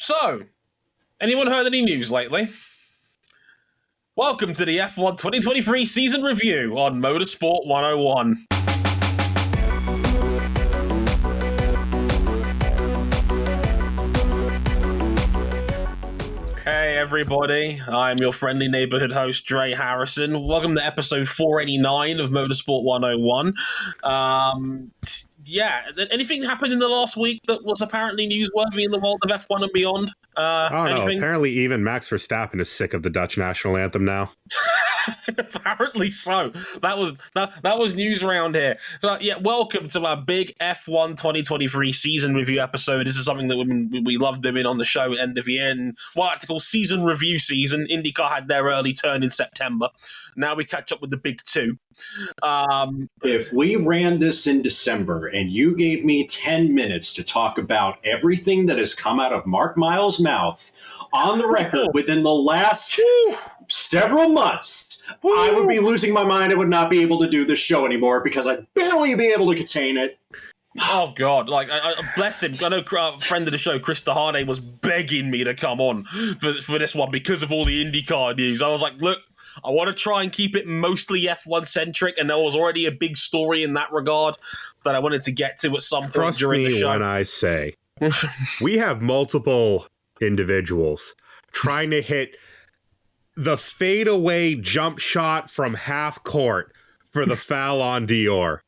So, anyone heard any news lately? Welcome to the F1 2023 season review on Motorsport 101. Hey everybody, I'm your friendly neighborhood host, Dre Harrison. Welcome to episode 489 of Motorsport 101. Anything happened in the last week that was apparently newsworthy in the world of F1 and beyond? Anything? Apparently even Max Verstappen is sick of the Dutch national anthem now. Apparently so. That was news around here. So, welcome to our big F1 2023 season review episode. This is something that we love doing on the show at end of year, and what I like to call season review season. IndyCar had their early turn in September. Now we catch up with the big two. If we ran this in December and you gave me 10 minutes to talk about everything that has come out of Mark Miles' mouth on the record within the last several months, I would be losing my mind. I would not be able to do this show anymore because I'd barely be able to contain it. Oh, God. I bless him. I know a friend of the show, Chris DeHarnay, was begging me to come on for this one because of all the IndyCar news. I was like, look, I want to try and keep it mostly F1-centric, and there was already a big story in that regard that I wanted to get to at some point during the show. Trust me when I say we have multiple individuals trying to hit the fadeaway jump shot from half court for the foul on Dior.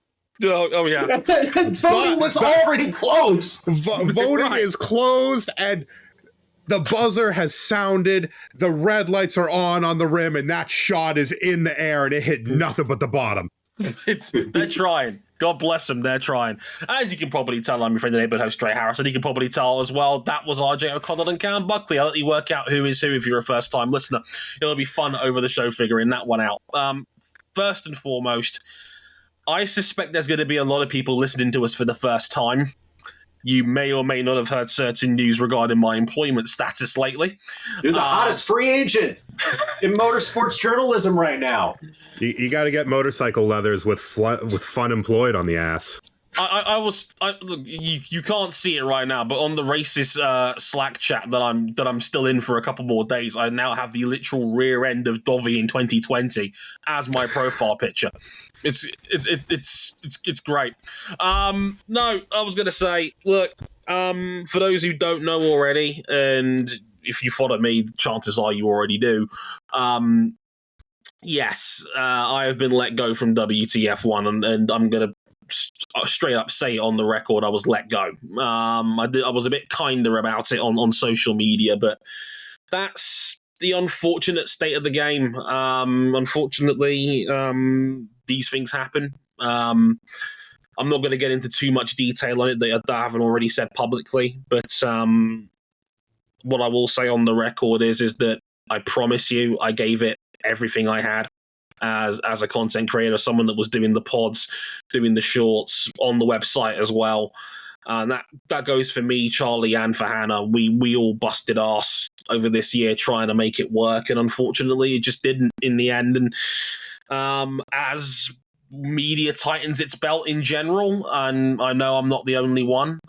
Oh yeah. Voting was already closed. Voting is closed, and the buzzer has sounded. The red lights are on the rim, and that shot is in the air, and it hit nothing but the bottom. They're trying. God bless them, they're trying. As you can probably tell, I'm your friend and neighborhood host, Trey Harrison. You can probably tell as well, that was RJ O'Connell and Cam Buckley. I'll let you work out who is who if you're a first-time listener. It'll be fun over the show figuring that one out. First and foremost, I suspect there's going to be a lot of people listening to us for the first time. You may or may not have heard certain news regarding my employment status lately. You're the hottest free agent in motorsports journalism right now. You got to get motorcycle leathers with fun employed on the ass. Look, you can't see it right now, but on the races Slack chat that I'm still in for a couple more days, I now have the literal rear end of Dovi in 2020 as my profile picture. It's great. No, I was gonna say, look, for those who don't know already, and if you follow me, chances are you already do. Yes, I have been let go from WTF1, and I'm gonna straight up say it on the record, I was let go. I was a bit kinder about it on social media, but that's the unfortunate state of the game. Unfortunately, these things happen. I'm not going to get into too much detail on it that I haven't already said publicly, but what I will say on the record is that I promise you I gave it everything I had. As a content creator, someone that was doing the pods, doing the shorts on the website as well. And that goes for me, Charlie, and for Hannah. We all busted arse over this year trying to make it work, and unfortunately it just didn't in the end. And as media tightens its belt in general, and I know I'm not the only one,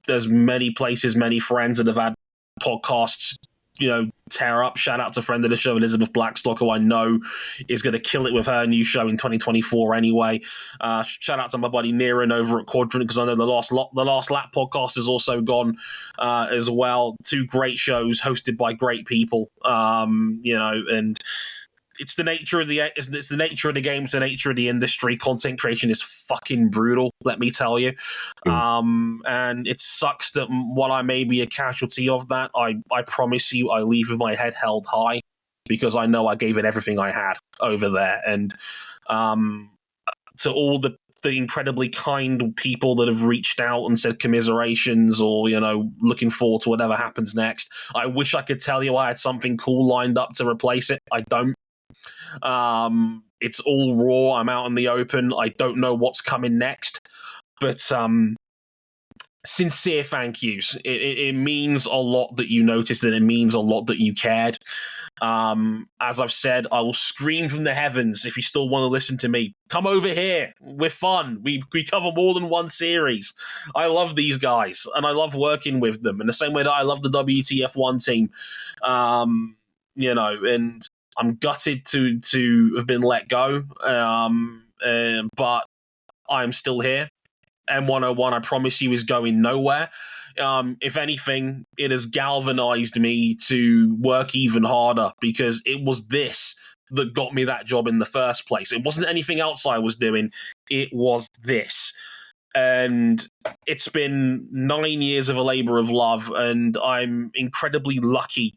there's many places, many friends that have had podcasts tear up. Shout out to friend of the show, Elizabeth Blackstock, who I know is going to kill it with her new show in 2024 anyway. Shout out to my buddy Niran over at Quadrant, because I know the Last Lap podcast is also gone as well. Two great shows hosted by great people, and it's the nature of the game, it's the nature of the industry. Content creation is fucking brutal, let me tell you. And it sucks that while I may be a casualty of that, I promise you I leave with my head held high, because I know I gave it everything I had over there. And to all the incredibly kind people that have reached out and said commiserations or, looking forward to whatever happens next, I wish I could tell you I had something cool lined up to replace it. I don't. It's all raw. I'm out in the open. I don't know what's coming next, but sincere thank yous. It means a lot that you noticed, and it means a lot that you cared. As I've said, I will scream from the heavens if you still want to listen to me. Come over here. We're fun. We cover more than one series. I love these guys, and I love working with them in the same way that I love the WTF1 team. And I'm gutted to have been let go, but I'm still here. M101, I promise you, is going nowhere. If anything, it has galvanized me to work even harder, because it was this that got me that job in the first place. It wasn't anything else I was doing. It was this. And it's been 9 years of a labor of love, and I'm incredibly lucky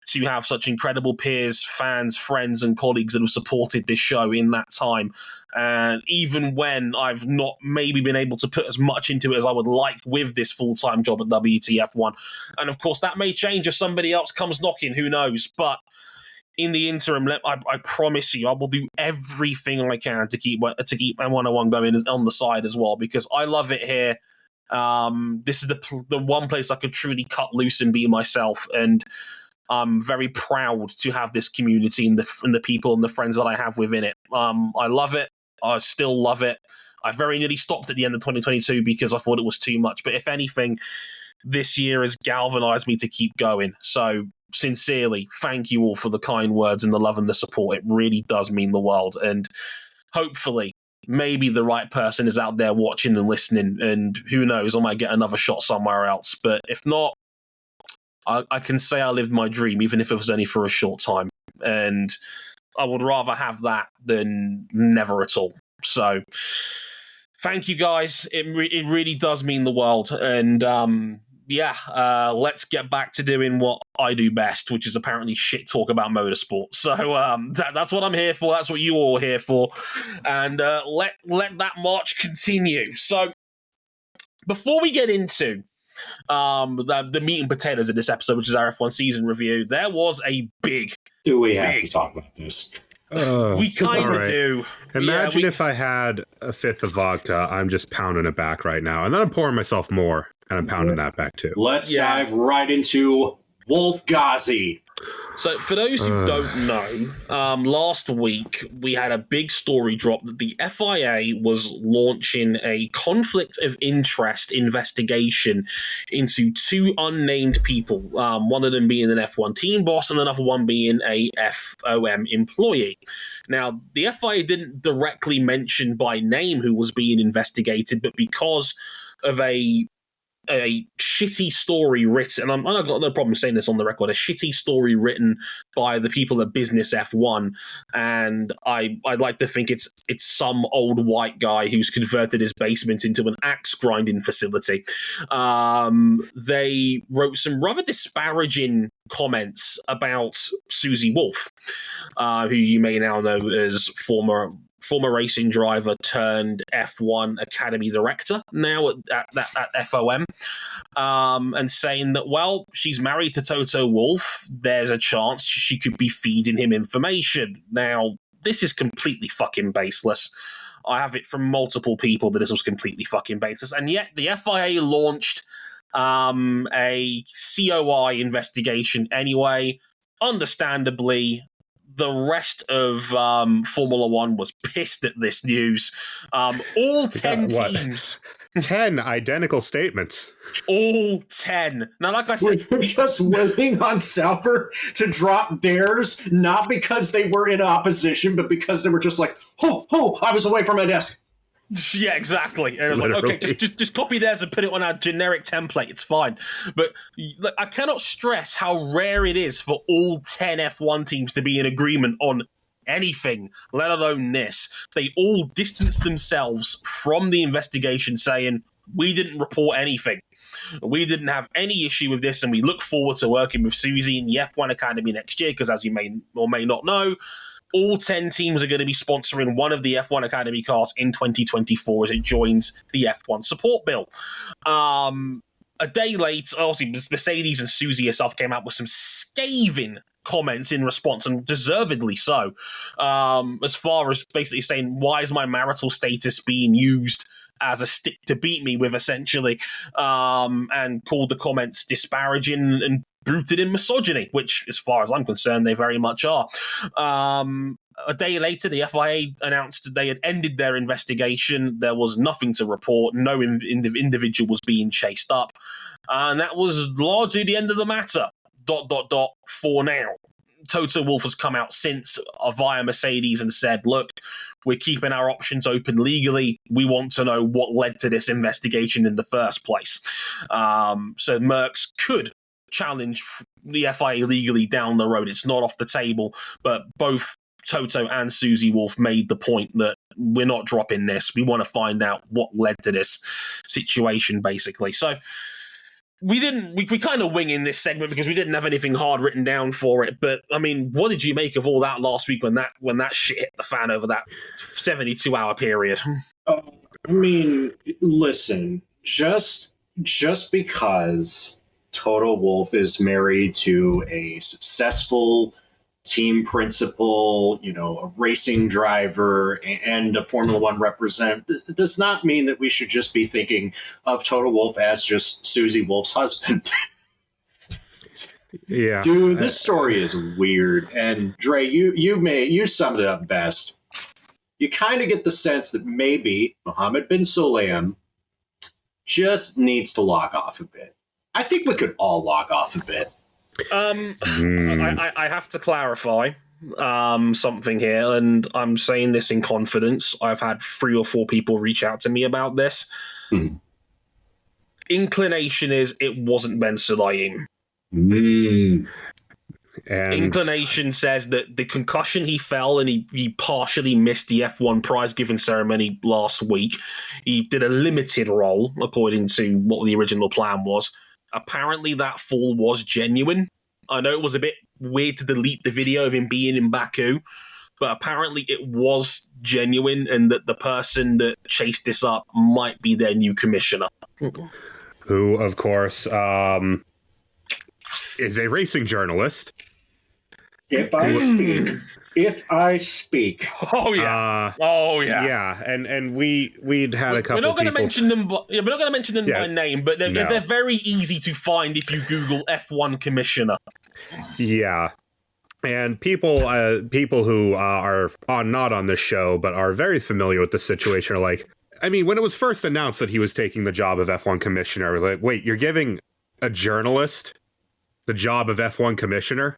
to have such incredible peers, fans, friends, and colleagues that have supported this show in that time. And even when I've not maybe been able to put as much into it as I would like with this full-time job at WTF1. And of course, that may change if somebody else comes knocking, who knows? But in the interim, I promise you, I will do everything I can to keep M101 going on the side as well, because I love it here. This is the one place I could truly cut loose and be myself, and I'm very proud to have this community and the people and the friends that I have within it. I love it. I still love it. I very nearly stopped at the end of 2022 because I thought it was too much. But if anything, this year has galvanized me to keep going. So sincerely, thank you all for the kind words and the love and the support. It really does mean the world. And hopefully, maybe the right person is out there watching and listening. And who knows, I might get another shot somewhere else. But if not, I can say I lived my dream, even if it was only for a short time. And I would rather have that than never at all. So thank you, guys. It really does mean the world. And let's get back to doing what I do best, which is apparently shit talk about motorsport. So that's what I'm here for. That's what you all are here for. And let that march continue. So before we get into the meat and potatoes of this episode, which is our F1 season review, there was a big... Do we have to talk about this? We kind of do. Imagine if I had a fifth of vodka, I'm just pounding it back right now. And then I'm pouring myself more, and I'm pounding that back too. Let's dive right into Wolffghazi. So for those who don't know, last week we had a big story drop that the FIA was launching a conflict of interest investigation into two unnamed people, one of them being an F1 team boss and another one being a FOM employee. Now, the FIA didn't directly mention by name who was being investigated, but because of a shitty story written, and I've got no problem saying this on the record, a shitty story written by the people at Business F1, and I'd like to think it's some old white guy who's converted his basement into an axe grinding facility. They wrote some rather disparaging comments about Susie Wolff, who you may now know as former racing driver turned F1 Academy director, now at FOM, and saying that, well, she's married to Toto Wolff, there's a chance she could be feeding him information. Now, this is completely fucking baseless. I have it from multiple people that this was completely fucking baseless, and yet the FIA launched a COI investigation anyway. Understandably, the rest of Formula One was pissed at this news. All 10 teams. 10 identical statements. All 10. Now, like I said... We're just waiting on Sauber to drop theirs, not because they were in opposition, but because they were just like, I was away from my desk. Yeah, exactly. And it was like, okay, just copy theirs and put it on our generic template. It's fine. But look, I cannot stress how rare it is for all 10 F1 teams to be in agreement on anything, let alone this. They all distanced themselves from the investigation, saying, we didn't report anything. We didn't have any issue with this, and we look forward to working with Susie in the F1 Academy next year, because as you may or may not know, all 10 teams are going to be sponsoring one of the F1 Academy cars in 2024 as it joins the F1 support bill. A day late, obviously, Mercedes and Susie herself came out with some scathing comments in response, and deservedly so, as far as basically saying, why is my marital status being used as a stick to beat me with, essentially, and called the comments disparaging and rooted in misogyny, which, as far as I'm concerned, they very much are. A day later, the FIA announced that they had ended their investigation. There was nothing to report. No individual was being chased up. And that was largely the end of the matter. ... For now. Toto Wolff has come out since via Mercedes and said, look, we're keeping our options open legally. We want to know what led to this investigation in the first place. So Merckx could challenge the FIA legally down the road. It's not off the table, but both Toto and Susie Wolff made the point that we're not dropping this. We want to find out what led to this situation, basically. So we kind of wing in this segment because we didn't have anything hard written down for it. But I mean, what did you make of all that last week when that shit hit the fan over that 72-hour period? I mean, listen, just because Toto Wolff is married to a successful team principal, a racing driver, and a Formula One representative, does not mean that we should just be thinking of Toto Wolff as just Susie Wolff's husband. Yeah, dude, this story is weird. And Dre, you summed it up best. You kind of get the sense that maybe Mohammed bin Sulayem just needs to log off a bit. I think we could all log off a bit. I have to clarify something here, and I'm saying this in confidence. I've had 3 or 4 people reach out to me about this. Inclination is it wasn't Ben Sulayem. And inclination says that the concussion he fell and he partially missed the F1 prize-giving ceremony last week. He did a limited role, according to what the original plan was. Apparently that fall was genuine. I know it was a bit weird to delete the video of him being in Baku, but apparently it was genuine, and that the person that chased this up might be their new commissioner. Who, of course, is a racing journalist. If I speak. Oh yeah. Yeah. And we'd had a couple. We're not going to mention them. We're not going to mention them by name, but they're very easy to find if you Google F1 commissioner. Yeah. And people who are not on this show but are very familiar with the situation are like, I mean, when it was first announced that he was taking the job of F1 commissioner, like, wait, you're giving a journalist the job of F1 commissioner?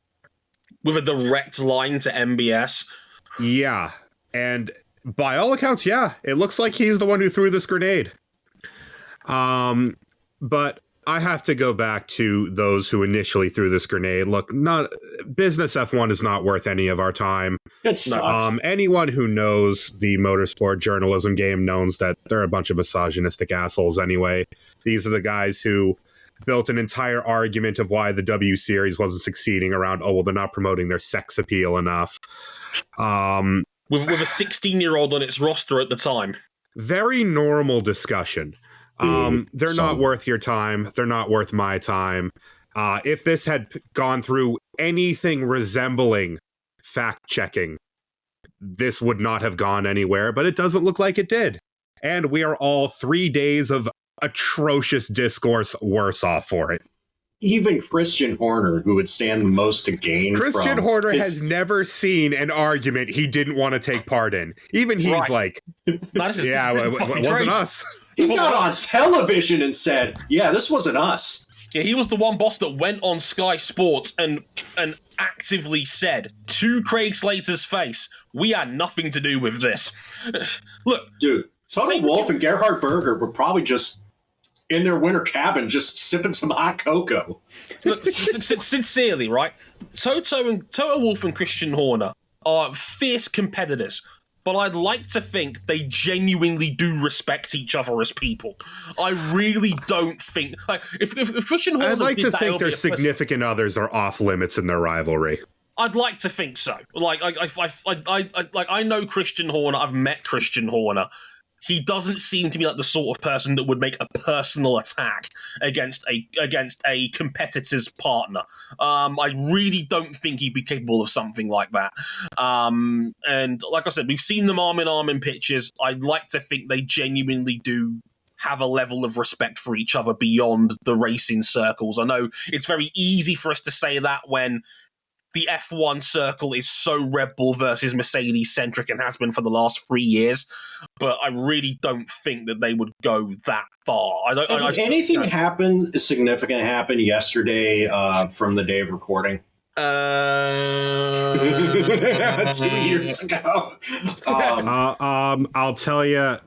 With a direct line to MBS. Yeah. And by all accounts, yeah, it looks like he's the one who threw this grenade. But I have to go back to those who initially threw this grenade. Look, business F1 is not worth any of our time. It's anyone who knows the motorsport journalism game knows that they're a bunch of misogynistic assholes anyway. These are the guys who built an entire argument of why the W Series wasn't succeeding around, they're not promoting their sex appeal enough. With a 16-year-old on its roster at the time. Very normal discussion. They're not worth your time. They're not worth my time. If this had gone through anything resembling fact-checking, this would not have gone anywhere, but it doesn't look like it did. And we are all 3 days of atrocious discourse worse off for it. Even Christian Horner, who would stand the most to gain Christian Horner has never seen an argument he didn't want to take part in. Even he's like, it wasn't us. He got on television and said, yeah, this wasn't us. Yeah, he was the one boss that went on Sky Sports and actively said to Craig Slater's face, we had nothing to do with this. Look. Dude, Toto Wolff and Gerhard Berger were probably just in their winter cabin just sipping some hot cocoa. Look, sincerely, right? Toto Wolff and Christian Horner are fierce competitors, but I'd like to think they genuinely do respect each other as people. I really don't think... Like, if Christian Horner... I'd like to think their significant others are off limits in their rivalry. I'd like to think so. I know Christian Horner. I've met Christian Horner. he doesn't seem to be like the sort of person that would make a personal attack against a competitor's partner. I really don't think he'd be capable of something like that. And like I said, we've seen them arm in arm in pictures. I'd like to think they genuinely do have a level of respect for each other beyond the racing circles. I know it's very easy for us to say that when the F1 circle is so Red Bull versus Mercedes centric and has been for the last 3 years, but I really don't think that they would go that far. Anything happened significant happened yesterday from the day of recording? 2 years ago. I'll tell you,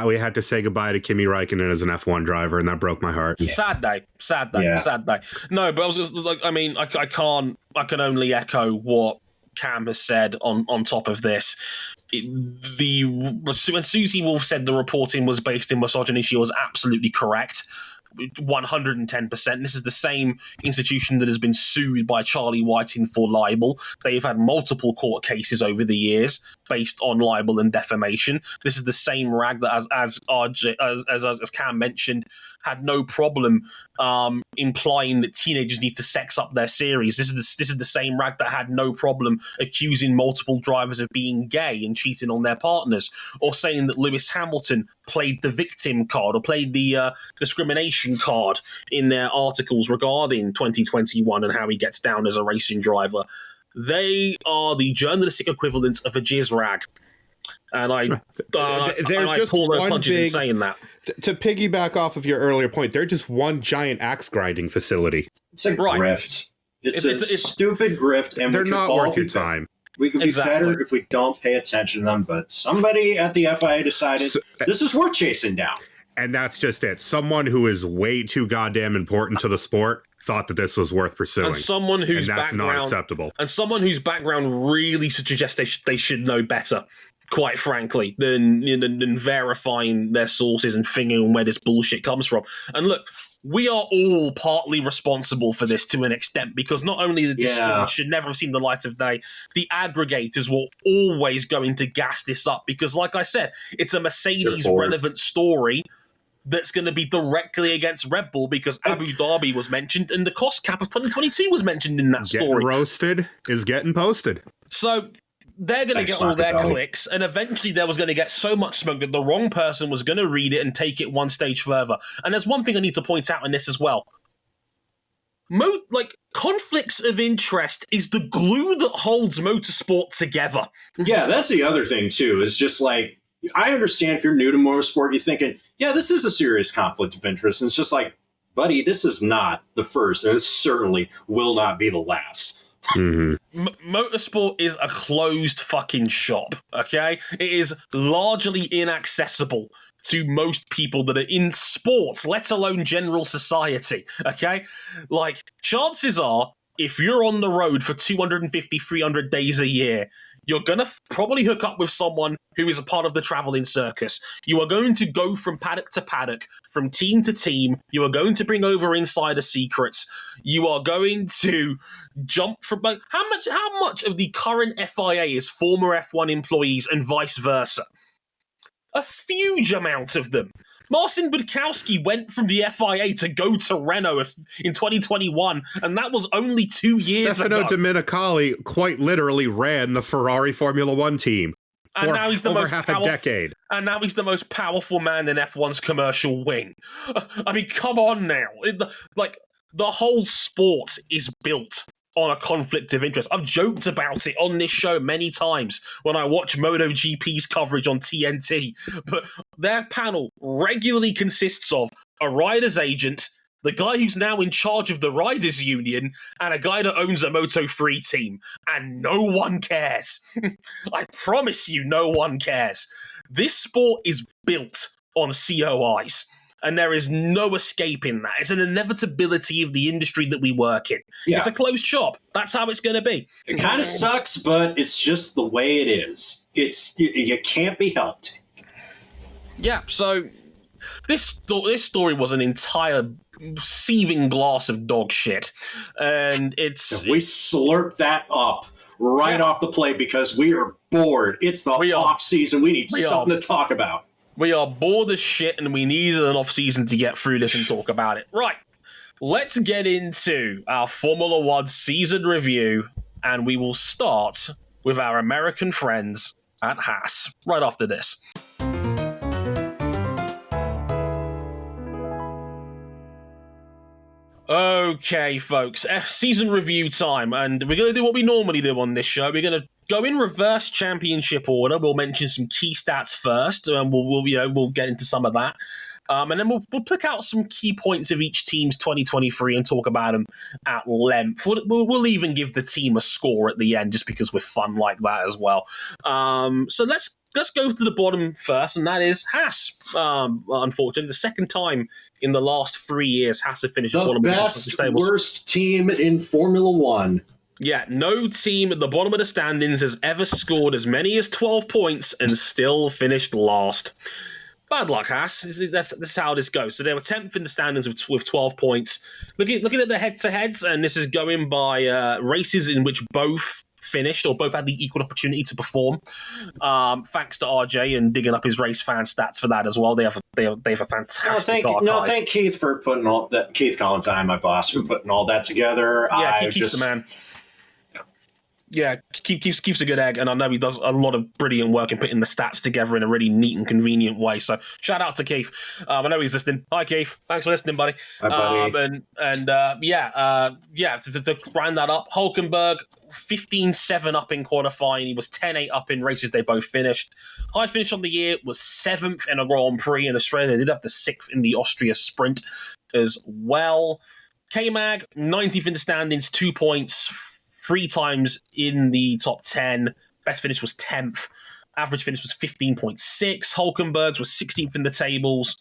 we had to say goodbye to Kimi Räikkönen as an F1 driver, and that broke my heart. Yeah. Sad day. No, but I was just like, I mean, I can only echo what Cam has said on top of this. When Susie Wolff said the reporting was based in misogyny, she was absolutely correct. 110%. This is the same institution that has been sued by Charlie Whiting for libel. They've had multiple court cases over the years based on libel and defamation. This is the same rag that, as Cam mentioned, had no problem implying that teenagers need to sex up their series. This is the same rag that had no problem accusing multiple drivers of being gay and cheating on their partners, or saying that Lewis Hamilton played the victim card or played the discrimination card in their articles regarding 2021 and how he gets down as a racing driver. They are the journalistic equivalent of a jizz rag. And I pull no punches in saying that. To piggyback off of your earlier point, they're just one giant axe grinding facility. It's a grift. It's a stupid grift, and they're not worth your time. We could be better if we don't pay attention to them, but somebody at the FIA decided this is worth chasing down. And that's just it. Someone who is way too goddamn important to the sport thought that this was worth pursuing. And someone whose that's not acceptable. And someone whose background really suggests they should know better, quite frankly, than verifying their sources and figuring where this bullshit comes from. And look, we are all partly responsible for this to an extent, because not only the dispute should never have seen the light of day, the aggregators were always going to gas this up because, like I said, it's a Mercedes-relevant story that's going to be directly against Red Bull because Abu Dhabi was mentioned and the cost cap of 2022 was mentioned in that story. Getting roasted is getting posted. So they're going to get all their clicks, and eventually there was going to get so much smoke that the wrong person was going to read it and take it one stage further. And there's one thing I need to point out in this as well. Conflicts of interest is the glue that holds motorsport together. Yeah, that's the other thing, too. It's just like, I understand if you're new to motorsport, you're thinking, yeah, this is a serious conflict of interest. And it's just like, buddy, this is not the first, and it certainly will not be the last. Mm-hmm. Motorsport is a closed fucking shop, okay? It is largely inaccessible to most people that are in sports, let alone general society, okay? Like, chances are, if you're on the road for 250, 300 days a year, you're going to probably hook up with someone who is a part of the traveling circus. You are going to go from paddock to paddock, from team to team. You are going to bring over insider secrets. You are going to jump from... How much of the current FIA is former F1 employees and vice versa? A huge amount of them. Marcin Budkowski went from the FIA to go to Renault in 2021, and that was only 2 years ago. Stefano Domenicali quite literally ran the Ferrari Formula One team for over half a decade. And now he's the most powerful man in F1's commercial wing. I mean, come on now. The whole sport is built on a conflict of interest. I've joked about it on this show many times when I watch MotoGP's coverage on TNT, but their panel regularly consists of a rider's agent, the guy who's now in charge of the riders' union, and a guy that owns a Moto3 team, and no one cares. I promise you, no one cares. This sport is built on COIs. And there is no escaping that. It's an inevitability of the industry that we work in. Yeah. It's a closed shop. That's how it's going to be. It kind of sucks, but it's just the way it is. You can't be helped. Yeah, so this story was an entire seething glass of dog shit. And we slurped that up right off the plate because we are bored. It's the off season. We need something to talk about. We are bored as shit, and we needed an off-season to get through this and talk about it. Right, let's get into our Formula One season review, and we will start with our American friends at Haas right after this. Okay, folks, season review time, and we're going to do what we normally do on this show. We're going to go in reverse championship order. We'll mention some key stats first, and we'll get into some of that. And then we'll pick out some key points of each team's 2023 and talk about them at length. We'll even give the team a score at the end, just because we're fun like that as well. So let's go to the bottom first, and that is Haas. Unfortunately, the second time in the last 3 years, Haas have finished at the bottom of the tables. Worst team in Formula One. Yeah, no team at the bottom of the standings has ever scored as many as 12 points and still finished last. Bad luck, Haas. That's how this goes. So they were 10th in the standings with 12 points. Looking at the head-to-heads, and this is going by races in which both finished or both had the equal opportunity to perform. Thanks to RJ and digging up his race fan stats for that as well. They have a fantastic archive. Thank Keith for putting all that. Keith Collins, my boss, for putting all that together. Yeah, Keith's the man. Yeah, keeps a good egg, and I know he does a lot of brilliant work in putting the stats together in a really neat and convenient way. So shout out to Keith. I know he's listening. Hi, Keith. Thanks for listening, buddy. Hi, buddy. To round that up, Hulkenberg 15-7 up in qualifying. He was 10-8 up in races they both finished. High finish on the year was 7th in a Grand Prix in Australia. They did have the 6th in the Austria Sprint as well. K-Mag 19th in the standings, 2 points. 3 times in the top 10. Best finish was 10th. Average finish was 15.6. Hulkenberg's was 16th in the tables.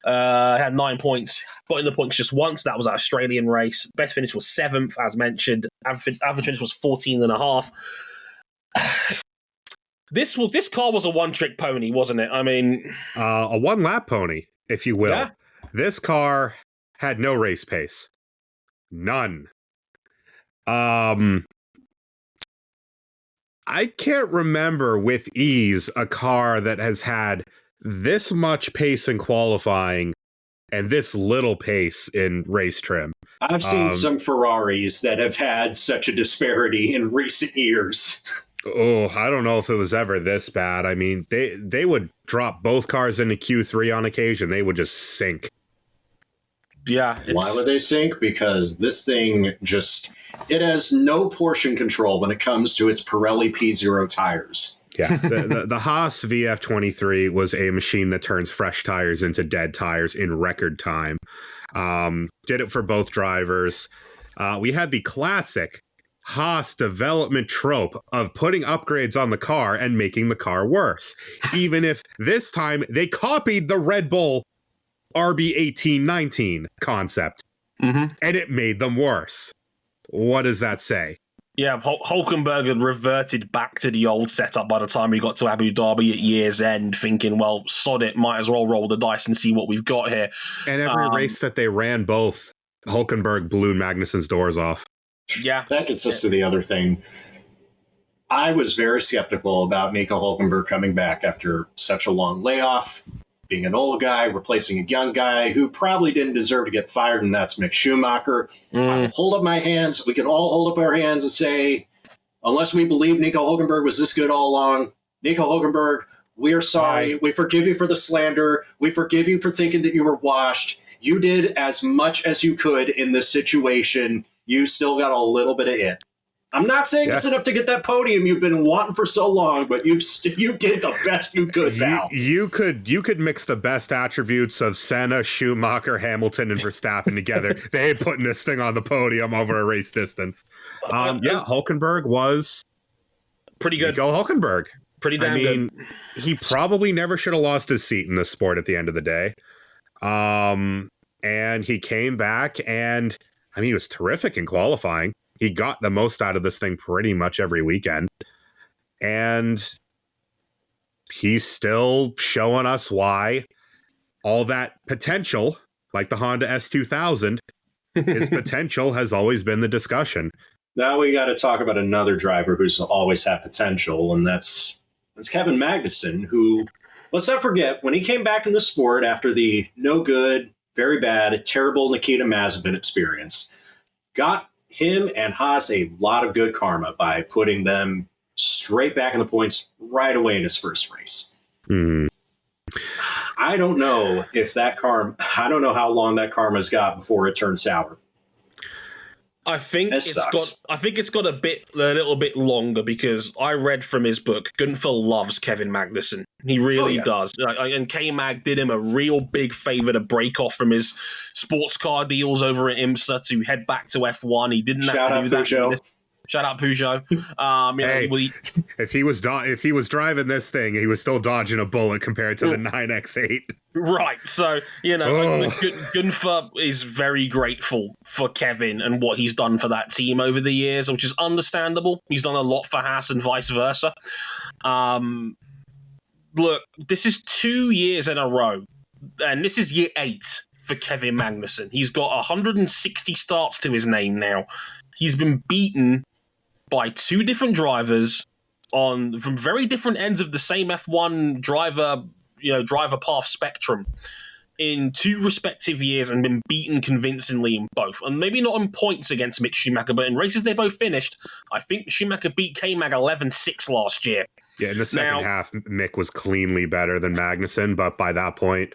Had 9 points. Got in the points just once. That was our Australian race. Best finish was 7th, as mentioned. Average finish was 14.5. This car was a one-trick pony, wasn't it? I mean... a one-lap pony, if you will. Yeah. This car had no race pace. None. I can't remember with ease a car that has had this much pace in qualifying and this little pace in race trim. I've seen some Ferraris that have had such a disparity in recent years. Oh, I don't know if it was ever this bad. I mean, they would drop both cars into Q3 on occasion. They would just sink. Yeah. Why would they sink? Because this thing it has no portion control when it comes to its Pirelli P0 tires. Yeah, the Haas VF23 was a machine that turns fresh tires into dead tires in record time. Did it for both drivers. We had the classic Haas development trope of putting upgrades on the car and making the car worse. Even if this time they copied the Red Bull RB1819 concept, and it made them worse. What does that say? Yeah, Hulkenberg had reverted back to the old setup by the time we got to Abu Dhabi at year's end, thinking, well, sod it, might as well roll the dice and see what we've got here. And every race that they ran both, Hulkenberg blew Magnussen's doors off. Yeah. That gets us to the other thing. I was very skeptical about Nico Hulkenberg coming back after such a long layoff. Being an old guy, replacing a young guy who probably didn't deserve to get fired, and that's Mick Schumacher. I hold up my hands. We can all hold up our hands and say, unless we believe Nico Hulkenberg was this good all along, Nico Hulkenberg, we're sorry. We forgive you for the slander. We forgive you for thinking that you were washed. You did as much as you could in this situation. You still got a little bit of it. I'm not saying it's enough to get that podium you've been wanting for so long, but you did the best you could, pal. You could mix the best attributes of Senna, Schumacher, Hamilton, and Verstappen together. They had putting this thing on the podium over a race distance. Hulkenberg was pretty good. Nico Hulkenberg. Pretty damn good. He probably never should have lost his seat in this sport at the end of the day. And he came back, and he was terrific in qualifying. He got the most out of this thing pretty much every weekend. And he's still showing us why all that potential, like the Honda S2000, his potential has always been the discussion. Now we got to talk about another driver who's always had potential, and that's Kevin Magnussen, who let's not forget, when he came back in the sport after the no good, very bad, terrible Nikita Mazepin experience, got him and Haas a lot of good karma by putting them straight back in the points right away in his first race. Mm. I don't know if that karma, I don't know how long that karma's got before it turns sour. I think it's got a little bit longer, because I read from his book, Gunther loves Kevin Magnussen. He really does. And K-Mag did him a real big favor to break off from his sports car deals over at IMSA to head back to F1. He didn't have to do that. Shout out Peugeot. If he was driving this thing, he was still dodging a bullet compared to the 9X8. Right. So, Gunther is very grateful for Kevin and what he's done for that team over the years, which is understandable. He's done a lot for Haas and vice versa. Look, this is 2 years in a row, and this is year 8 for Kevin Magnussen. He's got 160 starts to his name now. He's been beaten by 2 different drivers from very different ends of the same F1 driver path spectrum in 2 respective years, and been beaten convincingly in both. And maybe not in points against Mick Schumacher, but in races they both finished, I think Schumacher beat K-Mag 11-6 last year. Yeah, in the second half, Mick was cleanly better than Magnussen, but by that point,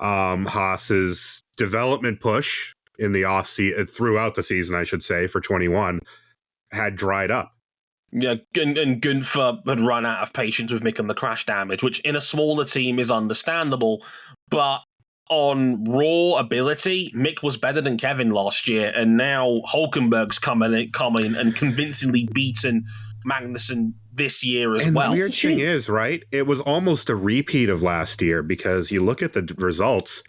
Haas's development push in the throughout the season, I should say, for 21, had dried up. Yeah, and Gunther had run out of patience with Mick and the crash damage, which in a smaller team is understandable, but on raw ability, Mick was better than Kevin last year, and now Hülkenberg's coming and convincingly beaten Magnussen this year as well. And the weird thing is, right, it was almost a repeat of last year, because you look at the results,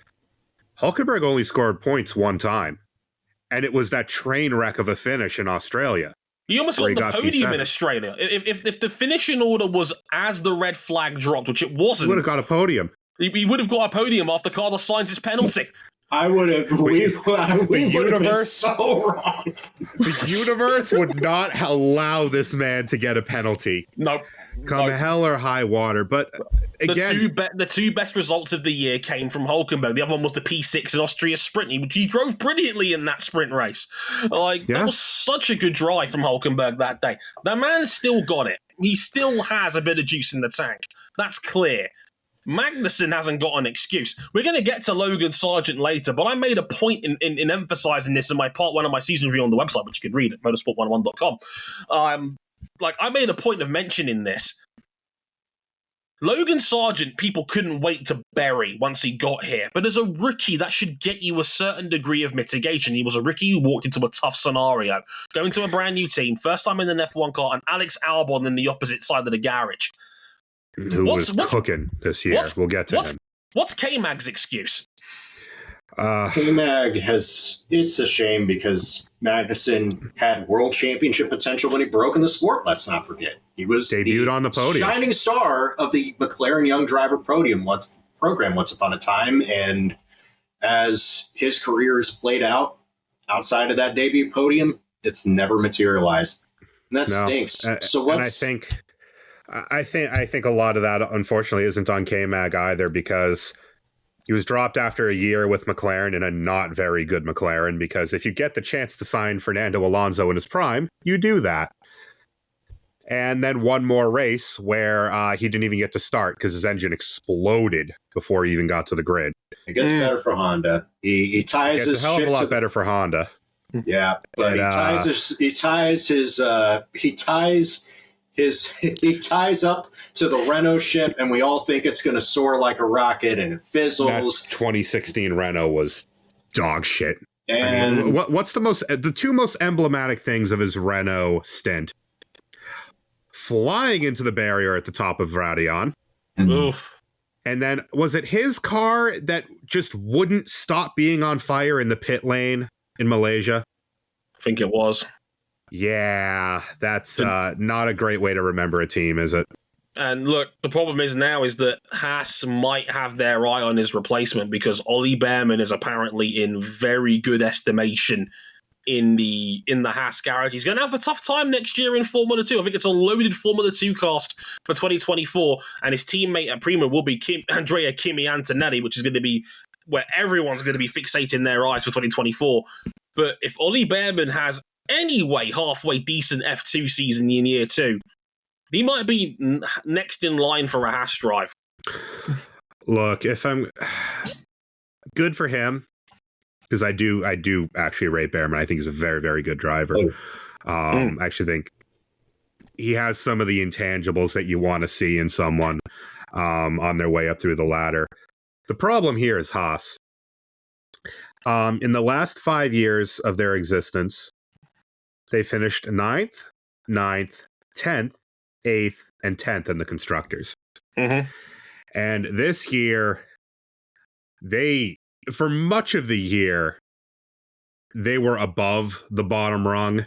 Hülkenberg only scored points 1 time, and it was that train wreck of a finish in Australia. He almost got the podium in Australia. If the finishing order was as the red flag dropped, which it wasn't, he would have got a podium. He would have got a podium after Carlos Sainz's penalty. I would have. We would have been so wrong. The universe would not allow this man to get a penalty. Nope. Come hell or high water. But again, the two best results of the year came from Hülkenberg. The other one was the P6 in Austria sprint. He drove brilliantly in that sprint race. That was such a good drive from Hülkenberg that day. The man's still got it. He still has a bit of juice in the tank. That's clear. Magnussen hasn't got an excuse. We're going to get to Logan Sargent later, but I made a point in emphasizing this in my part 1 of my season review on the website, which you could read at motorsport101.com. I made a point of mentioning this. Logan Sargent, people couldn't wait to bury once he got here. But as a rookie, that should get you a certain degree of mitigation. He was a rookie who walked into a tough scenario, going to a brand new team, first time in an F1 car, and Alex Albon in the opposite side of the garage. Who was cooking this year. We'll get to him. What's K-Mag's excuse? K-Mag it's a shame, because Magnussen had world championship potential when he broke in the sport, let's not forget. He was debuted on the podium, shining star of the McLaren Young Driver program once upon a time, and as his career has played out outside of that debut podium, it's never materialized. And that stinks. So what's... I think a lot of that, unfortunately, isn't on K-Mag either, because he was dropped after a year with McLaren, in a not very good McLaren, because if you get the chance to sign Fernando Alonso in his prime, you do that. And then one more race where he didn't even get to start because his engine exploded before he even got to the grid. It gets better for Honda. He ties his a hell of a lot better for Honda. Yeah, but he ties up to the Renault ship, and we all think it's going to soar like a rocket, and it fizzles. That 2016 Renault was dog shit. And I mean, what's the 2 most emblematic things of his Renault stint? Flying into the barrier at the top of Radion. Oof. And then, was it his car that just wouldn't stop being on fire in the pit lane in Malaysia? I think it was. Yeah, that's not a great way to remember a team, is it? And look, the problem is that Haas might have their eye on his replacement, because Ollie Behrman is apparently in very good estimation in the Haas garage. He's going to have a tough time next year in Formula 2. I think it's a loaded Formula 2 cast for 2024, and his teammate at Prima will be Andrea Kimi Antonelli, which is going to be where everyone's going to be fixating their eyes for 2024. But if Ollie Behrman has anyway halfway decent F2 season in year 2, he might be next in line for a Haas drive. Look, if I'm good for him, because I do actually rate Behrman. I think he's a very, very good driver. I actually think he has some of the intangibles that you want to see in someone on their way up through the ladder. The problem here is Haas. In the last 5 years of their existence, they finished 9th, 10th, 8th, and 10th in the constructors. Mm-hmm. And this year, for much of the year, they were above the bottom rung,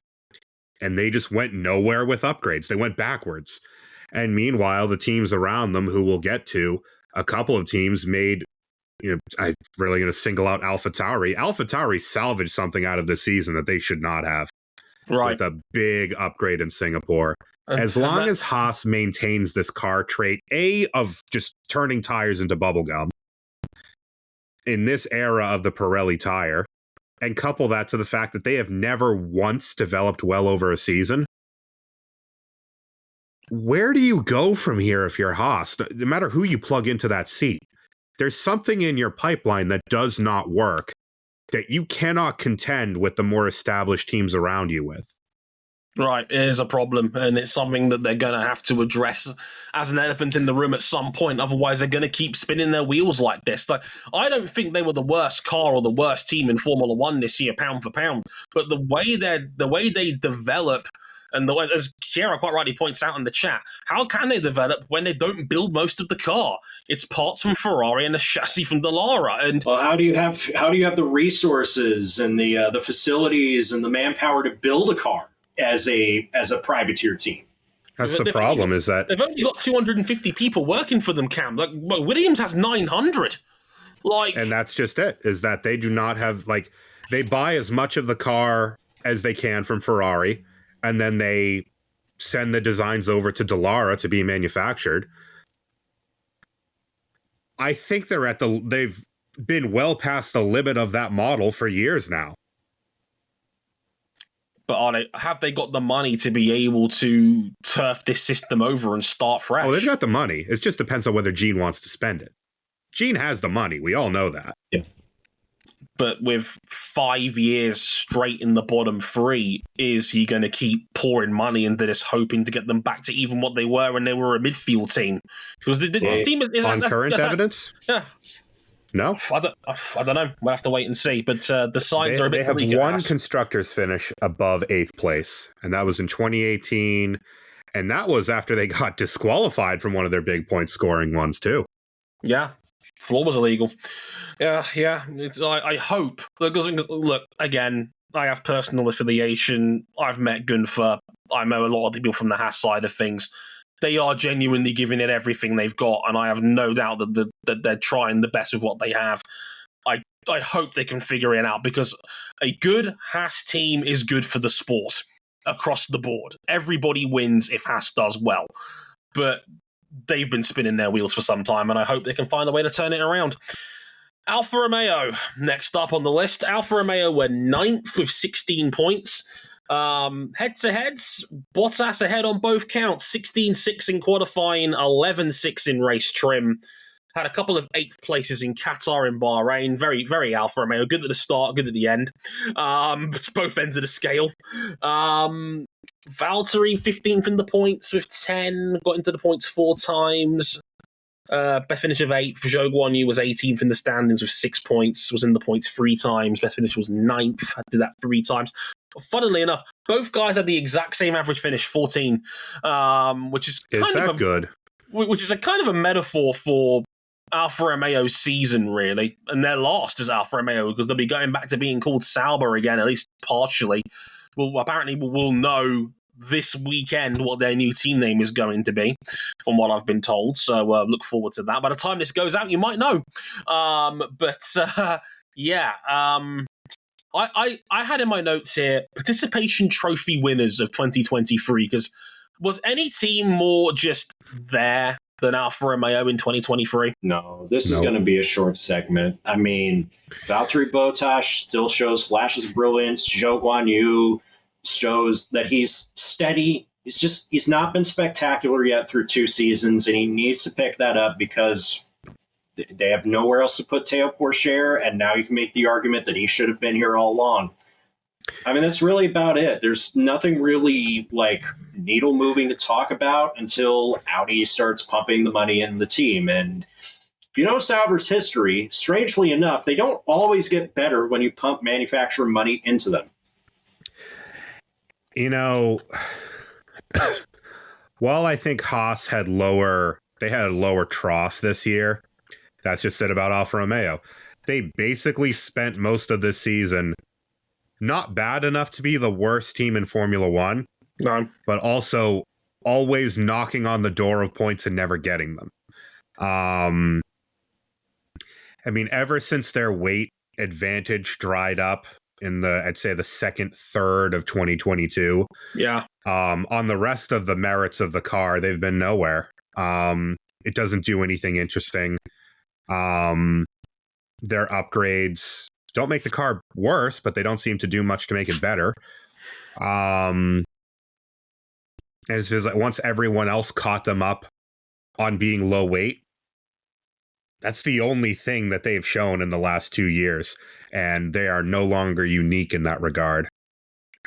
and they just went nowhere with upgrades. They went backwards. And meanwhile, the teams around them, who we'll get to, a couple of teams made, I'm really going to single out AlphaTauri. AlphaTauri salvaged something out of this season that they should not have. Right. With a big upgrade in Singapore. As long as Haas maintains this car trait, of just turning tires into bubblegum in this era of the Pirelli tire, and couple that to the fact that they have never once developed well over a season, where do you go from here if you're Haas? No matter who you plug into that seat, there's something in your pipeline that does not work that you cannot contend with the more established teams around you with. Right, it is a problem, and it's something that they're going to have to address as an elephant in the room at some point. Otherwise, they're going to keep spinning their wheels like this. Like, I don't think they were the worst car or the worst team in Formula One this year, pound for pound. But the way they develop, and the way, as Kiera quite rightly points out in the chat, how can they develop when they don't build most of the car? It's parts from Ferrari and a chassis from Dallara. And well, how do you have the resources and the facilities and the manpower to build a car as a privateer team? That's the problem, is that they've only got 250 people working for them, Cam. Like, Williams has 900. And that's just it, is that they do not have, they buy as much of the car as they can from Ferrari, and then they send the designs over to Dallara to be manufactured. I think they've been well past the limit of that model for years now. But have they got the money to be able to turf this system over and start fresh? Oh, they've got the money. It just depends on whether Gene wants to spend it. Gene has the money. We all know that. Yeah. But with 5 years straight in the bottom three, is he going to keep pouring money into this, hoping to get them back to even what they were when they were a midfield team? Because this team is on current evidence. Yeah. No, I don't know. We'll have to wait and see. But the signs are a bit. They have one constructors finish above 8th place, and that was in 2018, and that was after they got disqualified from one of their big point scoring ones too. Yeah, floor was illegal. Yeah. I hope. Look, again, I have personal affiliation. I've met Gunther. I know a lot of the people from the Haas side of things. They are genuinely giving it everything they've got, and I have no doubt that they're trying the best with what they have. I hope they can figure it out, because a good Haas team is good for the sport across the board. Everybody wins if Haas does well. But they've been spinning their wheels for some time, and I hope they can find a way to turn it around. Alfa Romeo, next up on the list. Alfa Romeo were 9th with 16 points. Head-to-heads, Bottas ahead on both counts, 16-6 in qualifying, 11-6 in race trim. Had a couple of 8th places in Qatar and Bahrain. Very, very Alfa Romeo. Good at the start, good at the end. Both ends of the scale. Valtteri, 15th in the points with 10. Got into the points 4 times. Best finish of 8th for Zhou Guanyu was 18th in the standings with 6 points. Was in the points 3 times. Best finish was 9th. I did that 3 times. Funnily enough, both guys had the exact same average finish, 14, which is good. Which is a kind of a metaphor for Alfa Romeo's season, really. And they're lost as Alfa Romeo, because they'll be going back to being called Sauber again, at least partially. Well, apparently we'll know this weekend what their new team name is going to be, from what I've been told. So look forward to that. By the time this goes out, you might know. I had in my notes here participation trophy winners of 2023, because was any team more just there than Alfa Romeo in 2023? No, this is going to be a short segment. I mean, Valtteri Bottas still shows flashes of brilliance. Zhou Guanyu shows that he's steady. He's not been spectacular yet through 2 seasons, and he needs to pick that up because they have nowhere else to put Théo Pourchaire, and now you can make the argument that he should have been here all along. I mean, that's really about it. There's nothing really like needle moving to talk about until Audi starts pumping the money in the team. And if you know Sauber's history, strangely enough, they don't always get better when you pump manufacturer money into them. You know, while I think Haas had a lower trough this year, that's just it about Alfa Romeo. They basically spent most of this season not bad enough to be the worst team in Formula One, but also always knocking on the door of points and never getting them. I mean, ever since their weight advantage dried up in I'd say the second third of 2022. Yeah. On the rest of the merits of the car, they've been nowhere. It doesn't do anything interesting. Their upgrades don't make the car worse, but they don't seem to do much to make it better. It's just like once everyone else caught them up on being low weight, that's the only thing that they've shown in the last 2 years, and they are no longer unique in that regard.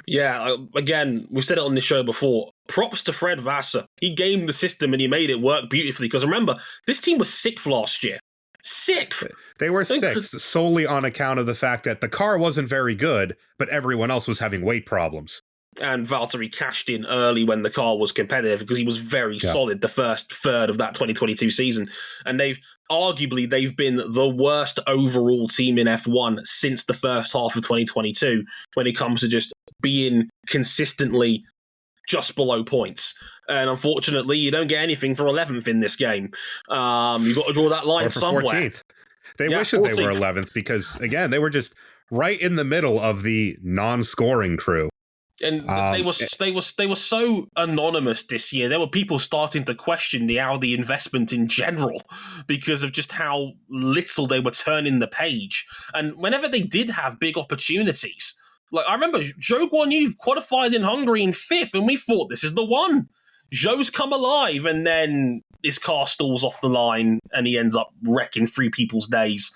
Yeah, again, we've said it on this show before. Props to Fred Vassar. He gamed the system and he made it work beautifully, because remember, this team was 6th last year. 6th. They were 6th solely on account of the fact that the car wasn't very good, but everyone else was having weight problems. And Valtteri cashed in early when the car was competitive, because he was very solid the first third of that 2022 season. And they've been the worst overall team in F1 since the first half of 2022 when it comes to just being consistently just below points. And unfortunately, you don't get anything for 11th in this game. You've got to draw that line somewhere. 14th. They wish that they were 11th because, again, they were just right in the middle of the non-scoring crew. And they were so anonymous this year. There were people starting to question the Audi investment in general because of just how little they were turning the page. And whenever they did have big opportunities, like I remember Zhou Guanyu qualified in Hungary in 5th, and we thought this is the one. Zhou's come alive, and then his car stalls off the line, and he ends up wrecking 3 people's days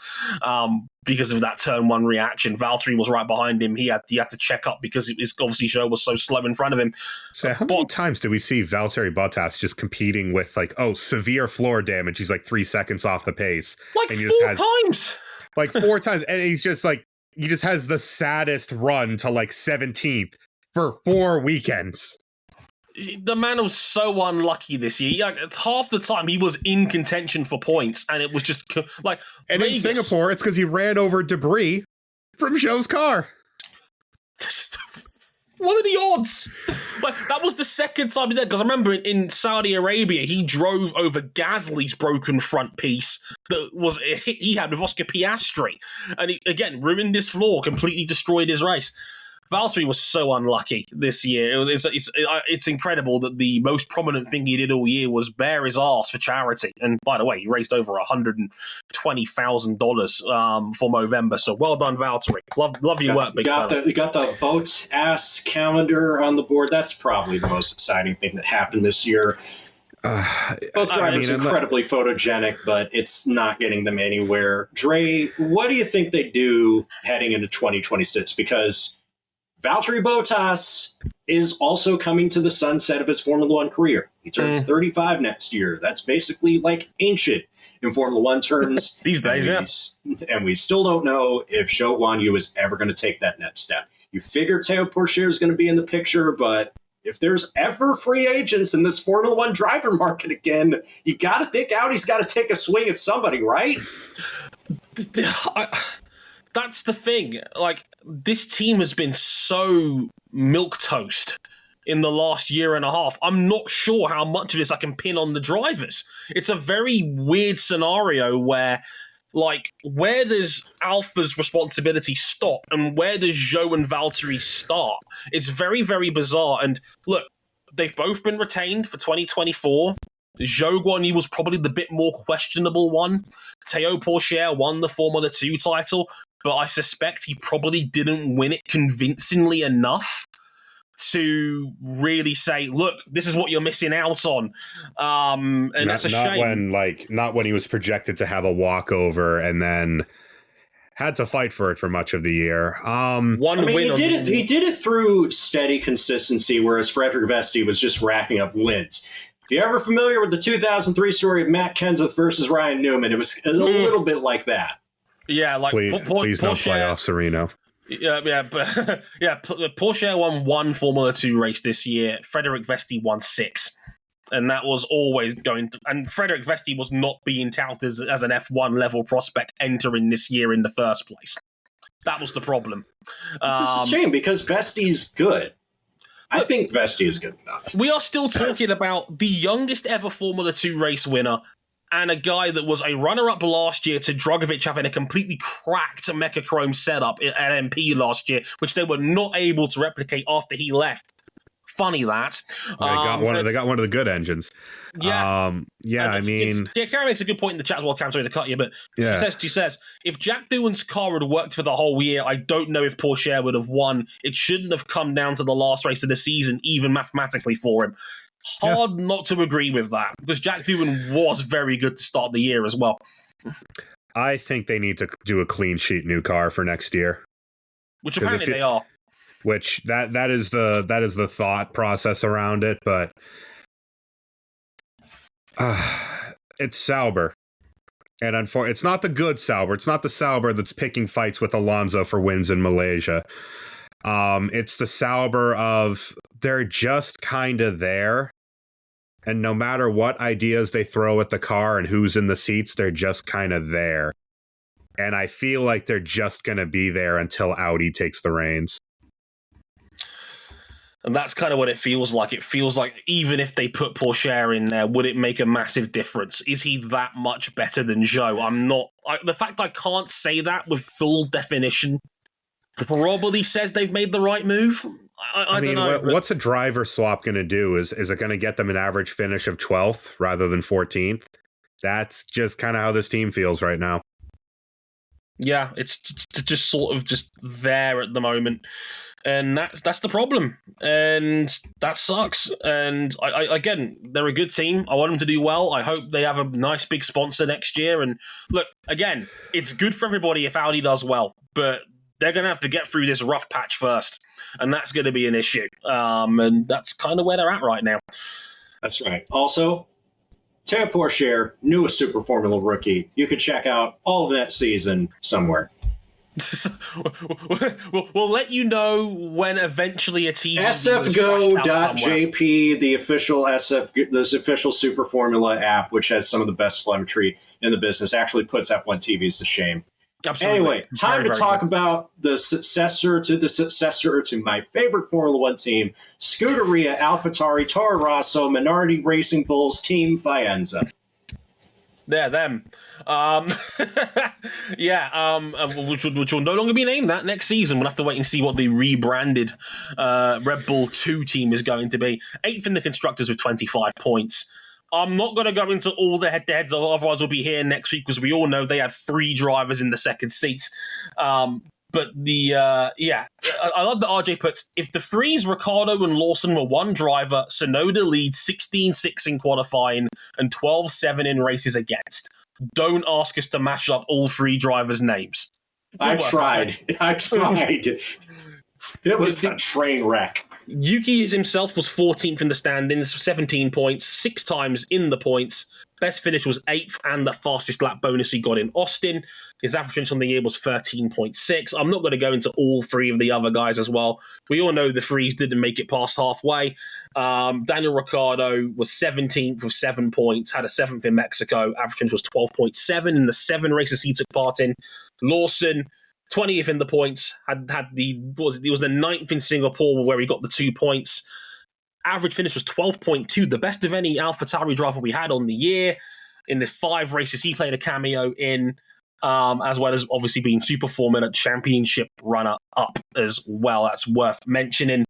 because of that turn 1 reaction. Valtteri was right behind him. He had to check up because it was obviously Zhou was so slow in front of him. So how many times do we see Valtteri Bottas just competing with severe floor damage? He's like 3 seconds off the pace. Like and 4 times. Like 4 times. And he's just like, he just has the saddest run to 17th for 4 weekends. The man was so unlucky this year. Half the time he was in contention for points, and it was just like. And Vegas. In Singapore, it's because he ran over debris from Zhou's car. What are the odds? That was the second time he did. Because I remember in Saudi Arabia, he drove over Gasly's broken front piece that was a hit he had with Oscar Piastri, and he again ruined his floor, completely destroyed his race. Valtteri was so unlucky this year. It's incredible that the most prominent thing he did all year was bare his arse for charity. And by the way, he raised over $120,000 for Movember. So well done, Valtteri. Love your work, big fella. You got the boat's ass calendar on the board. That's probably the most exciting thing that happened this year. Both drivers incredibly photogenic, but it's not getting them anywhere. Dre, what do you think they do heading into 2026? Because Valtteri Bottas is also coming to the sunset of his Formula One career. He turns 35 next year. That's basically like ancient in Formula One terms. These days, and we still don't know if Zhou Guanyu is ever going to take that next step. You figure Théo Pourchaire is going to be in the picture, but if there's ever free agents in this Formula One driver market again, you got to think Audi's got to take a swing at somebody, right? That's the thing. This team has been so milquetoast in the last year and a half. I'm not sure how much of this I can pin on the drivers. It's a very weird scenario where, Like, where does Alfa's responsibility stop and where does Zhou and Valtteri start? It's very, very bizarre. And look, they've both been retained for 2024. Zhou Guanyu was probably the bit more questionable one. Théo Pourchaire won the Formula 2 title, but I suspect he probably didn't win it convincingly enough to really say, look, this is what you're missing out on. And that's a shame. Not when he was projected to have a walkover and then had to fight for it for much of the year. He did it through steady consistency, whereas Frederick Vesti was just racking up wins. If you're ever familiar with the 2003 story of Matt Kenseth versus Ryan Newman, it was a little bit like that. Yeah, like please don't play off Sereno. Pourchaire won one Formula 2 race this year. Frederick Vesti won 6. And that was always going to... And Frederick Vesti was not being touted as an F1 level prospect entering this year in the first place. That was the problem. It's just a shame because Vesti's good. I think Vesti is good enough. We are still talking about the youngest ever Formula 2 race winner and a guy that was a runner-up last year to Drogovic having a completely cracked Mechachrome setup at MP last year, which they were not able to replicate after he left. Funny that. They got one of the good engines. Yeah. Karen makes a good point in the chat as well, Cam, sorry to cut you, but yeah. she says, if Jack Doohan's car had worked for the whole year, I don't know if Pourchaire would have won. It shouldn't have come down to the last race of the season, even mathematically for him. Hard not to agree with that, because Jack Doohan was very good to start the year as well. I think they need to do a clean sheet new car for next year. Which apparently they are. Which that is the thought process around it, but it's Sauber, and it's not the good Sauber. It's not the Sauber that's picking fights with Alonso for wins in Malaysia. It's the Sauber of they're just kind of there, and no matter what ideas they throw at the car and who's in the seats, they're just kind of there. And I feel like they're just going to be there until Audi takes the reins. And that's kind of what it feels like. It feels like even if they put Pourchaire in there, would it make a massive difference? Is he that much better than Zhou? The fact I can't say that with full definition probably says they've made the right move. I don't know. What's a driver swap going to do? Is it going to get them an average finish of 12th rather than 14th? That's just kind of how this team feels right now. Yeah, it's just sort of just there at the moment. And that's the problem. And that sucks. And again, they're a good team. I want them to do well. I hope they have a nice big sponsor next year. And look, again, it's good for everybody if Audi does well, but they're going to have to get through this rough patch first. And that's going to be an issue. And that's kind of where they're at right now. That's right. Also, Théo Pourchaire, newest Super Formula rookie. You can check out all of that season somewhere. We'll let you know when eventually a TV sfgo.jp, the official Super Formula app, which has some of the best telemetry in the business, actually puts F1 TVs to shame. Absolutely. Anyway, time to talk about the successor to my favorite Formula One team, Scuderia AlphaTauri, Toro Rosso, Minardi Racing Bulls, Team Faenza. They're them. Which will no longer be named that next season. We'll have to wait and see what the rebranded Red Bull 2 team is going to be. 8th in the Constructors with 25 points. I'm not going to go into all the head-to-heads, otherwise we'll be here next week, because we all know they had 3 drivers in the second seat. But I love that RJ puts, if the Freeze, Ricciardo, and Lawson were one driver, Tsunoda leads 16-6 in qualifying and 12-7 in races against. Don't ask us to mash up all 3 drivers' names. I tried. It was a train wreck. Yuki himself was 14th in the standings, 17 points, 6 times in the points. Best finish was 8th, and the fastest lap bonus he got in Austin. His average finish on the year was 13.6. I'm not going to go into all 3 of the other guys as well. We all know the Freeze didn't make it past halfway. Daniel Ricciardo was 17th with 7 points, had a 7th in Mexico. Average finish was 12.7 in the 7 races he took part in. Lawson, 20th in the points, he was the 9th in Singapore where he got the 2 points. Average finish was 12.2, the best of any AlphaTauri driver we had on the year. In the 5 races he played a cameo in, as well as obviously being Super Formula Championship runner-up as well. That's worth mentioning.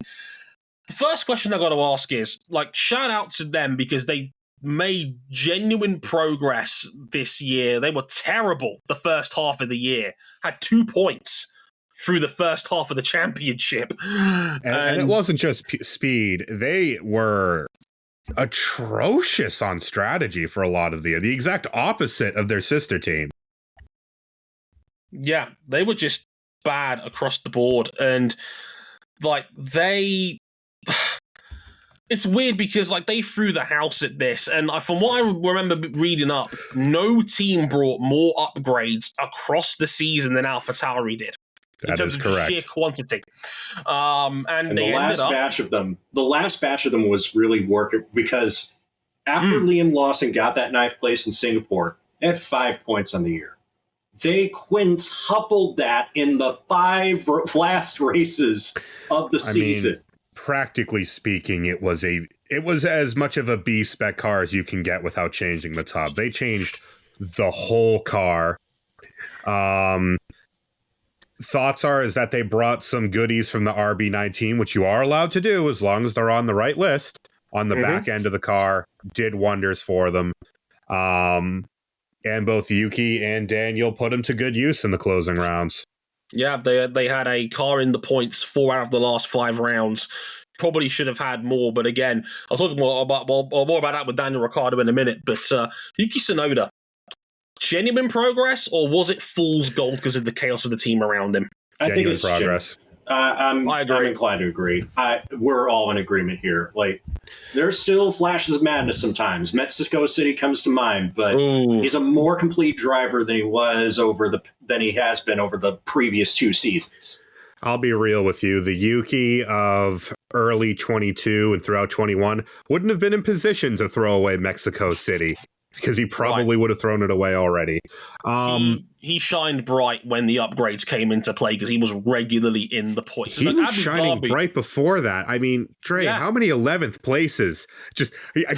The first question I got to ask is, like, shout out to them because they made genuine progress this year. They were terrible the first half of the year, had 2 points through the first half of the championship. And it wasn't just speed. They were atrocious on strategy for a lot of the year. The exact opposite of their sister team. Yeah, they were just bad across the board. And, like, it's weird because, like, they threw the house at this, and from what I remember reading up, no team brought more upgrades across the season than AlphaTauri did. In terms of correct. Sheer quantity. And they the last batch of them was really working because after Liam Lawson got that 9th place in Singapore, they had 5 points on the year. They quintupled that in the 5 last races of the season. Practically speaking, it was as much of a B-spec car as you can get without changing the top. They changed the whole car. Thoughts is that they brought some goodies from the RB19, which you are allowed to do as long as they're on the right list, on the back end of the car. Did wonders for them. And both Yuki and Daniel put them to good use in the closing rounds. Yeah, they had a car in the points 4 out of the last 5 rounds. Probably should have had more, but again, I'll talk more about that with Daniel Ricciardo in a minute. But Yuki Tsunoda, genuine progress, or was it fool's gold because of the chaos of the team around him? I think it's progress. I'm inclined to agree. We're all in agreement here. Like, there's still flashes of madness sometimes. Mexico City comes to mind, but he's a more complete driver than he has been over the previous 2 seasons. I'll be real with you. The Yuki of early 22 and throughout 21 wouldn't have been in position to throw away Mexico City because he probably would have thrown it away already. He shined bright when the upgrades came into play because he was regularly in the points. He was shining bright before that. I mean, Dre, how many 11th places? Just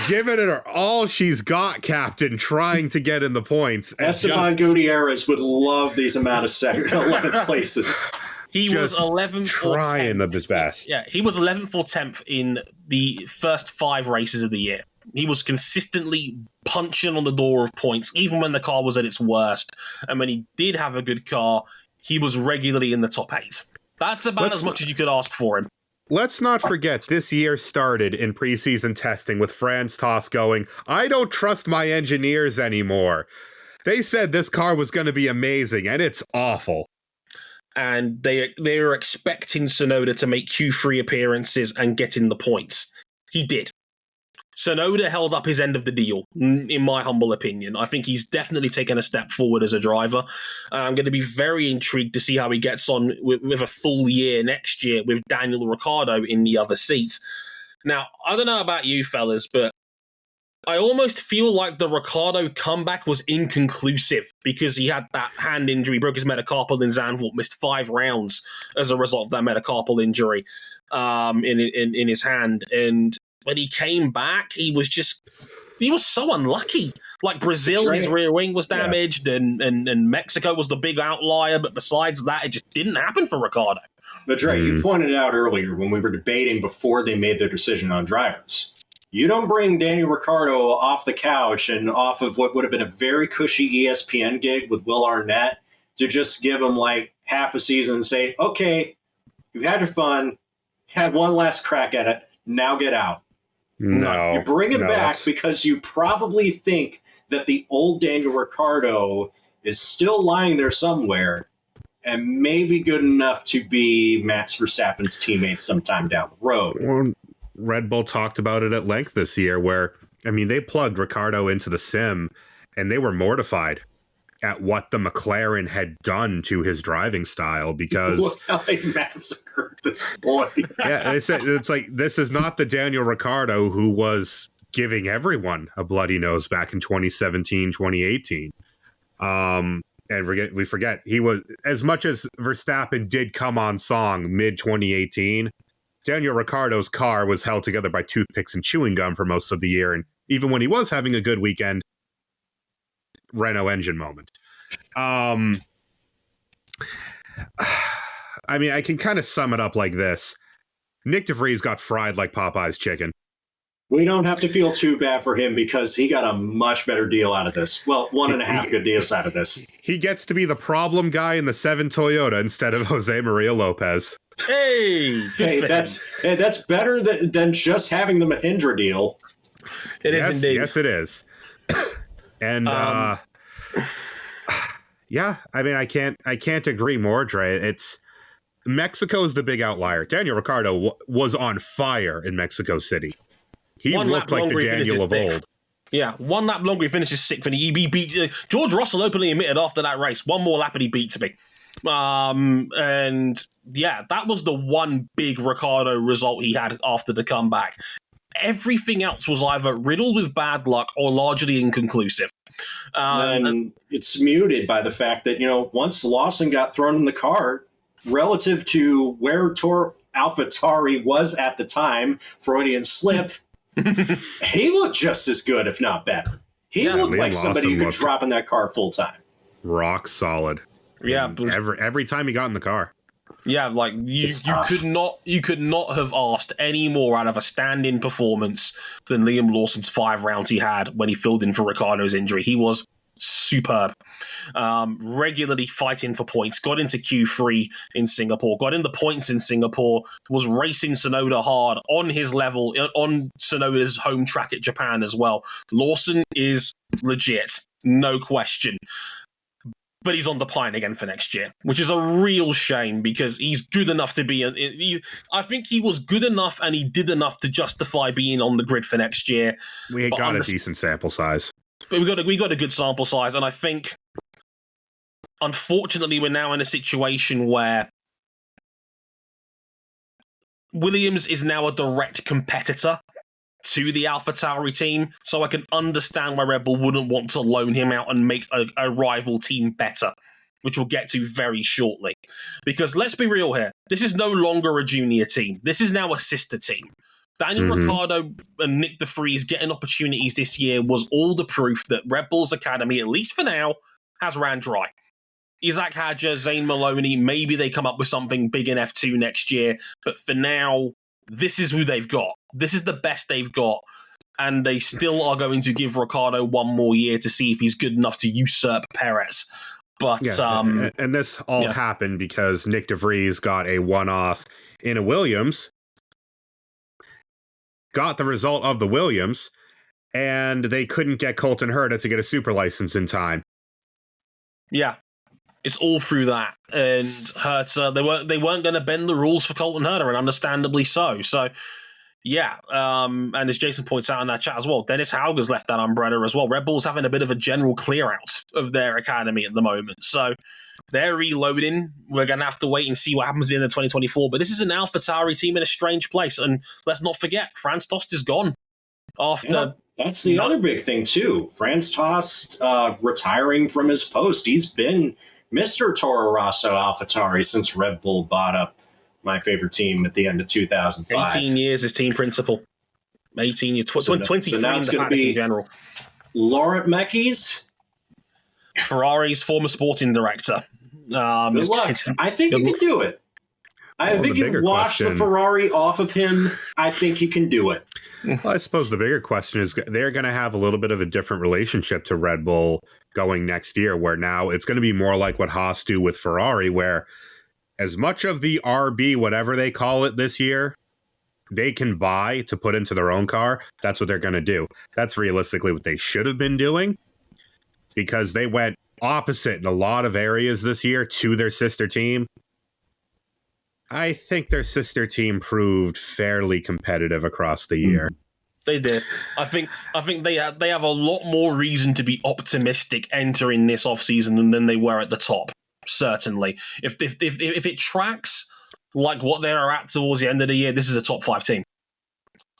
giving it all she's got, Captain, trying to get in the points. Esteban Gutierrez would love these amount of 11th places. He was 11th trying of his best. Yeah, he was 11th or 10th in the first 5 races of the year. He was consistently punching on the door of points, even when the car was at its worst. And when he did have a good car, he was regularly in the top 8. That's about as much as you could ask for him. Let's not forget, this year started in preseason testing with Franz Toss going, I don't trust my engineers anymore. They said this car was going to be amazing, and it's awful. And they were expecting Tsunoda to make Q3 appearances and get in the points. He did. Tsunoda held up his end of the deal, in my humble opinion. I think he's definitely taken a step forward as a driver. I'm going to be very intrigued to see how he gets on with a full year next year with Daniel Ricciardo in the other seat. Now, I don't know about you fellas, but I almost feel like the Ricciardo comeback was inconclusive because he had that hand injury, broke his metacarpal in Zandvoort, missed 5 rounds as a result of that metacarpal injury in his hand. And when he came back, he was so unlucky. Like Brazil, his rear wing was damaged, and Mexico was the big outlier. But besides that, it just didn't happen for Ricciardo. But Dre, you pointed out earlier when we were debating before they made their decision on drivers. You don't bring Daniel Ricciardo off the couch and off of what would have been a very cushy ESPN gig with Will Arnett to just give him like half a season and say, okay, you've had your fun, had one last crack at it, now get out. No. You bring him back because you probably think that the old Daniel Ricciardo is still lying there somewhere and maybe good enough to be Max Verstappen's teammate sometime down the road. Well, Red Bull talked about it at length this year where, I mean, they plugged Ricciardo into the sim and they were mortified at what the McLaren had done to his driving style because... Look how they massacred this boy. Yeah, they said, it's like, this is not the Daniel Ricciardo who was giving everyone a bloody nose back in 2017, 2018. And we forget, he was, as much as Verstappen did come on song mid-2018, Daniel Ricciardo's car was held together by toothpicks and chewing gum for most of the year. And even when he was having a good weekend, Renault engine moment. I mean, I can kind of sum it up like this. Nick DeVries got fried like Popeye's chicken. We don't have to feel too bad for him because he got a much better deal out of this. Well, 1.5 good deals out of this. He gets to be the problem guy in the 7 Toyota instead of Jose Maria Lopez. Hey, that's better than just having the Mahindra deal. It is indeed. Yes, it is. And yeah, I mean, I can't agree more, Dre. It's Mexico's the big outlier. Daniel Ricciardo was on fire in Mexico City. He looked like the Daniel of old. Yeah, one lap longer, he finishes sixth, and he beat George Russell openly admitted after that race, one more lap and he beats me. And yeah, that was the one big Ricciardo result he had after the comeback. Everything else was either riddled with bad luck or largely inconclusive. And it's muted by the fact that, once Lawson got thrown in the car, relative to where AlphaTauri was at the time, Freudian slip, he looked just as good, if not better. He looked like somebody who could drop in that car full time. Rock solid. Yeah, every time he got in the car. Yeah, like you could not have asked any more out of a stand-in performance than Liam Lawson's 5 rounds he had when he filled in for Ricciardo's injury. He was superb. Regularly fighting for points, got into Q3 in Singapore, got in the points in Singapore, was racing Tsunoda hard on his level, on Tsunoda's home track at Japan as well. Lawson is legit, no question. But he's on the pine again for next year, which is a real shame because he's good enough to be. I think he was good enough and he did enough to justify being on the grid for next year. We got a decent sample size. But we got a good sample size, and I think, unfortunately, we're now in a situation where Williams is now a direct competitor to the AlphaTauri team, so I can understand why Red Bull wouldn't want to loan him out and make a rival team better, which we'll get to very shortly. Because let's be real here, this is no longer a junior team. This is now a sister team. Daniel Ricciardo and Nick DeVries getting opportunities this year was all the proof that Red Bull's academy, at least for now, has ran dry. Isaac Hadjar, Zane Maloney, maybe they come up with something big in F2 next year, but for now, this is who they've got. This is the best they've got, and they still are going to give Ricciardo one more year to see if he's good enough to usurp Perez. But and this all happened because Nick DeVries got a one-off in a Williams, got the result of the Williams, and they couldn't get Colton Herta to get a super license in time. Yeah, it's all through that. And Herta, they weren't going to bend the rules for Colton Herta, and understandably so. So, yeah, and as Jason points out in that chat as well, Dennis Hauger's left that umbrella as well. Red Bull's having a bit of a general clear out of their academy at the moment. So they're reloading. We're going to have to wait and see what happens at the end of 2024. But this is an AlphaTauri team in a strange place. And let's not forget, Franz Tost is gone. That's the other big thing, too. Franz Tost retiring from his post. He's been Mr. Toro Rosso AlphaTauri since Red Bull bought up my favorite team at the end of 2005. 18 years as team principal. 18 years, 23 so now it's going to be in general. Laurent Mekies, Ferrari's former sporting director. Good luck. I think he can do it. I think you wash the Ferrari off of him. I think he can do it. Well, I suppose the bigger question is they're going to have a little bit of a different relationship to Red Bull going next year, where now it's going to be more like what Haas do with Ferrari, where as much of the RB, whatever they call it this year, they can buy to put into their own car. That's what they're going to do. That's realistically what they should have been doing, because they went opposite in a lot of areas this year to their sister team. I think their sister team proved fairly competitive across the year. They did. I think they have a lot more reason to be optimistic entering this offseason than they were at the top. Certainly, if it tracks like what they are at towards the end of the year, this is a top 5 team.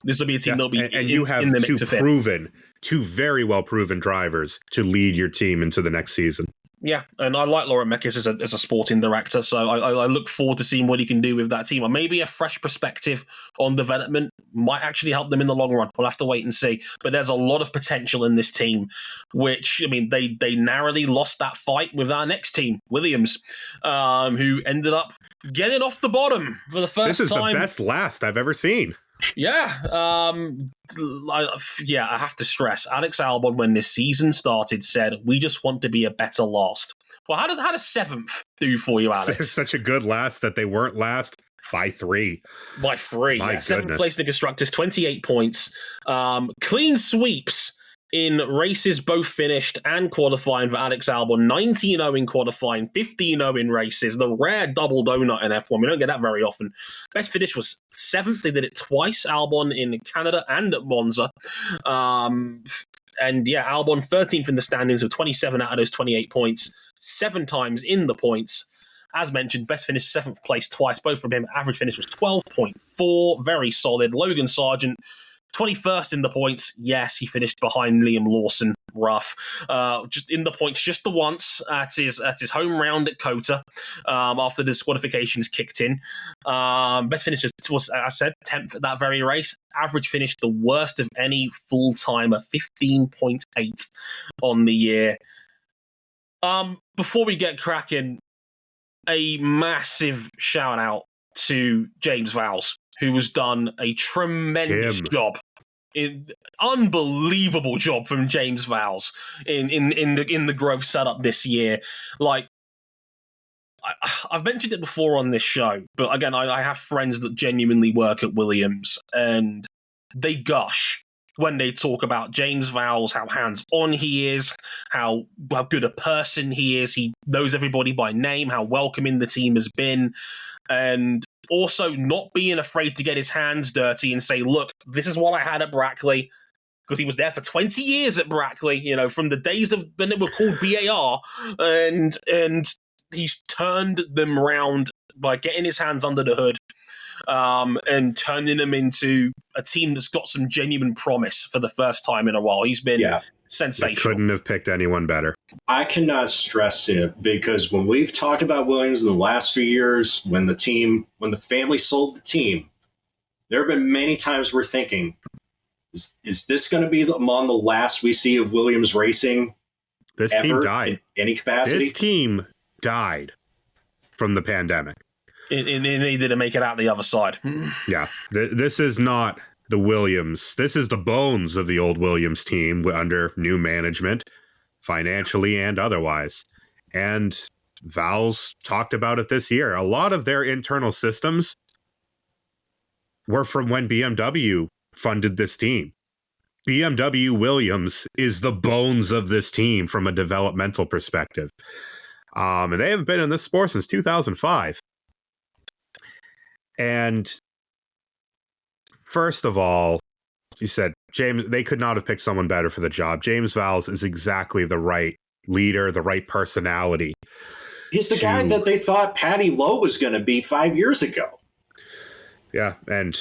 This will be a team that'll be and you have in the mix two very well proven drivers to lead your team into the next season. Yeah, and I like Laurent Mekies as a sporting director, so I look forward to seeing what he can do with that team. Or maybe a fresh perspective on development might actually help them in the long run. We'll have to wait and see. But there's a lot of potential in this team, which, I mean, they narrowly lost that fight with our next team, Williams, who ended up getting off the bottom for the first time. This is the best last I've ever seen. Yeah, I have to stress, Alex Albon, when this season started, said, we just want to be a better last. Well, how does seventh do for you, Alex? It's such a good last that they weren't last by 3. By 3. My Seventh place in the Constructors, 28 points. Clean sweeps in races both finished and qualifying for Alex Albon. 19-0 in qualifying, 15-0 in races. The rare double donut in F1. We don't get that very often. Best finish was 7th. They did it twice, Albon in Canada and at Monza. And yeah, Albon 13th in the standings with 27 out of those 28 points. 7 times in the points. As mentioned, best finish 7th place twice, both from him. Average finish was 12.4. Very solid. Logan Sargent, 21st in the points. Yes, he finished behind Liam Lawson. Rough. Just in the points just the once at his home round at Kota after the disqualifications kicked in. Best finish was, as I said, 10th at that very race. Average finish the worst of any full-timer, 15.8 on the year. Before we get cracking, a massive shout out to James Vowles, who has done a tremendous job. Unbelievable job from James Vowles in the growth setup this year. Like, I've mentioned it before on this show, but again, I have friends that genuinely work at Williams, and they gush when they talk about James Vowles, how hands-on he is, how good a person he is. He knows everybody by name, how welcoming the team has been, and also not being afraid to get his hands dirty and say, look, this is what I had at Brackley, because he was there for 20 years at Brackley, you know, from the days of when they were called BAR, and he's turned them round by getting his hands under the hood and turning them into a team that's got some genuine promise for the first time in a while. He's been sensational. I couldn't have picked anyone better. I cannot stress it, because when we've talked about Williams in the last few years, when the family sold the team, there have been many times we're thinking, is this going to be among the last we see of Williams racing? This team died. In any capacity? This team died from the pandemic. It needed to make it out the other side. Yeah. This is not the Williams. This is the bones of the old Williams team under new management, financially and otherwise. And Vowles talked about it this year. A lot of their internal systems were from when BMW funded this team. BMW Williams is the bones of this team from a developmental perspective. And they have been in this sport since 2005. And first of all, you said, James, they could not have picked someone better for the job. James Vowles is exactly the right leader, the right personality. He's the guy that they thought Paddy Lowe was going to be 5 years ago. Yeah, and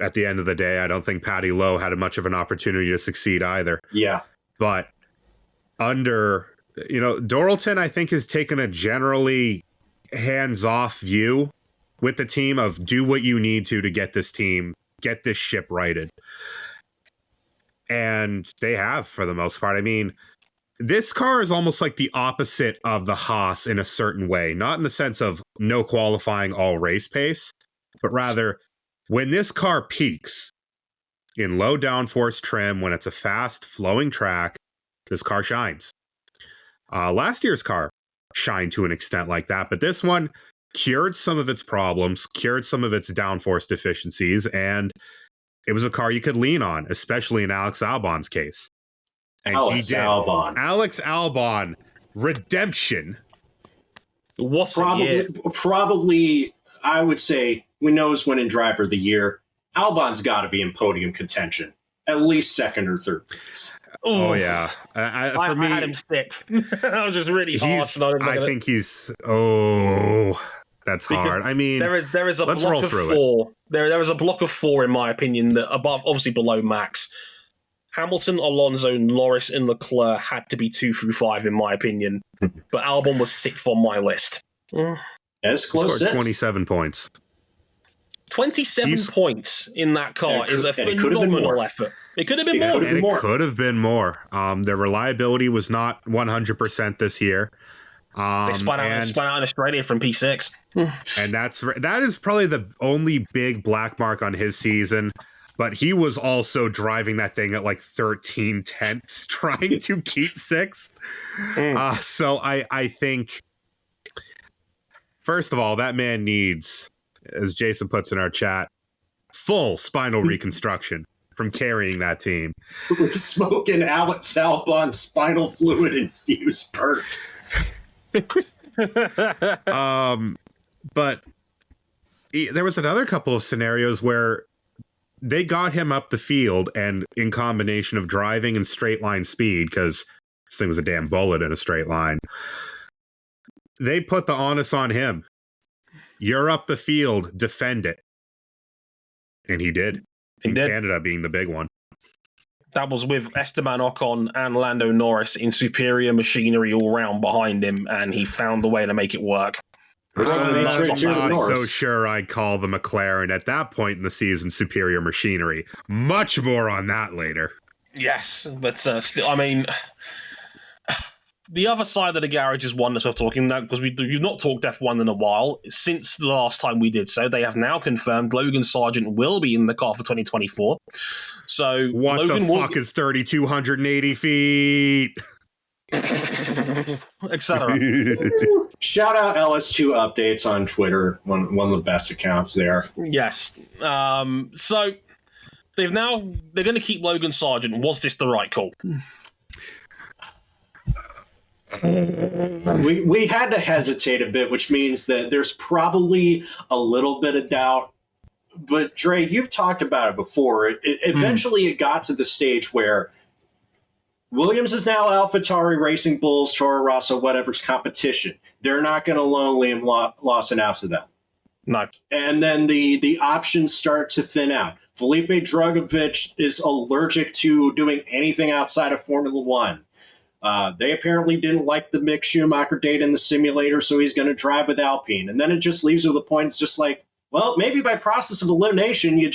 at the end of the day, I don't think Paddy Lowe had much of an opportunity to succeed either. Yeah. But under, Doralton, I think, has taken a generally hands-off view with the team of do what you need to get this team, get this ship righted. And they have, for the most part. I mean, this car is almost like the opposite of the Haas in a certain way, not in the sense of no qualifying, all race pace, but rather when this car peaks in low downforce trim, when it's a fast flowing track, this car shines. Last year's car shined to an extent like that, but this one cured some of its problems, cured some of its downforce deficiencies, and it was a car you could lean on, especially in Alex Albon's case. And Alex Albon. Alex Albon, redemption. What's probably, I would say, we nose winning driver of the year. Albon's got to be in podium contention, at least second or third. Oh yeah, for me, I had him sixth. That was just really harsh. I think he's. That's hard. I mean, there is a block of four. There is a block of four, in my opinion, that above, obviously below Max. Hamilton, Alonso, Norris, and Leclerc had to be 2 through 5 in my opinion, but Albon was 6th on my list. As close as 27 points. 27 points in that car is a phenomenal effort. It could have been more. And it could have been more. Their reliability was not 100% this year. They spun out in Australia from P6. And that is probably the only big black mark on his season. But he was also driving that thing at like 13 tenths, trying to keep 6th. So I think, first of all, that man needs, as Jason puts in our chat, full spinal reconstruction from carrying that team. We're smoking Alex Albon spinal fluid infused perks. But there was another couple of scenarios where they got him up the field, and in combination of driving and straight line speed, because this thing was a damn bullet in a straight line, they put the onus on him. You're up the field, defend it. And he did. Canada being the big one. That was with Esteban Ocon and Lando Norris in superior machinery all round behind him, and he found the way to make it work. I'm not so sure I'd call the McLaren at that point in the season superior machinery. Much more on that later. Yes, but still, I mean, the other side of the garage is one that's worth talking about, because we've not talked F1 in a while. Since the last time we did so, they have now confirmed Logan Sargent will be in the car for 2024. So what Logan the fuck is 3,280 feet? Etc. Shout out LS2 updates on Twitter, one of the best accounts there. Yes. So they're going to keep Logan Sargent. Was this the right call? We had to hesitate a bit, which means that there's probably a little bit of doubt. But Dre, you've talked about it before. Eventually it got to the stage where Williams is now AlphaTauri, Racing Bulls, Toro Rosso, whatever's competition. They're not going to loan Liam Lawson out to them. No. And then the options start to thin out. Felipe Drugovich is allergic to doing anything outside of Formula One. They apparently didn't like the Mick Schumacher date in the simulator, so he's going to drive with Alpine. And then it just leaves with the point, it's just like, well, maybe by process of elimination, you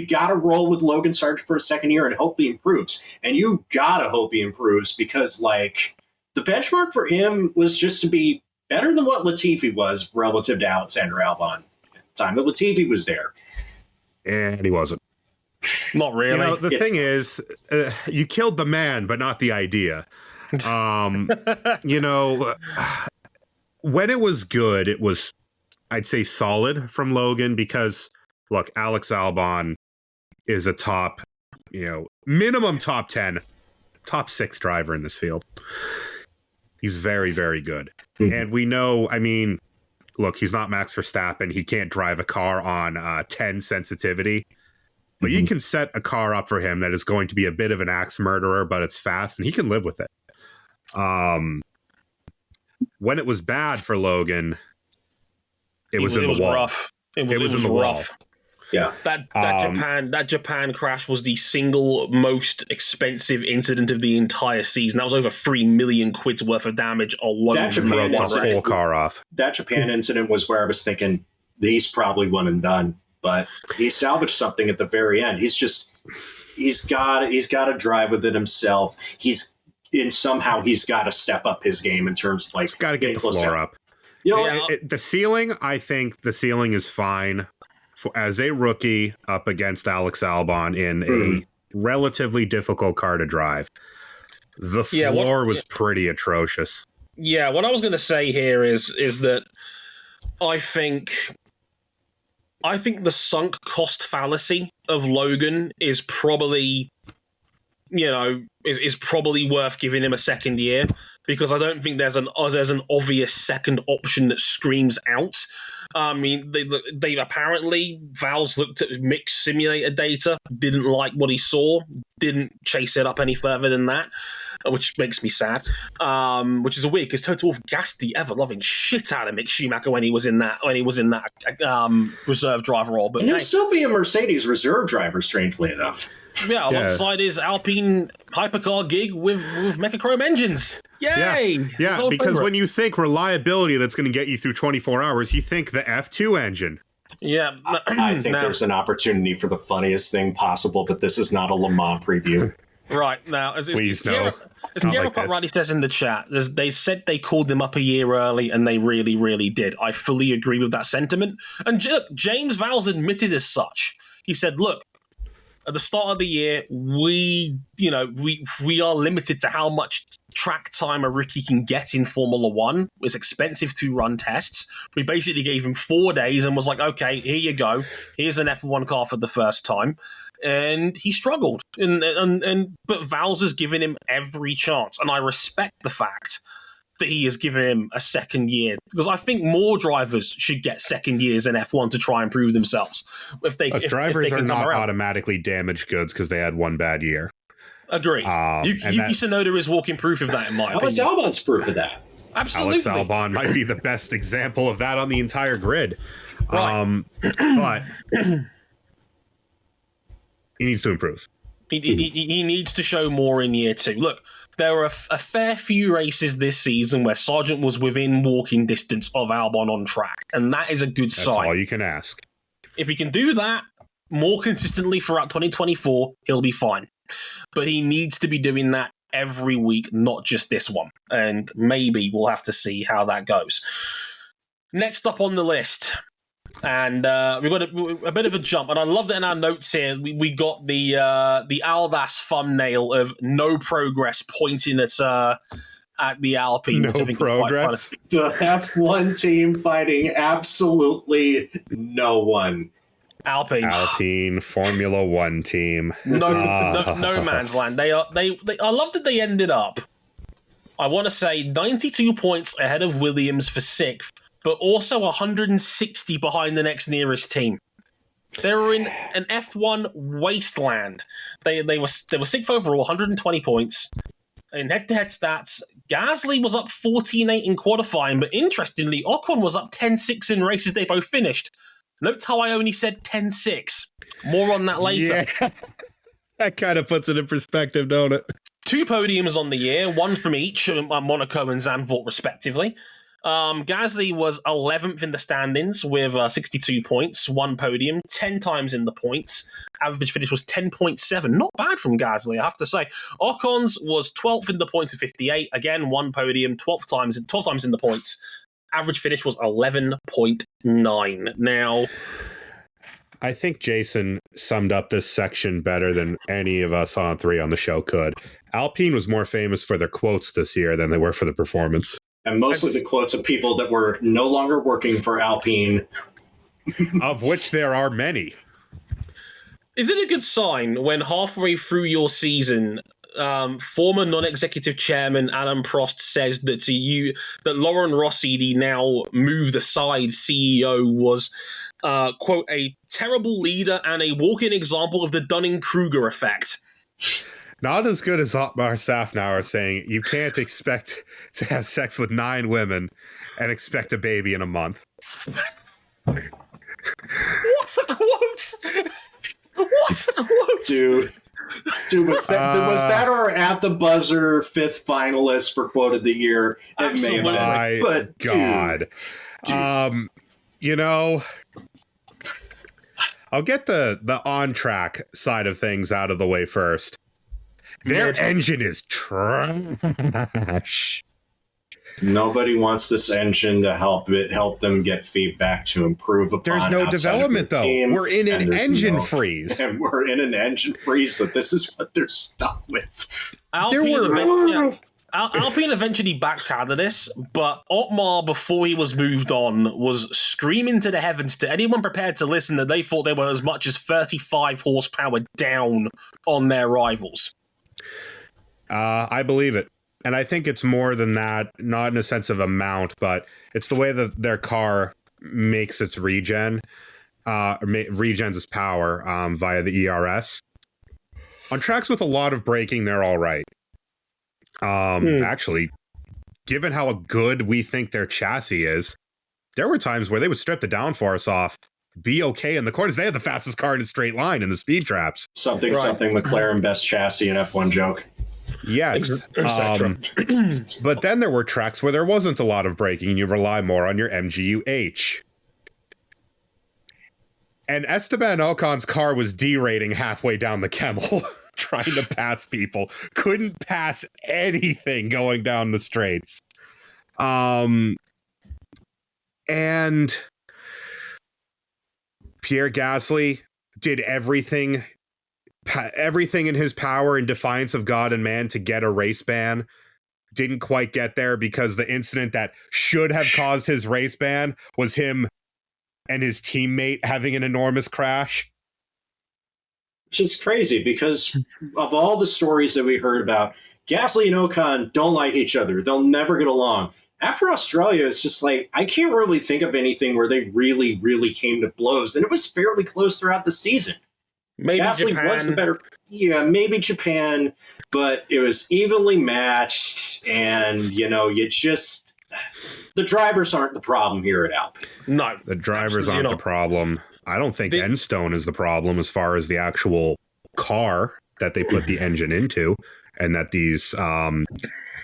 got to roll with Logan Sargent for a second year and hope he improves. And you got to hope he improves because, like, the benchmark for him was just to be better than what Latifi was relative to Alexander Albon at the time that Latifi was there. And he wasn't. Not really. You know, the thing is, you killed the man, but not the idea. You know, when it was good, it was, I'd say, solid from Logan because, look, Alex Albon is a top, minimum top 10, top 6 driver in this field. He's very, very good. Mm-hmm. And we know, I mean, look, he's not Max Verstappen. He can't drive a car on 10 sensitivity. But you can set a car up for him that is going to be a bit of an axe murderer, but it's fast, and he can live with it. When it was bad for Logan, it was in the wall. Rough. It was in the rough. Wall. Yeah, that Japan crash was the single most expensive incident of the entire season. That was over 3 million quid's worth of damage alone. That Japan the whole car off. That Japan incident was where I was thinking he's probably one and done, but he salvaged something at the very end. He's got to drive within himself. Somehow he's got to step up his game in terms of, like, he's got to get the floor up. The ceiling, I think the ceiling is fine as a rookie up against Alex Albon in a relatively difficult car to drive. The floor was pretty atrocious. Yeah, what I was going to say here is that I think the sunk cost fallacy of Logan is probably, is probably worth giving him a second year, because I don't think there's an obvious second option that screams out. I mean, they apparently, Val's looked at mixed simulator data, didn't like what he saw, didn't chase it up any further than that, which makes me sad. Which is weird because Toto Wolff gassed the ever-loving shit out of Mick Schumacher when he was in that reserve driver role. But and he'll still be a Mercedes reserve driver, strangely enough. Yeah, alongside his Alpine hypercar gig with Mechachrome engines. Yay! Yeah, because when you think reliability that's going to get you through 24 hours, you think the F2 engine. Yeah. I think there's an opportunity for the funniest thing possible, but this is not a Le Mans preview. Right. Now, as Guillermo like rightly says in the chat, they said they called them up a year early, and they really, really did. I fully agree with that sentiment. And James Vowles admitted as such. He said, look, at the start of the year, we are limited to how much track time a rookie can get in Formula One. It's expensive to run tests. We basically gave him 4 days and was like, okay, here you go. Here's an F1 car for the first time. And he struggled. But Vowles has given him every chance. And I respect the fact that he has given him a second year, because I think more drivers should get second years in F1 to try and prove themselves. Drivers are not automatically damaged goods because they had one bad year. Agree. Yuki Tsunoda is walking proof of that, in my opinion. Alex Albon's proof of that. Absolutely. Alex Albon might be the best example of that on the entire grid. Right. But he needs to improve. He needs to show more in year two. Look, there were a fair few races this season where Sargent was within walking distance of Albon on track, and that is a good sign. That's all you can ask. If he can do that more consistently throughout 2024, he'll be fine. But he needs to be doing that every week, not just this one. And maybe we'll have to see how that goes. Next up on the list, and we've got a bit of a jump, and I love that in our notes here we got the Aldas thumbnail of no progress pointing at the Alpine, which I think progress. is quite funny. The F1 team fighting absolutely no one. Alpine Formula One team. No man's land. They I love that they ended up, I want to say, 92 points ahead of Williams for 6th, but also 160 behind the next nearest team. They were in an F1 wasteland. They were 6th overall, 120 points. In head-to-head stats, Gasly was up 14-8 in qualifying, but interestingly, Ocon was up 10-6 in races they both finished. Note how I only said 10-6. More on that later. Yeah. That kind of puts it in perspective, don't it? 2 podiums on the year, 1 from each, Monaco and Zandvoort respectively. Gasly was 11th in the standings with 62 points, 1 podium, 10 times in the points. Average finish was 10.7. Not bad from Gasly, I have to say. Ocon's was 12th in the points with 58. Again, 1 podium, 12 times in the points. Average finish was 11.9. Now, I think Jason summed up this section better than any of us on 3 on the show could. Alpine was more famous for their quotes this year than they were for the performance. And mostly the quotes of people that were no longer working for Alpine. Of which there are many. Is it a good sign when halfway through your season, former non-executive chairman Alan Prost says that that Lauren Rossi, the now moved aside CEO, was, quote, a terrible leader and a walking example of the Dunning-Kruger effect? Not as good as Otmar Safnauer saying you can't expect to have sex with 9 women and expect a baby in a month. What's a quote? What's a quote? Dude, was that our at the buzzer 5th finalist for quote of the year? Absolutely. My God. Dude. You know, I'll get the on-track side of things out of the way first. Their engine is trash. Nobody wants this engine to help them get feedback to improve upon. There's no development, though. We're in an engine freeze. And we're in an engine freeze, so this is what they're stuck with. Alpine eventually backed out of this, but Otmar, before he was moved on, was screaming to the heavens to anyone prepared to listen that they thought they were as much as 35 horsepower down on their rivals. I believe it. And I think it's more than that, not in a sense of amount, but it's the way that their car makes its regens its power via the ERS. On tracks with a lot of braking, they're all right. Actually, given how good we think their chassis is, there were times where they would strip the downforce off, be okay in the corners. They had the fastest car in a straight line in the speed traps. Something McLaren best chassis in F1 joke. Yes. But then there were tracks where there wasn't a lot of braking and you rely more on your MGU-H. And Esteban Ocon's car was derating halfway down the Kemmel, trying to pass people. Couldn't pass anything going down the straights. And Pierre Gasly did everything in his power in defiance of God and man to get a race ban. Didn't quite get there because the incident that should have caused his race ban was him and his teammate having an enormous crash. Which is crazy because of all the stories that we heard about, Gasly and Ocon don't like each other. They'll never get along. After Australia, it's just like, I can't really think of anything where they really, really came to blows. And it was fairly close throughout the season. Maybe Gasly Japan. was the better. Yeah, maybe Japan, but it was evenly matched. And, the drivers aren't the problem here at Alpine. No. The drivers aren't the problem. I don't think Enstone is the problem as far as the actual car that they put the engine into and that these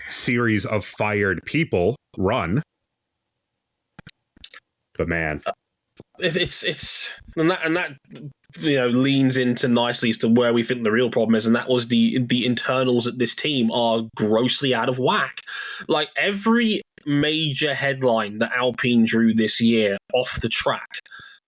series of fired people run. But man, it's and that leans into nicely as to where we think the real problem is, and that was the internals at this team are grossly out of whack. Like every major headline that Alpine drew this year off the track.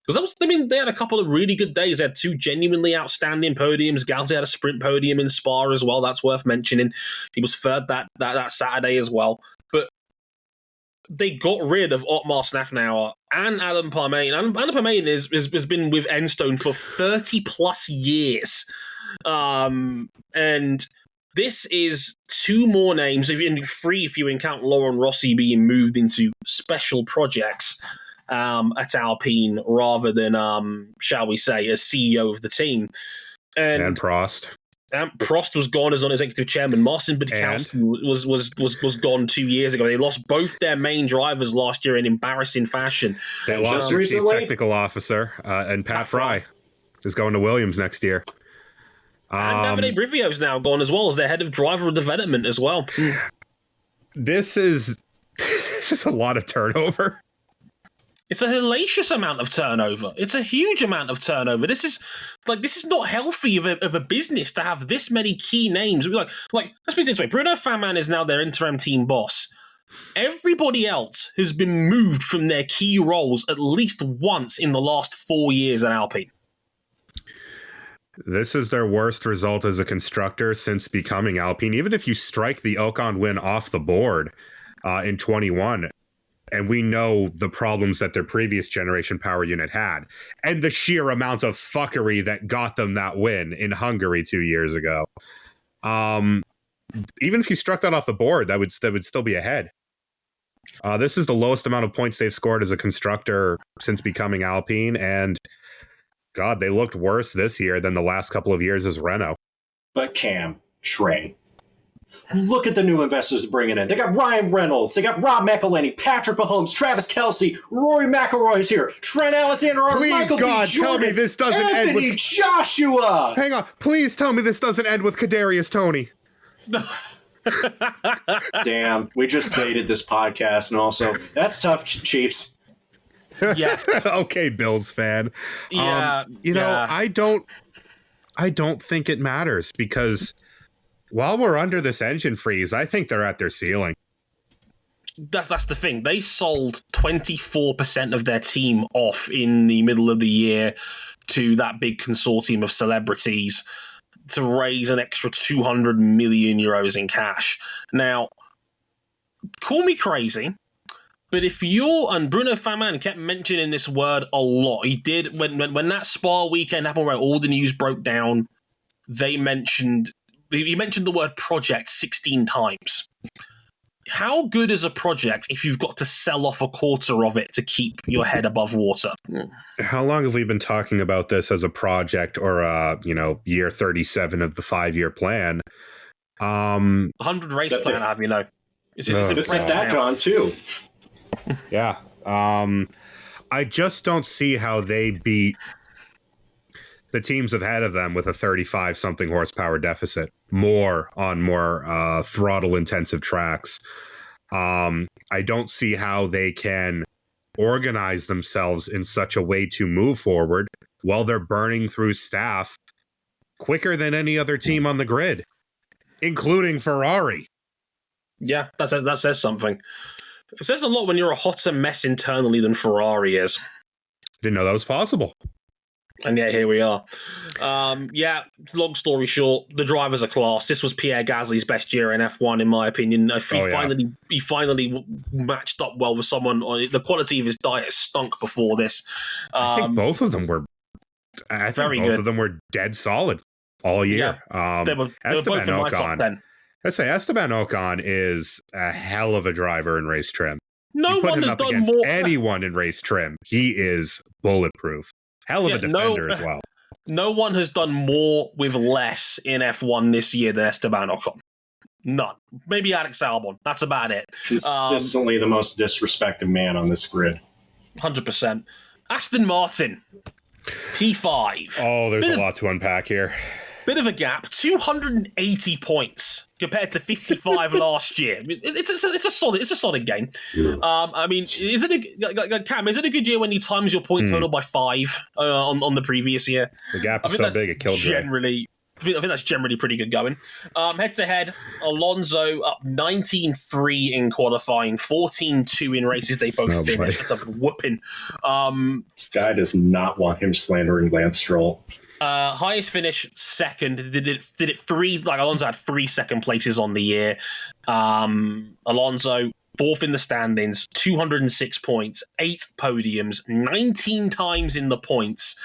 Because they had a couple of really good days. They had two genuinely outstanding podiums. Gasly had a sprint podium in Spa as well. That's worth mentioning. He was third that Saturday as well. But they got rid of Otmar Snafnauer and Alan Parmain. Alan Parmain has been with Enstone for 30 plus years. And this is two more names, three if you count Laurent Rossi being moved into special projects at Alpine rather than, shall we say, as CEO of the team. And Prost. Prost was gone as non-executive chairman. Marcin Budikowski was gone 2 years ago. They lost both their main drivers last year in embarrassing fashion. They lost their chief technical officer, and Pat Fry is going to Williams next year. And Davide Brivio's now gone as well as their head of driver development as well. This is a lot of turnover. It's a hellacious amount of turnover. It's a huge amount of turnover. This is not healthy of a business to have this many key names. Like let's put it this way: Bruno Faman is now their interim team boss. Everybody else has been moved from their key roles at least once in the last 4 years at Alpine. This is their worst result as a constructor since becoming Alpine. Even if you strike the Ocon win off the board in 21. And we know the problems that their previous generation power unit had and the sheer amount of fuckery that got them that win in Hungary 2 years ago. Even if you struck that off the board, that would still be ahead. This is the lowest amount of points they've scored as a constructor since becoming Alpine. And God, they looked worse this year than the last couple of years as Renault. But Cam, Trey, look at the new investors bringing in. They got Ryan Reynolds. They got Rob McElhenney, Patrick Mahomes, Travis Kelce, Rory McIlroy's here, Trent Alexander-Arnold, Please, Michael God, B. Jordan, tell me this doesn't end with Joshua. Hang on. Please tell me this doesn't end with Kadarius Toney. Damn, we just dated this podcast, and also, that's tough, Chiefs. Yes. Okay, Bills fan. Yeah. I don't think it matters because while we're under this engine freeze, I think they're at their ceiling. That's the thing. They sold 24% of their team off in the middle of the year to that big consortium of celebrities to raise an extra 200 million euros in cash. Now, call me crazy, but if and Bruno Faman kept mentioning this word a lot. He did when that Spa weekend happened where all the news broke down. He mentioned the word project 16 times. how good is a project if you've got to sell off a quarter of it to keep your head above water? How long have we been talking about this as a project or year 37 of the 5-year plan? 100 race plan, have you know? It's like that, John, too. Yeah. I just don't see how they beat the teams ahead of them with a 35-something horsepower deficit, more throttle-intensive tracks. I don't see how they can organize themselves in such a way to move forward while they're burning through staff quicker than any other team on the grid, including Ferrari. Yeah, that says something. It says a lot when you're a hotter mess internally than Ferrari is. Didn't know that was possible. And yeah, here we are. Long story short, the drivers are class. This was Pierre Gasly's best year in F1, in my opinion. He finally matched up well with someone. The quality of his diet stunk before this. I think both of them were. Both of them were dead solid all year. Yeah, they were both in my top 10. I'd say Esteban Ocon is a hell of a driver in race trim. No one has done more. Anyone in race trim, he is bulletproof. Hell of a defender as well. No one has done more with less in F1 this year than Esteban Ocon. None. Maybe Alex Albon. That's about it. Consistently the most disrespected man on this grid. 100%. Aston Martin. P5. Oh, there's a lot to unpack here. Bit of a gap. 280 points compared to 55 last year. It's a solid game. I mean, is it a good year when you times your point total by 5 on the previous year? The gap is so big it killed generally. I think that's generally pretty good going. Head to head, Alonso up 19-3 in qualifying, 14-2 in races they both finished. That's a whooping. This guy does not want him slandering Lance Stroll. Highest finish, second. Did it 3? Like Alonso had 3 second places on the year. Alonso 4th in the standings, 206 points, 8 podiums, 19 times in the points.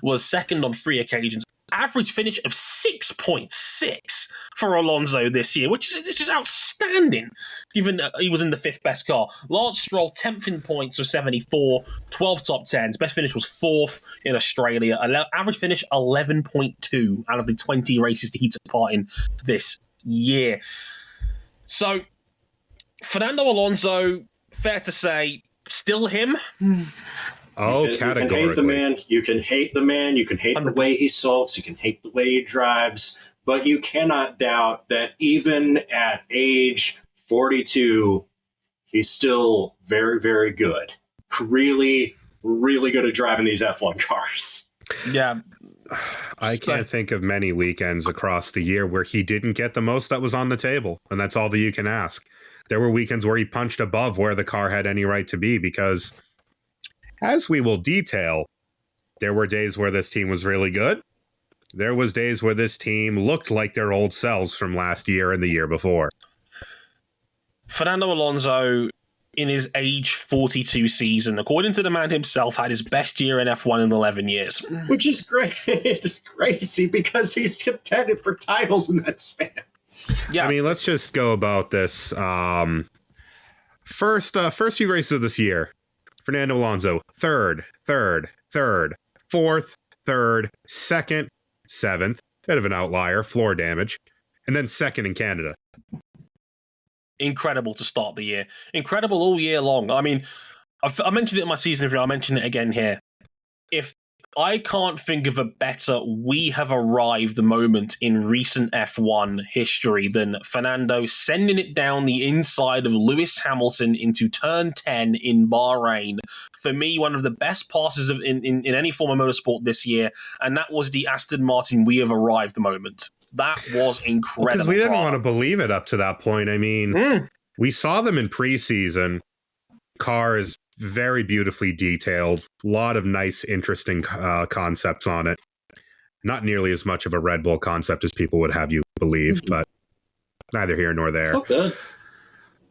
Was second on 3 occasions. Average finish of 6.6 for Alonso this year, which is just outstanding, given he was in the 5th best car. Lance Stroll, 10th in points with 74, 12 top 10s. Best finish was 4th in Australia. Average finish 11.2 out of the 20 races that he took part in this year. So, Fernando Alonso, fair to say, still him? Categorically. You can hate the man. You can hate the man. You can hate the way he sulks. You can hate the way he drives. But you cannot doubt that even at age 42, he's still very, very good. Really, really good at driving these F1 cars. Yeah. I can't think of many weekends across the year where he didn't get the most that was on the table. And that's all that you can ask. There were weekends where he punched above where the car had any right to be because, as we will detail, there were days where this team was really good. There was days where this team looked like their old selves from last year and the year before. Fernando Alonso, in his age 42 season, according to the man himself, had his best year in F1 in 11 years. Which is great. It's crazy because he's contended for titles in that span. Yeah. I mean, let's just go about this. First few races of this year. Fernando Alonso, 3rd, 4th, 3rd, 2nd, 7th, bit of an outlier, floor damage, and then 2nd in Canada. Incredible to start the year. Incredible all year long. I mean, I mentioned it in my season review, I'll mention it again here. If I can't think of a better we have arrived moment in recent F1 history than Fernando sending it down the inside of Lewis Hamilton into turn 10 in Bahrain. For me, one of the best passes in any form of motorsport this year, and that was the Aston Martin we have arrived moment. That was incredible. Because we didn't want to believe it up to that point. I mean, we saw them in preseason. Cars very beautifully detailed. A lot of nice, interesting concepts on it. Not nearly as much of a Red Bull concept as people would have you believe, but neither here nor there. Still good.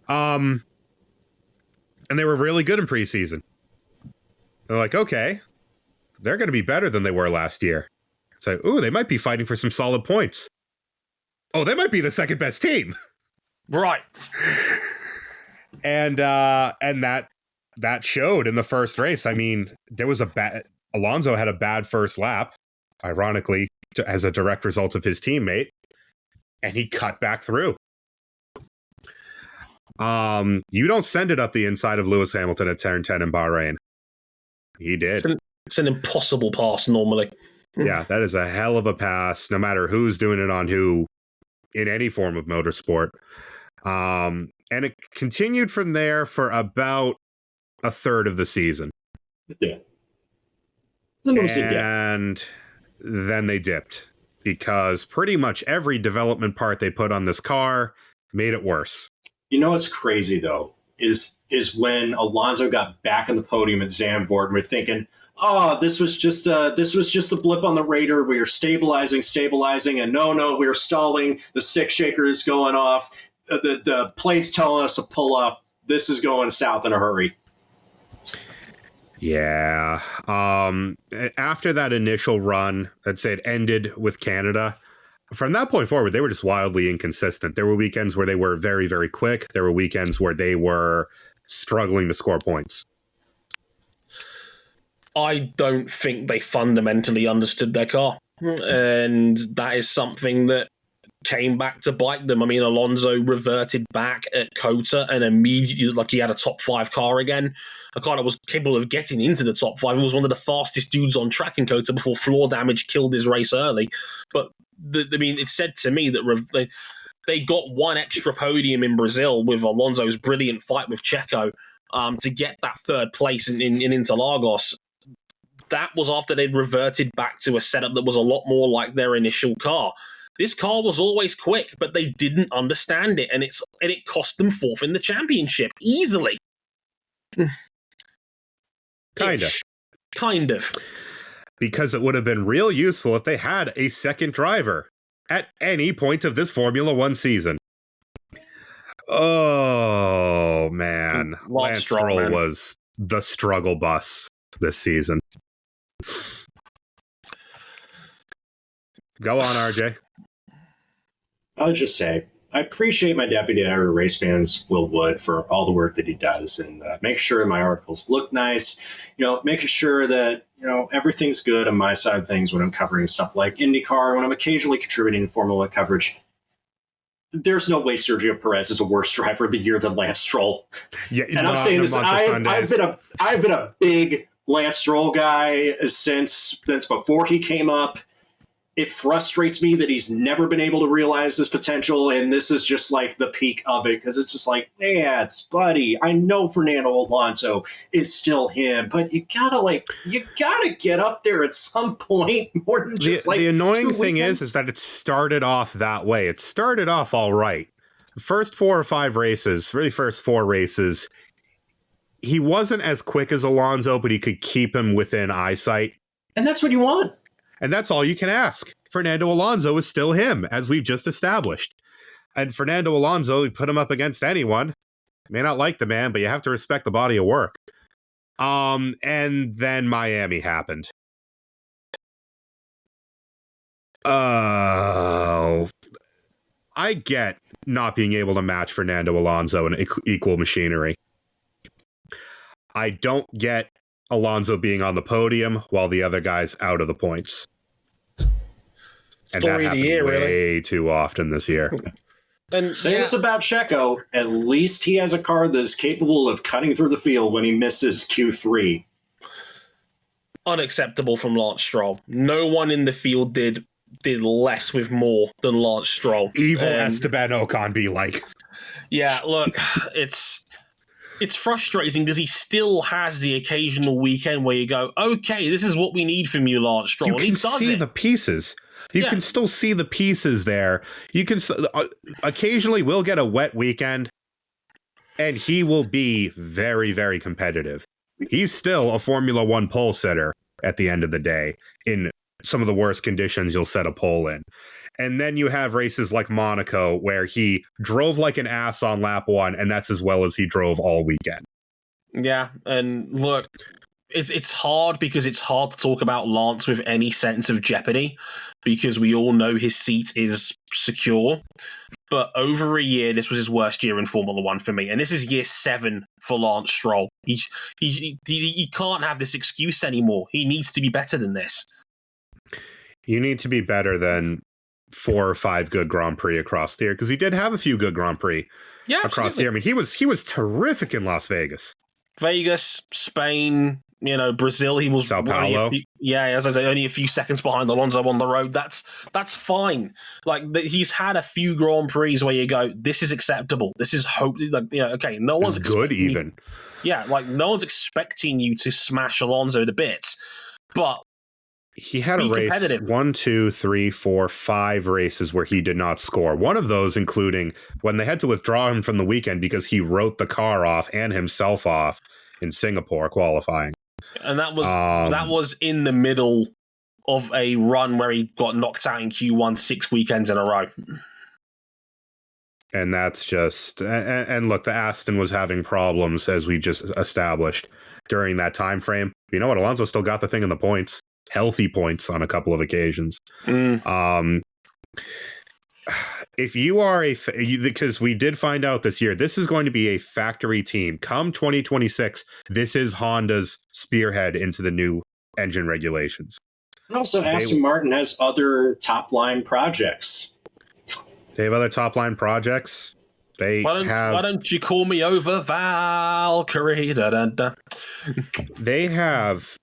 And they were really good in preseason. They're like, okay, they're going to be better than they were last year. It's like, ooh, they might be fighting for some solid points. Oh, they might be the second best team. Right. And that showed in the first race. I mean, Alonso had a bad first lap, ironically, as a direct result of his teammate, and he cut back through. You don't send it up the inside of Lewis Hamilton at turn 10 in Bahrain. He did. It's an impossible pass normally. Yeah, that is a hell of a pass, no matter who's doing it on who in any form of motorsport. And it continued from there for about a third of the season. Yeah. And then they dipped because pretty much every development part they put on this car made it worse. You know what's crazy, though, is when Alonso got back on the podium at Zandvoort, and we're thinking, oh, this was just a blip on the radar. We are stabilizing, and no, we're stalling. The stick shaker is going off. The plate's telling us to pull up. This is going south in a hurry. Yeah. After that initial run, I'd say it ended with Canada. From that point forward, they were just wildly inconsistent. There were weekends where they were very, very quick. There were weekends where they were struggling to score points. I don't think they fundamentally understood their car. And that is something that came back to bite them. I mean, Alonso reverted back at Cota and immediately, like, he had a top 5 car again. A car that was capable of getting into the top 5. He was one of the fastest dudes on track in Cota before floor damage killed his race early. But, it said to me that they got one extra podium in Brazil with Alonso's brilliant fight with Checo to get that third place in Interlagos. That was after they'd reverted back to a setup that was a lot more like their initial car. This car was always quick, but they didn't understand it, and it cost them 4th in the championship easily. Kind of. Because it would have been real useful if they had a second driver at any point of this Formula One season. Oh, man. Lance Stroll was the struggle bus this season. Go on, RJ. I would just say, I appreciate my deputy editor, race fans, Will Wood, for all the work that he does and make sure my articles look nice, making sure that, everything's good on my side of things when I'm covering stuff like IndyCar, when I'm occasionally contributing Formula One coverage. There's no way Sergio Perez is a worse driver of the year than Lance Stroll. Yeah, and I'm saying this, I've been a big Lance Stroll guy since before he came up. It frustrates me that he's never been able to realize this potential, and this is just like the peak of it, because it's just like, man, buddy, I know Fernando Alonso is still him, but you gotta get up there at some point more than just the annoying thing is that it started off that way. It started off all right. The first 4 or 5 races, really first 4 races, he wasn't as quick as Alonso, but he could keep him within eyesight. And that's what you want. And that's all you can ask. Fernando Alonso is still him, as we've just established. And Fernando Alonso, you put him up against anyone. You may not like the man, but you have to respect the body of work. And then Miami happened. I get not being able to match Fernando Alonso in equal machinery. I don't get Alonso being on the podium while the other guy's out of the points. And that happened way too often this year. And say this about Checo, at least he has a car that is capable of cutting through the field when he misses Q3. Unacceptable from Lance Stroll. No one in the field did less with more than Lance Stroll. Evil Esteban Ocon be like. Yeah, look, it's frustrating because he still has the occasional weekend where you go, okay, this is what we need from you, Lance Stroll. You can see the pieces. You can still see the pieces there. You can occasionally we'll get a wet weekend, and he will be very, very competitive. He's still a Formula One pole sitter at the end of the day. In some of the worst conditions, you'll set a pole in. And then you have races like Monaco, where he drove like an ass on lap 1, and that's as well as he drove all weekend. Yeah, and look, it's hard because it's hard to talk about Lance with any sense of jeopardy because we all know his seat is secure. But over a year, this was his worst year in Formula One for me. And this is year 7 for Lance Stroll. He can't have this excuse anymore. He needs to be better than this. You need to be better than 4 or 5 good Grand Prix across the year, because he did have a few good Grand Prix across the year. I mean, he was terrific in Las Vegas. Vegas, Spain, Brazil. He was Sao Paulo. As I say, only a few seconds behind Alonso on the road. That's fine. Like, he's had a few Grand Prix where you go, this is acceptable. This is hope. Like, okay, no one's good even. No one's expecting you to smash Alonso to bits, but he had a race, 1, 2, 3, 4, 5 races where he did not score. One of those including when they had to withdraw him from the weekend because he wrote the car off and himself off in Singapore qualifying. And that was in the middle of a run where he got knocked out in Q1 6 weekends in a row. And that's just... And look, the Aston was having problems, as we just established, during that time frame. You know what? Alonso still got the thing in the points. Healthy points on a couple of occasions. If you are because we did find out this year, this is going to be a factory team. Come 2026, this is Honda's spearhead into the new engine regulations. And also, Aston Martin has other top-line projects. They have other top-line projects. Why don't you call me over, Valkyrie? Da, da, da. They have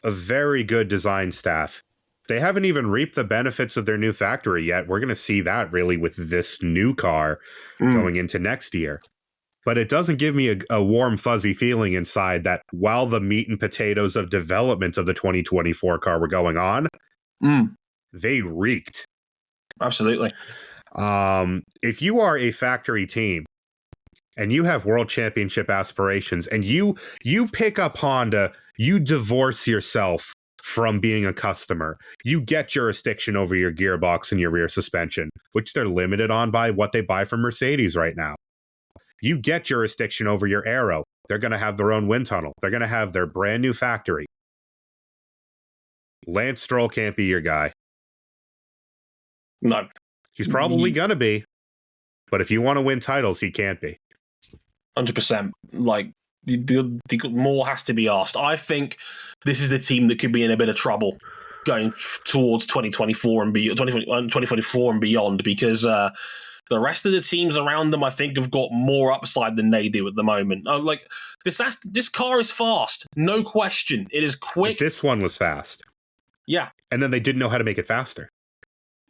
a very good design staff. They haven't even reaped the benefits of their new factory yet. We're going to see that really with this new car going into next year. But it doesn't give me a warm, fuzzy feeling inside that while the meat and potatoes of development of the 2024 car were going on, they reeked. Absolutely. If you are a factory team and you have world championship aspirations and you pick up Honda, you divorce yourself from being a customer. You get jurisdiction over your gearbox and your rear suspension, which they're limited on by what they buy from Mercedes right now. You get jurisdiction over your aero. They're going to have their own wind tunnel. They're going to have their brand new factory. Lance Stroll can't be your guy. No. He's probably going to be. But if you want to win titles, he can't be. 100%. Like, the more has to be asked. I think this is the team that could be in a bit of trouble going towards 2024 and 2024 and beyond, because the rest of the teams around them, I think, have got more upside than they do at the moment. Like, this car is fast, no question. It is quick. This one was fast. Yeah. And then they didn't know how to make it faster.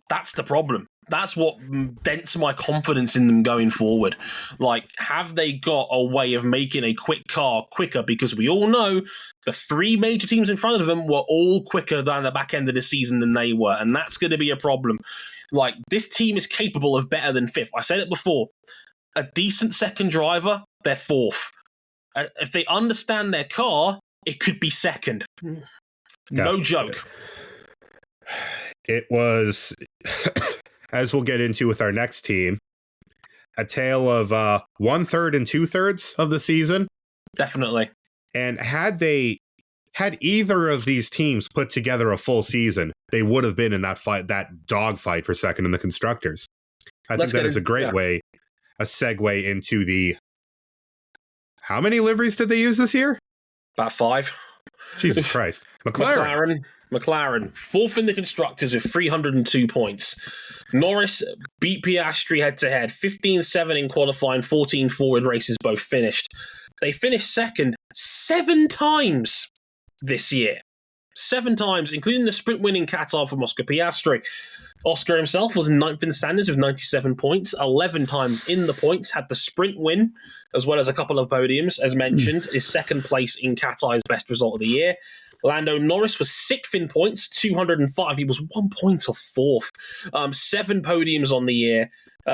That's the problem. That's what dents my confidence in them going forward. Like, have they got a way of making a quick car quicker? Because we all know the 3 major teams in front of them were all quicker down the back end of the season than they were, and that's going to be a problem. Like, this team is capable of better than 5th. I said it before. A decent second driver, they're 4th. If they understand their car, it could be 2nd. No joke. It was... as we'll get into with our next team, a tale of 1/3 and 2/3 of the season. Definitely. And had either of these teams put together a full season, they would have been in that fight, that dogfight for second in the constructors. I think that is a great way, a segue into the... How many liveries did they use this year? About 5. Jesus Christ. McLaren, 4th in the constructors with 302 points. Norris beat Piastri head-to-head, 15-7 in qualifying, 14-4 in races both finished. They finished 2nd 7 times this year. 7 times, including the sprint win in Qatar from Oscar Piastri. Oscar himself was 9th in the standards with 97 points, 11 times in the points, had the sprint win, as well as a couple of podiums, as mentioned, is 2nd place in Qatar's best result of the year. Lando Norris was 6th in points, 205. He was 1 point off 4th. 7 podiums on the year,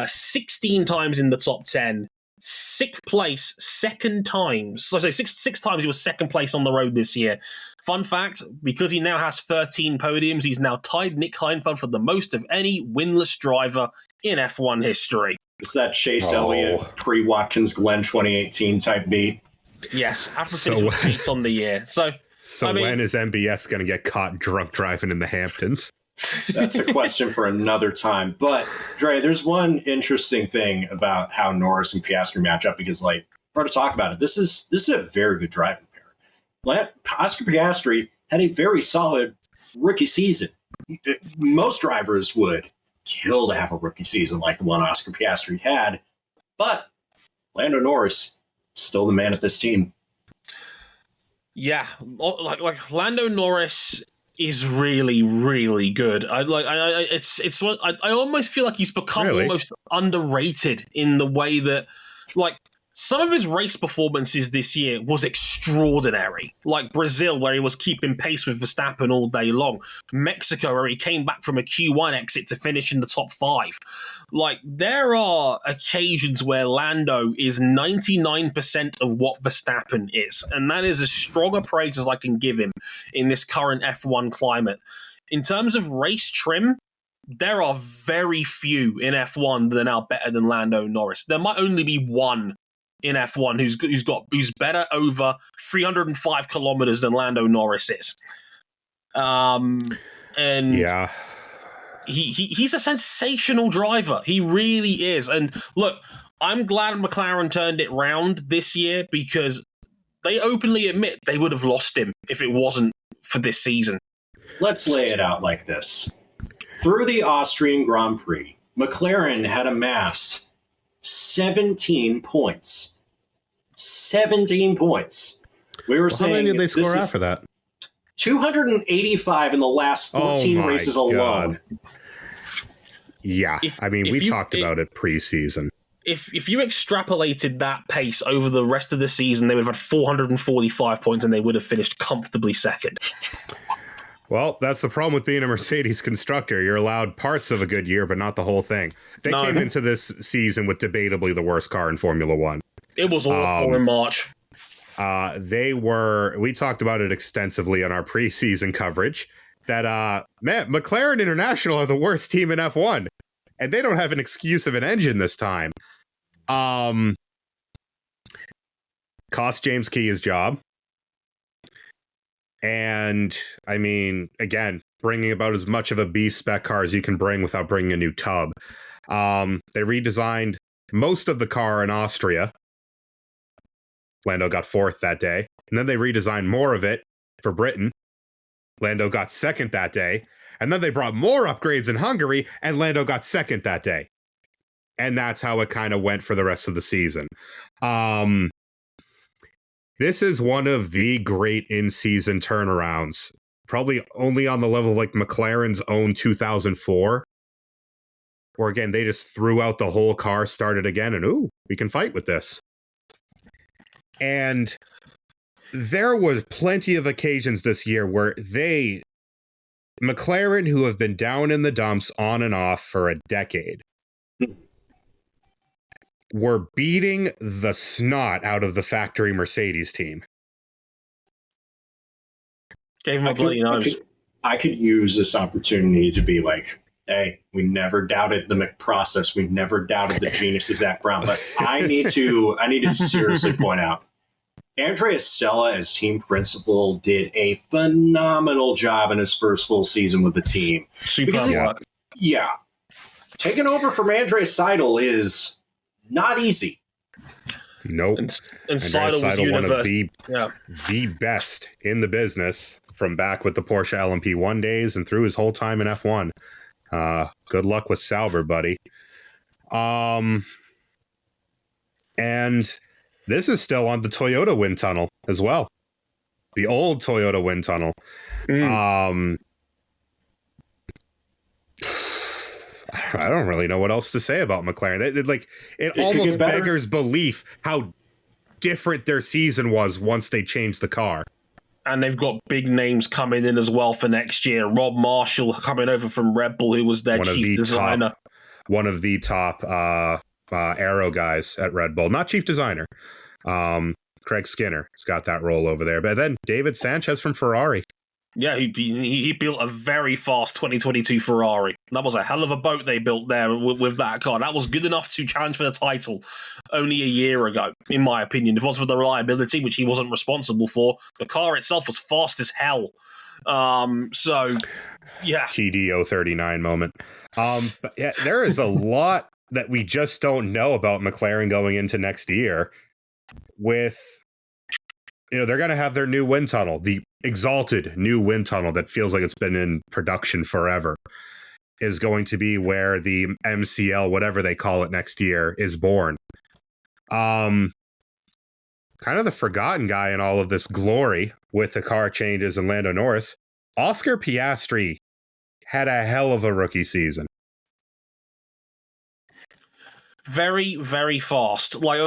16 times in the top 10. 6th place, 2nd times. So I say six times he was 2nd place on the road this year. Fun fact, because he now has 13 podiums, he's now tied Nick Heidfeld for the most of any winless driver in F1 history. Is that Chase Elliott pre-Watkins Glen 2018 type beat? Yes, Alfa finished with 8 on the year. So I mean, when is MBS going to get caught drunk driving in the Hamptons? That's a question for another time. But, Dre, there's one interesting thing about how Norris and Piastri match up because, like, we're to talk about it. This is a very good driving pair. Oscar Piastri had a very solid rookie season. Most drivers would kill to have a rookie season like the one Oscar Piastri had. But Lando Norris, still the man at this team. Yeah, like Lando Norris is really, really good. I almost feel like he's become almost underrated in the way that, like, some of his race performances this year was extraordinary. Like Brazil, where he was keeping pace with Verstappen all day long. Mexico, where he came back from a Q1 exit to finish in the top 5. Like, there are occasions where Lando is 99% of what Verstappen is. And that is as strong a praise as I can give him in this current F1 climate. In terms of race trim, there are very few in F1 that are better than Lando Norris. There might only be one in F1 who's better over 305 kilometers than Lando Norris is. And yeah, he's a sensational driver. He really is. And look, I'm glad McLaren turned it round this year because they openly admit they would have lost him if it wasn't for this season. Let's lay it out like this. Through the Austrian Grand Prix, McLaren had amassed 17 points. 17 points. We were saying, how many did they score after that? 285 in the last 14 races alone. Yeah, we talked about it preseason. If you extrapolated that pace over the rest of the season, they would have had 445 points and they would have finished comfortably second. Well, that's the problem with being a Mercedes constructor. You're allowed parts of a good year, but not the whole thing. They came into this season with debatably the worst car in Formula One. It was awful in March. We talked about it extensively on our preseason coverage, that, McLaren International are the worst team in F1, and they don't have an excuse of an engine this time. Cost James Key his job. And, again, bringing about as much of a B-spec car as you can bring without bringing a new tub. They redesigned most of the car in Austria. Lando got 4th that day. And then they redesigned more of it for Britain. Lando got 2nd that day. And then they brought more upgrades in Hungary, and Lando got 2nd that day. And that's how it kind of went for the rest of the season. This is one of the great in-season turnarounds. Probably only on the level of like McLaren's own 2004. Where again, they just threw out the whole car, started again, and we can fight with this. And there was plenty of occasions this year where McLaren, who have been down in the dumps on and off for a decade, were beating the snot out of the factory Mercedes team. Gave him a bloody nose. I could use this opportunity to be like, hey, we never doubted the McProcess. We never doubted the genius of Zach Brown. But I need to seriously point out, Andrea Stella, as team principal, did a phenomenal job in his first full season with the team. Yeah. Taking over from Andrea Seidel is not easy. Nope. And Seidel was one of the best in the business from back with the Porsche LMP1 days and through his whole time in F1. Good luck with Sauber, buddy. And this is still on the Toyota wind tunnel as well. The old Toyota wind tunnel. I don't really know what else to say about McLaren. It almost beggars belief how different their season was once they changed the car. And they've got big names coming in as well for next year. Rob Marshall coming over from Red Bull, who was their chief designer. One of the top aero guys at Red Bull. Not chief designer. Craig Skinner has got that role over there. But then David Sanchez from Ferrari. Yeah, he built a very fast 2022 Ferrari. That was a hell of a boat they built there with that car. That was good enough to challenge for the title only a year ago, in my opinion. If it wasn't for the reliability, which he wasn't responsible for, the car itself was fast as hell. So, yeah. TD 039 moment. But yeah, there is a lot that we just don't know about McLaren going into next year with... they're going to have their new wind tunnel, the exalted new wind tunnel that feels like it's been in production forever, is going to be where the MCL, whatever they call it next year, is born. Kind of the forgotten guy in all of this glory with the car changes and Lando Norris, Oscar Piastri had a hell of a rookie season. Very, very fast. Like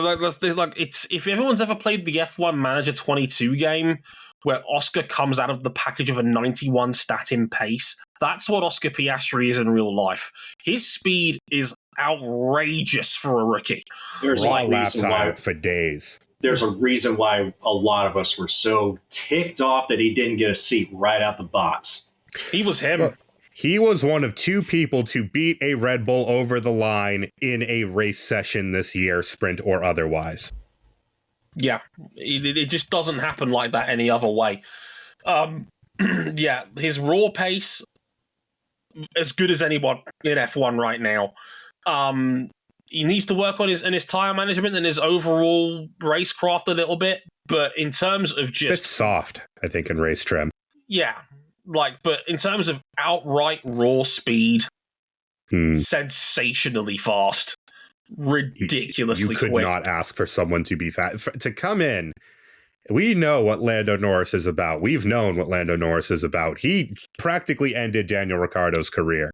it's if everyone's ever played the F1 Manager 22 game, where Oscar comes out of the package of a 91 stat in pace, that's what Oscar Piastri is in real life. His speed is outrageous for a rookie. There's raw lap time for days. There's a reason why a lot of us were so ticked off that he didn't get a seat right out the box. He was him. Look, he was one of two people to beat a Red Bull over the line in a race session this year, sprint or otherwise. Yeah, it just doesn't happen like that any other way. Yeah, his raw pace, as good as anyone in F1 right now. He needs to work on his tire management and his overall racecraft a little bit, but in terms of just... It's soft, I think, in race trim. Yeah, but in terms of outright raw speed, sensationally fast. Ridiculously quick. You could not ask for someone to be fast. To come in, we know what Lando Norris is about. We've known what Lando Norris is about. He practically ended Daniel Ricciardo's career.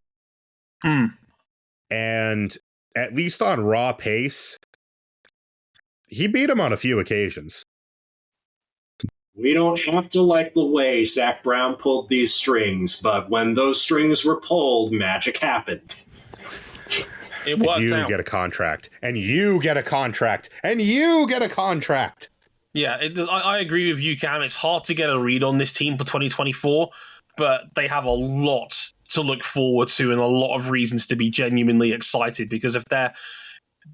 And at least on raw pace, he beat him on a few occasions. We don't have to like the way Zach Brown pulled these strings, but when those strings were pulled, magic happened. It works out. You get a contract, and you get a contract, and you get a contract. Yeah, I agree with you, Cam. It's hard to get a read on this team for 2024, but they have a lot to look forward to and a lot of reasons to be genuinely excited, because if they're,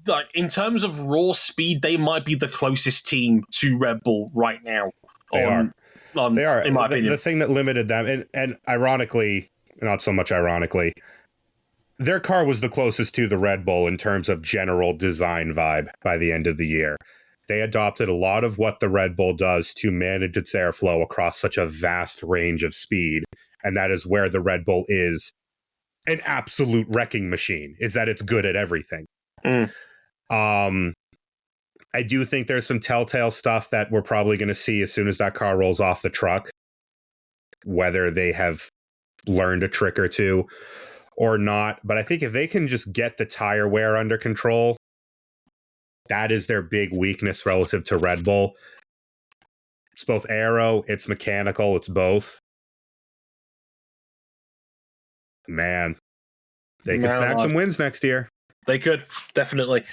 like, in terms of raw speed, they might be the closest team to Red Bull right now. They are, in my opinion. The thing that limited them, and ironically, not so much ironically, their car was the closest to the Red Bull in terms of general design vibe by the end of the year. They adopted a lot of what the Red Bull does to manage its airflow across such a vast range of speed. And that is where the Red Bull is an absolute wrecking machine, is that it's good at everything. I do think there's some telltale stuff that we're probably going to see as soon as that car rolls off the truck, whether they have learned a trick or two or not. But I think if they can just get the tire wear under control, that is their big weakness relative to Red Bull. It's both aero, it's mechanical, it's both. Man, they could snag some wins next year. They could, definitely.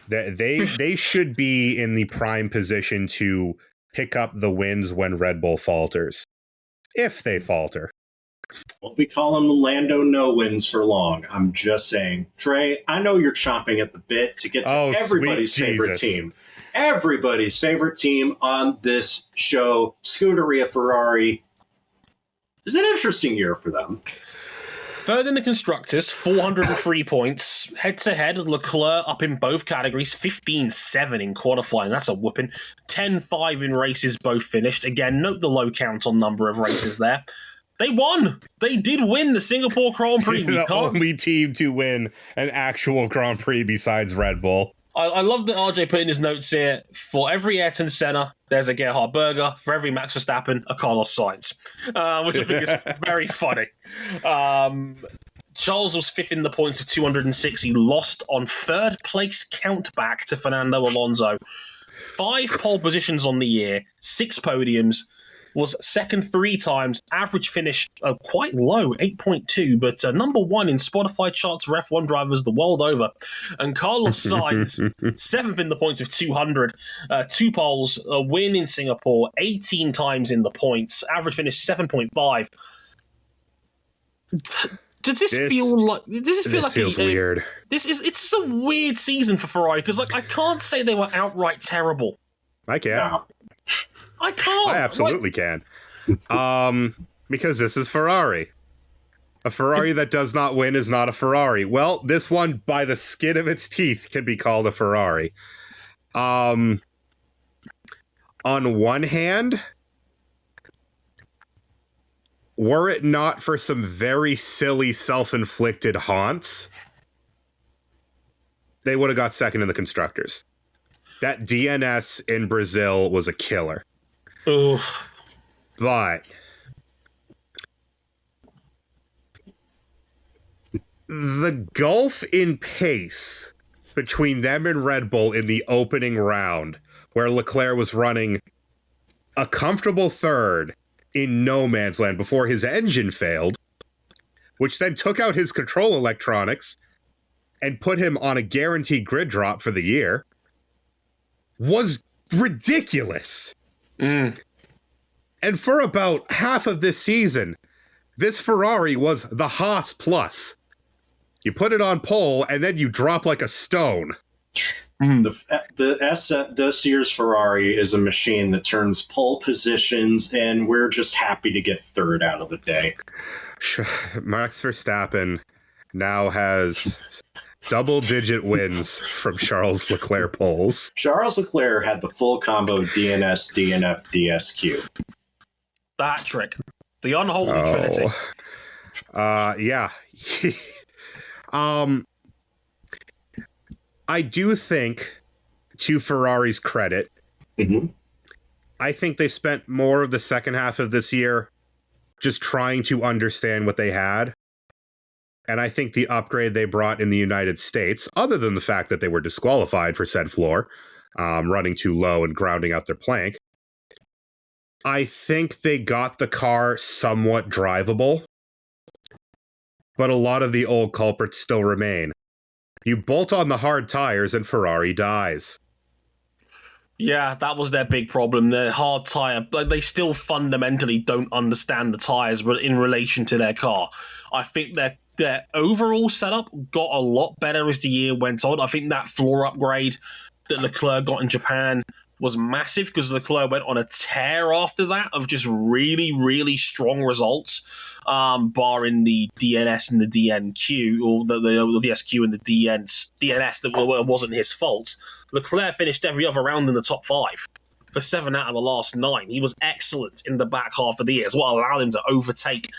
They should be in the prime position to pick up the wins when Red Bull falters. If they falter. Well, we call them Lando no-wins for long. I'm just saying. Trey, I know you're chomping at the bit to get to everybody's favorite team. Everybody's favorite team on this show, Scuderia Ferrari. It's an interesting year for them. Third in the Constructors, 403 points. Head-to-head, Leclerc up in both categories, 15-7 in qualifying. That's a whooping. 10-5 in races, both finished. Again, note the low count on number of races there. They won. They did win the Singapore Grand Prix. The only team to win an actual Grand Prix besides Red Bull. I love that RJ put in his notes here. For every Ayrton Senna, there's a Gerhard Berger. For every Max Verstappen, a Carlos Sainz, which I think is very funny. Charles was fifth in the points with 206. He lost on third place count back to Fernando Alonso. 5 pole positions on the year, 6 podiums. was second 3 times, average finish quite low, 8.2, but number 1 in Spotify charts for F1 drivers the world over. And Carlos Sainz, 7th in the points of 200, 2 poles, a win in Singapore, 18 times in the points, average finish 7.5. Does this feel like? Does this feel like? Feels weird. It's a weird season for Ferrari because I can't say they were outright terrible. I can. No. I can't. I absolutely can. Because this is Ferrari. A Ferrari that does not win is not a Ferrari. Well, this one, by the skin of its teeth, can be called a Ferrari. On one hand, were it not for some very silly self-inflicted haunts, they would have got second in the Constructors. That DNS in Brazil was a killer. Oof. But the gulf in pace between them and Red Bull in the opening round, where Leclerc was running a comfortable third in no man's land before his engine failed, which then took out his control electronics and put him on a guaranteed grid drop for the year, was ridiculous. And for about half of this season, this Ferrari was the Haas plus. You put it on pole, and then you drop like a stone. This year's Ferrari is a machine that turns pole positions, and we're just happy to get third out of the day. Max Verstappen now has double-digit wins from Charles Leclerc poles. Charles Leclerc had the full combo DNS, DNF, DSQ. The hat trick. The unholy trinity. Yeah. I do think, to Ferrari's credit, I think they spent more of the second half of this year just trying to understand what they had. And I think the upgrade they brought in the United States, other than the fact that they were disqualified for said floor, running too low and grounding out their plank, I think they got the car somewhat drivable. But a lot of the old culprits still remain. You bolt on the hard tires and Ferrari dies. Yeah, that was their big problem. Their hard tire, they still fundamentally don't understand the tires in relation to their car. I think their overall setup got a lot better as the year went on. I think that floor upgrade that Leclerc got in Japan was massive because Leclerc went on a tear after that of just really, really strong results, barring the DNS and the DNQ, or the DSQ and the DNS that wasn't his fault. Leclerc finished every other round in the top 5 for 7 out of the last 9. He was excellent in the back half of the year, as well, allowed him to overtake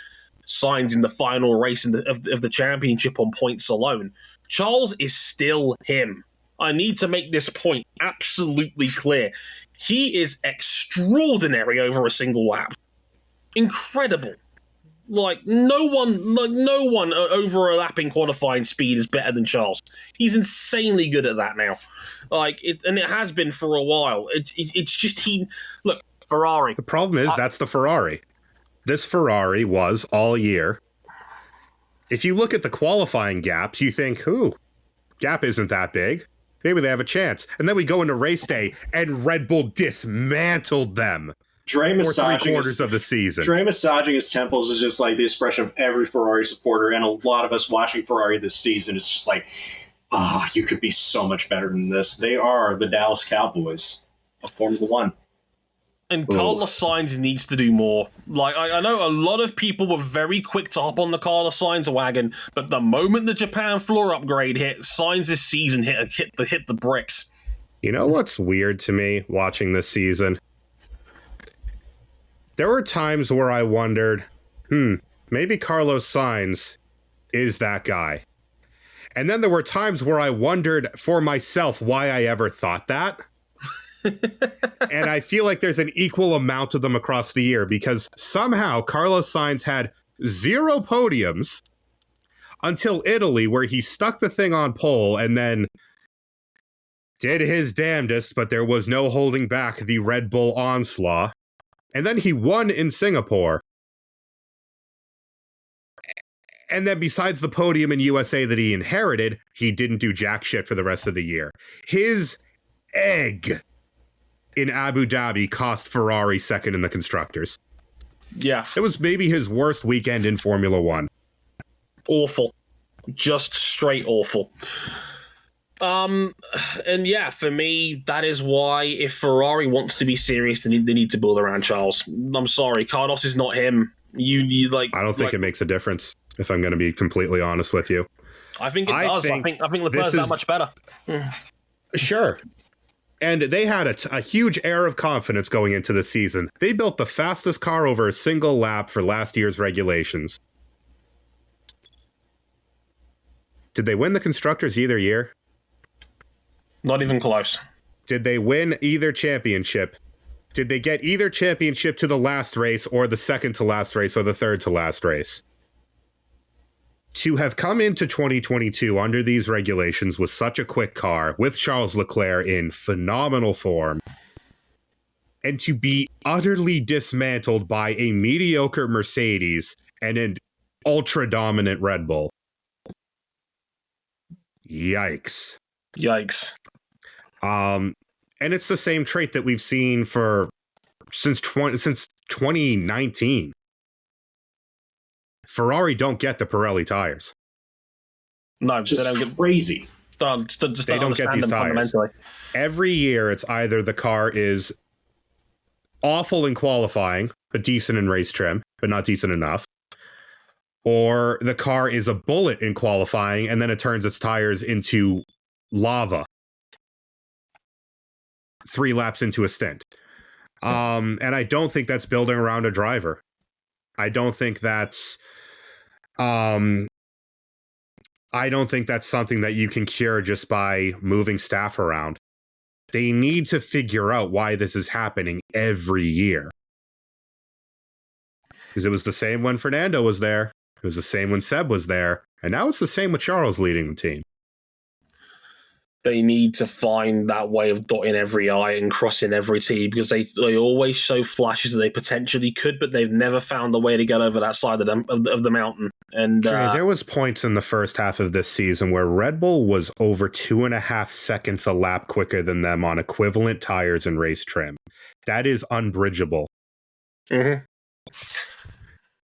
Sainz in the final race of the championship on points alone. Charles is still him. I need to make this point absolutely clear. He is extraordinary over a single lap. Incredible. No one over a lap in qualifying speed is better than Charles. He's insanely good at that now. And it has been for a while. It's just look, Ferrari. The problem is that's the Ferrari. This Ferrari was all year. If you look at the qualifying gaps, you think, gap isn't that big. Maybe they have a chance. And then we go into race day, and Red Bull dismantled them for 3/4 of the season. Dre massaging his temples is just like the expression of every Ferrari supporter, and a lot of us watching Ferrari this season. It's just like, you could be so much better than this. They are the Dallas Cowboys of Formula One. And Carlos Sainz needs to do more. I know a lot of people were very quick to hop on the Carlos Sainz wagon, but the moment the Japan floor upgrade hit, Sainz's season hit the bricks. You know what's weird to me watching this season? There were times where I wondered, maybe Carlos Sainz is that guy. And then there were times where I wondered for myself why I ever thought that. And I feel like there's an equal amount of them across the year because somehow Carlos Sainz had 0 podiums until Italy, where he stuck the thing on pole and then did his damnedest, but there was no holding back the Red Bull onslaught. And then he won in Singapore. And then besides the podium in USA that he inherited, he didn't do jack shit for the rest of the year. His egg in Abu Dhabi cost Ferrari second in the constructors. Yeah. It was maybe his worst weekend in Formula One. Awful. Just straight awful. And yeah, for me, that is why if Ferrari wants to be serious, they need to build around Charles. I'm sorry, Carlos is not him. You like. I don't think it makes a difference, if I'm going to be completely honest with you. I think it does. I think Leclerc's that much better. Sure. And they had a huge air of confidence going into the season. They built the fastest car over a single lap for last year's regulations. Did they win the Constructors either year? Not even close. Did they win either championship? Did they get either championship to the last race or the second to last race or the third to last race? To have come into 2022 under these regulations with such a quick car, with Charles Leclerc in phenomenal form, and to be utterly dismantled by a mediocre Mercedes and an ultra-dominant Red Bull. Yikes. Yikes. And it's the same trait that we've seen since 2019. Ferrari don't get the Pirelli tires. No, just they don't get crazy. They don't get these tires. Every year, it's either the car is awful in qualifying, but decent in race trim, but not decent enough, or the car is a bullet in qualifying, and then it turns its tires into lava 3 laps into a stint. And I don't think that's building around a driver. I don't think that's something that you can cure just by moving staff around. They need to figure out why this is happening every year. Because it was the same when Fernando was there. It was the same when Seb was there. And now it's the same with Charles leading the team. They need to find that way of dotting every I and crossing every T, because they always show flashes that they potentially could, but they've never found a way to get over that side of the mountain. And there was points in the first half of this season where Red Bull was over 2.5 seconds a lap quicker than them on equivalent tires and race trim. That is unbridgeable. Mm-hmm.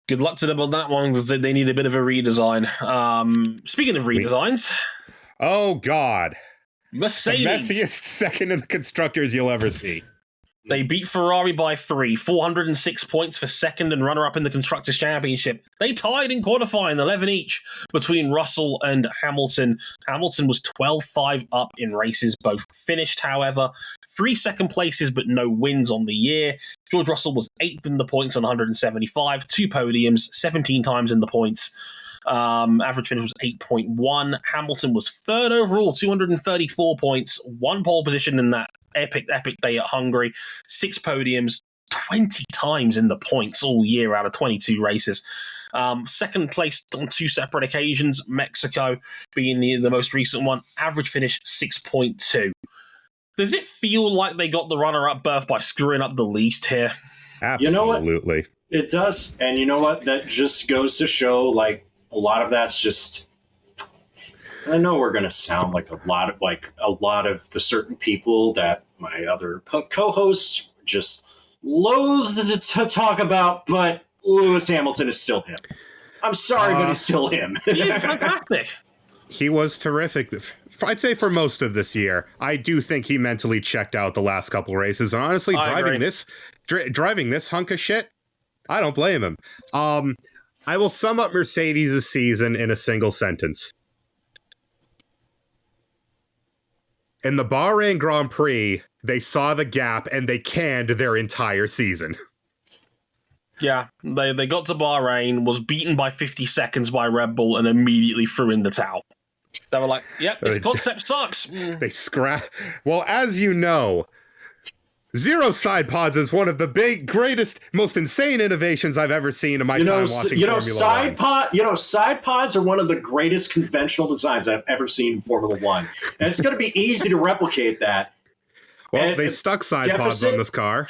Good luck to them on that one, because they need a bit of a redesign. Speaking of redesigns... Oh, God. Mercedes. The messiest second in the constructors you'll ever see. They beat Ferrari by 3, 406 points for second and runner-up in the Constructors' Championship. They tied in qualifying, 11 each, between Russell and Hamilton. Hamilton was 12-5 up in races, both finished, however. 3 second places, but no wins on the year. George Russell was 8th in the points on 175, 2 podiums, 17 times in the points. Average finish was 8.1. Hamilton was 3rd overall, 234 points, 1 pole position in that epic day at Hungary, 6 podiums, 20 times in the points all year out of 22 races. Second place on 2 separate occasions, Mexico being the most recent one. Average finish 6.2. Does it feel like they got the runner-up berth by screwing up the least here? Absolutely. You know what? It does. And you know what? That just goes to show, like, a lot of that's just... I know we're going to sound like a lot of the certain people that my other co-hosts just loathe to talk about, but Lewis Hamilton is still him. I'm sorry, but he's still him. He is fantastic. He was terrific. I'd say for most of this year. I do think he mentally checked out the last couple races, and honestly, driving this hunk of shit, I don't blame him. I will sum up Mercedes' season in a single sentence. In the Bahrain Grand Prix, they saw the gap and they canned their entire season. Yeah, they got to Bahrain, was beaten by 50 seconds by Red Bull, and immediately threw in the towel. They were like, yep, this concept sucks. They Well, as you know, Zero side pods is one of the greatest, most insane innovations I've ever seen in my time watching Formula One. Side pods are one of the greatest conventional designs I've ever seen in Formula One. And it's going to be easy to replicate that. Well, they stuck side pods on this car.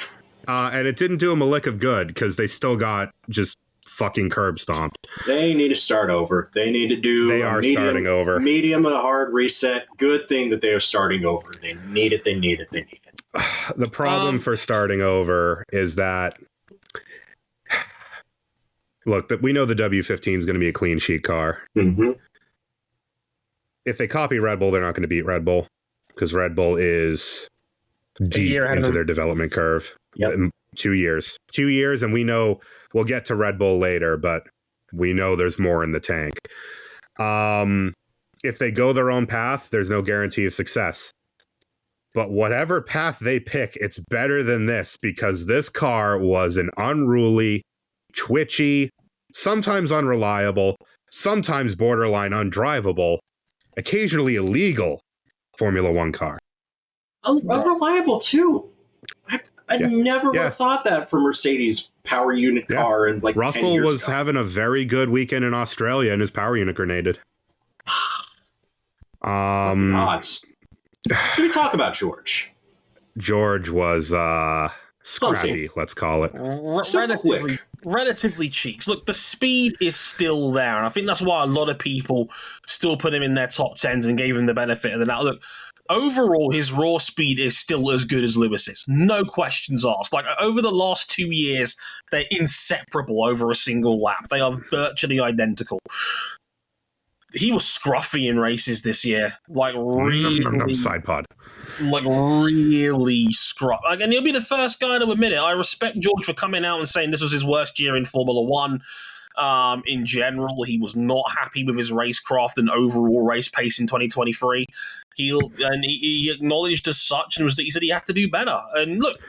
And it didn't do them a lick of good because they still got just fucking curb stomped. They need to start over. They need to do starting over. Medium and a hard reset. Good thing that they are starting over. They need it. The problem for starting over is that, look, we know the W15 is going to be a clean sheet car. Mm-hmm. If they copy Red Bull, they're not going to beat Red Bull because Red Bull is deep into their development curve. Yep. 2 years. 2 years, and we know we'll get to Red Bull later, but we know there's more in the tank. If they go their own path, there's no guarantee of success. But whatever path they pick, it's better than this because this car was an unruly, twitchy, sometimes unreliable, sometimes borderline undrivable, occasionally illegal Formula One car. Unreliable, too. I never would have thought that for Mercedes power unit car. And like Russell 10 years was ago. having a very good weekend in Australia and his power unit grenaded. Odds. Can we talk about George? George was scrappy, let's call it. Relatively cheeks. Look, the speed is still there, and I think that's why a lot of people still put him in their top 10s and gave him the benefit of the doubt. Look, overall, his raw speed is still as good as Lewis's. No questions asked. Like, over the last 2 years, they're inseparable over a single lap. They are virtually identical. He was scruffy in races this year. Like, really... Side pod. Like, really scruff. Like, and he'll be the first guy to admit it. I respect George for coming out and saying this was his worst year in Formula One. In general, he was not happy with his racecraft and overall race pace in 2023. He acknowledged as such, and he said he had to do better. And look,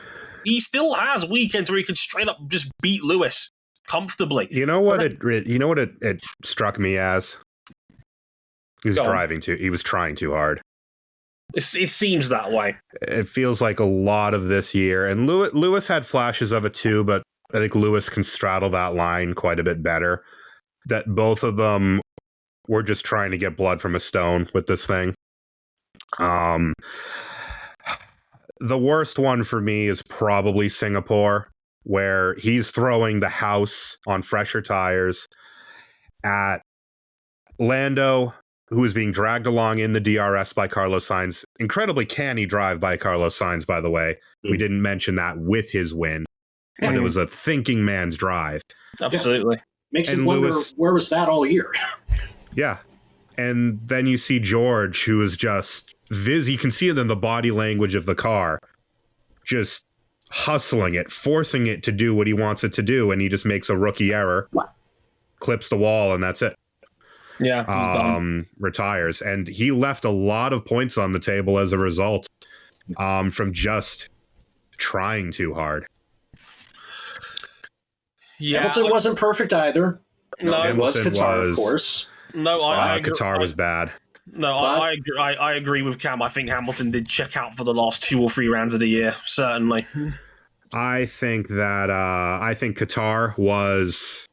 he still has weekends where he could straight up just beat Lewis comfortably. You know what it struck me as? He was trying too hard. It seems that way. It feels like a lot of this year, and Lewis had flashes of it too, but I think Lewis can straddle that line quite a bit better. That both of them were just trying to get blood from a stone with this thing. The worst one for me is probably Singapore, where he's throwing the house on fresher tires at Lando, who is being dragged along in the DRS by Carlos Sainz. Incredibly canny drive by Carlos Sainz, by the way. We didn't mention that with his win. But it was a thinking man's drive. Absolutely. Yeah. Makes you wonder, where was that all year? Yeah. And then you see George, who is just you can see it in the body language of the car, just hustling it, forcing it to do what he wants it to do, and he just makes a rookie error, clips the wall, and that's it. Yeah, he's done. Retires. And he left a lot of points on the table as a result from just trying too hard. Yeah, Hamilton wasn't perfect either. No, it was Qatar, of course. No, Qatar was bad. No, I agree with Cam. I think Hamilton did check out for the last 2 or 3 rounds of the year, certainly. I think Qatar was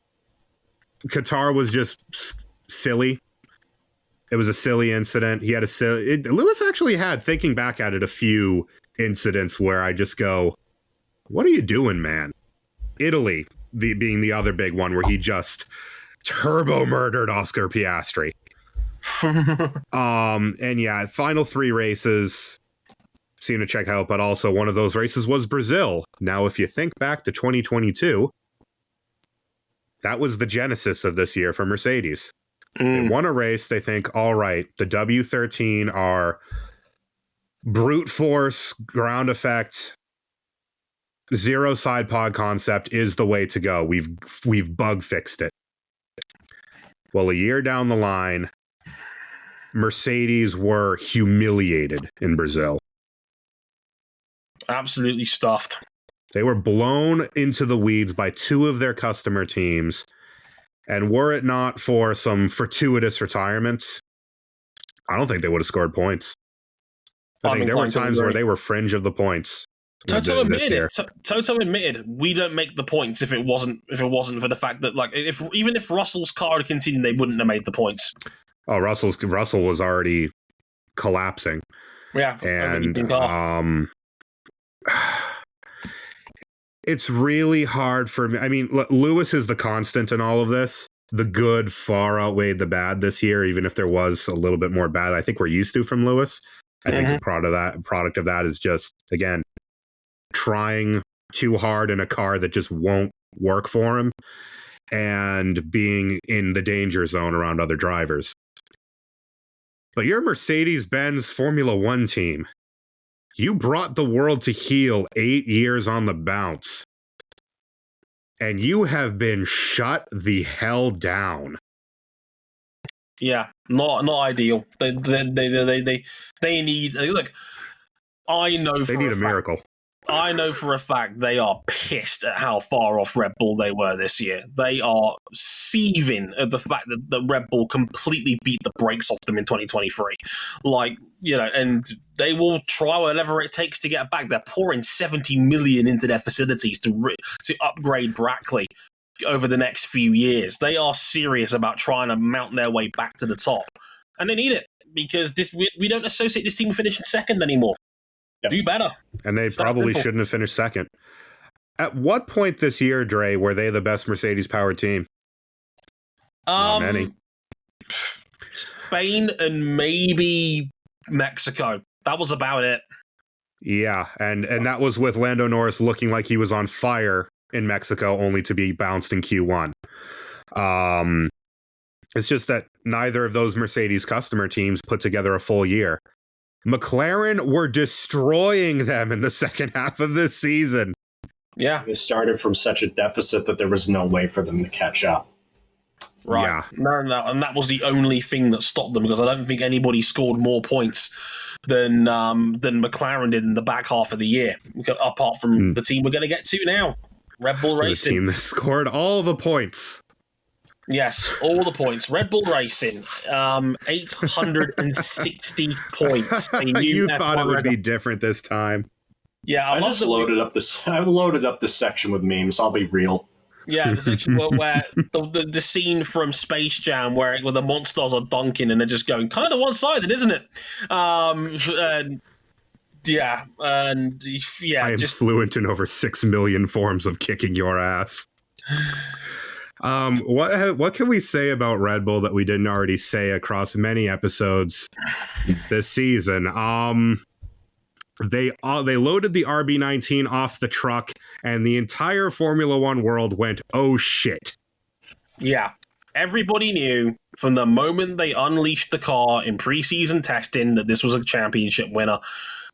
just silly. It was a silly incident. Lewis actually had, thinking back at it, a few incidents where I just go, what are you doing, man? Italy being the other big one where he just turbo murdered Oscar Piastri. And yeah, final 3 races seem to check out, but also one of those races was Brazil. Now, if you think back to 2022, that was the genesis of this year for Mercedes. They won a race. They think, all right, the W13 are brute force, ground effect, zero side pod concept is the way to go. We've bug fixed it. Well, a year down the line, Mercedes were humiliated in Brazil. Absolutely stuffed. They were blown into the weeds by 2 of their customer teams. And were it not for some fortuitous retirements, I don't think they would have scored points. I think there were times where they were fringe of the points. Toto admitted it. Toto admitted we don't make the points if it wasn't for the fact that, like, even if Russell's car had continued, they wouldn't have made the points. Oh, Russell was already collapsing. Yeah, and it's really hard for me. I mean, Lewis is the constant in all of this. The good far outweighed the bad this year, even if there was a little bit more bad I think we're used to from Lewis. I think the product of that is just, again, trying too hard in a car that just won't work for him and being in the danger zone around other drivers. But your Mercedes-Benz Formula One team, you brought the world to heel 8 years on the bounce. And you have been shut the hell down. Yeah, not ideal. They need, look, I know they need a miracle. I know for a fact they are pissed at how far off Red Bull they were this year. They are seething at the fact that the Red Bull completely beat the brakes off them in 2023. Like, and they will try whatever it takes to get back. They're pouring 70 million into their facilities to upgrade Brackley over the next few years. They are serious about trying to mount their way back to the top. And they need it because we don't associate this team finishing second anymore. Yep. Do better. And they probably shouldn't have finished second. At what point this year, Dre, were they the best Mercedes-powered team? Not many. Spain and maybe Mexico. That was about it. Yeah, and that was with Lando Norris looking like he was on fire in Mexico, only to be bounced in Q1. It's just that neither of those Mercedes customer teams put together a full year. McLaren were destroying them in the second half of this season. Yeah. They started from such a deficit that there was no way for them to catch up. Right. Yeah. No, and that was the only thing that stopped them, because I don't think anybody scored more points than McLaren did in the back half of the year, apart from the team we're going to get to now, Red Bull Racing. The team that scored all the points. Yes, all the points. Red Bull Racing, 860 points. You thought it would be different this time. Yeah, I loaded up this section with memes. I'll be real. Yeah, the section where the scene from Space Jam where the monsters are dunking and they're just going kind of one-sided, isn't it? I am just fluent in over 6 million forms of kicking your ass. What can we say about Red Bull that we didn't already say across many episodes this season? They loaded the RB19 off the truck, and the entire Formula One world went, oh shit. Yeah. Everybody knew from the moment they unleashed the car in preseason testing that this was a championship winner.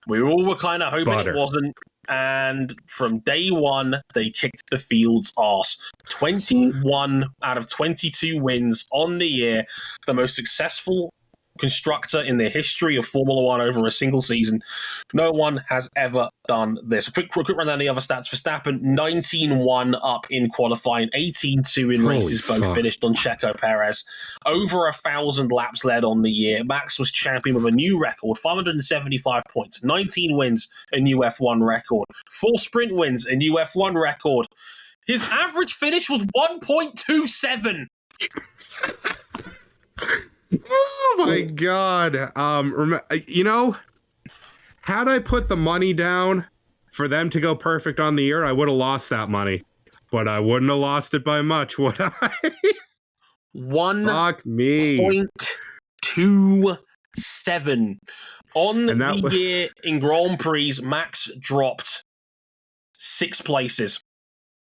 We all were kind of hoping it wasn't. And from day one, they kicked the field's ass. 21 out of 22 wins on the year. The most successful constructor in the history of Formula One over a single season. No one has ever done this. Quick run down the other stats. Verstappen, 19-1 up in qualifying, 18-2 in races, both finished on Checo Perez. Over 1,000 laps led on the year. Max was champion with a new record, 575 points, 19 wins, a new F1 record. 4 sprint wins, a new F1 record. His average finish was 1.27. Oh my God. Had I put the money down for them to go perfect on the year, I would have lost that money. But I wouldn't have lost it by much, would I? 1.27. On the year in Grand Prix, Max dropped 6 places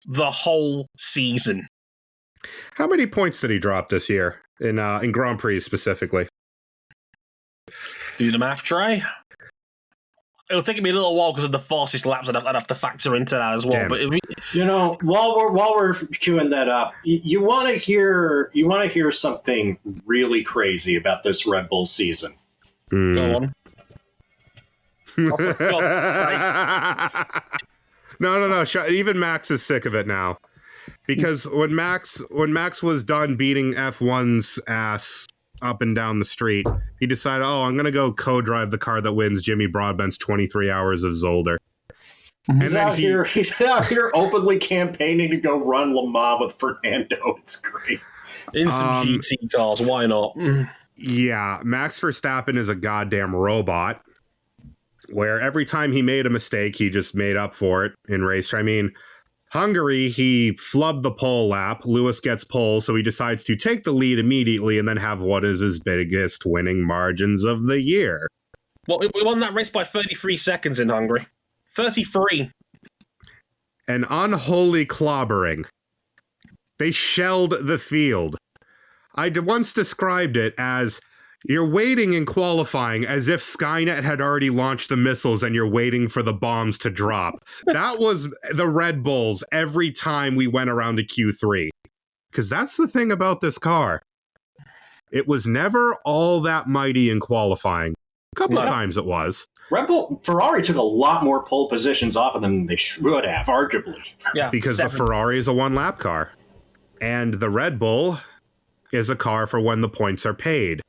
the whole season. How many points did he drop this year in Grand Prix specifically? Do the math, Trey. It'll take me a little while because of the fastest laps. I'd have to factor into that as well. But while we're queuing that up, you want to hear something really crazy about this Red Bull season. Go on. Oh, for God's sake. No. Even Max is sick of it now. Because when Max was done beating F1's ass up and down the street, he decided, I'm going to go co-drive the car that wins Jimmy Broadbent's 23 Hours of Zolder. He's out here openly campaigning to go run Le Mans with Fernando. It's great. In some GT cars, why not? Yeah, Max Verstappen is a goddamn robot, where every time he made a mistake, he just made up for it in race. I mean, Hungary, he flubbed the pole lap. Lewis gets pole, so he decides to take the lead immediately and then have what is his biggest winning margins of the year. Well, we won that race by 33 seconds in Hungary. 33. An unholy clobbering. They shelled the field. I once described it as you're waiting in qualifying as if Skynet had already launched the missiles and you're waiting for the bombs to drop. That was the Red Bulls every time we went around to Q3. Because that's the thing about this car. It was never all that mighty in qualifying. A couple of times it was. Ferrari took a lot more pole positions off of them than they should have, arguably. Yeah, because the Ferrari is a one-lap car. And the Red Bull is a car for when the points are paid.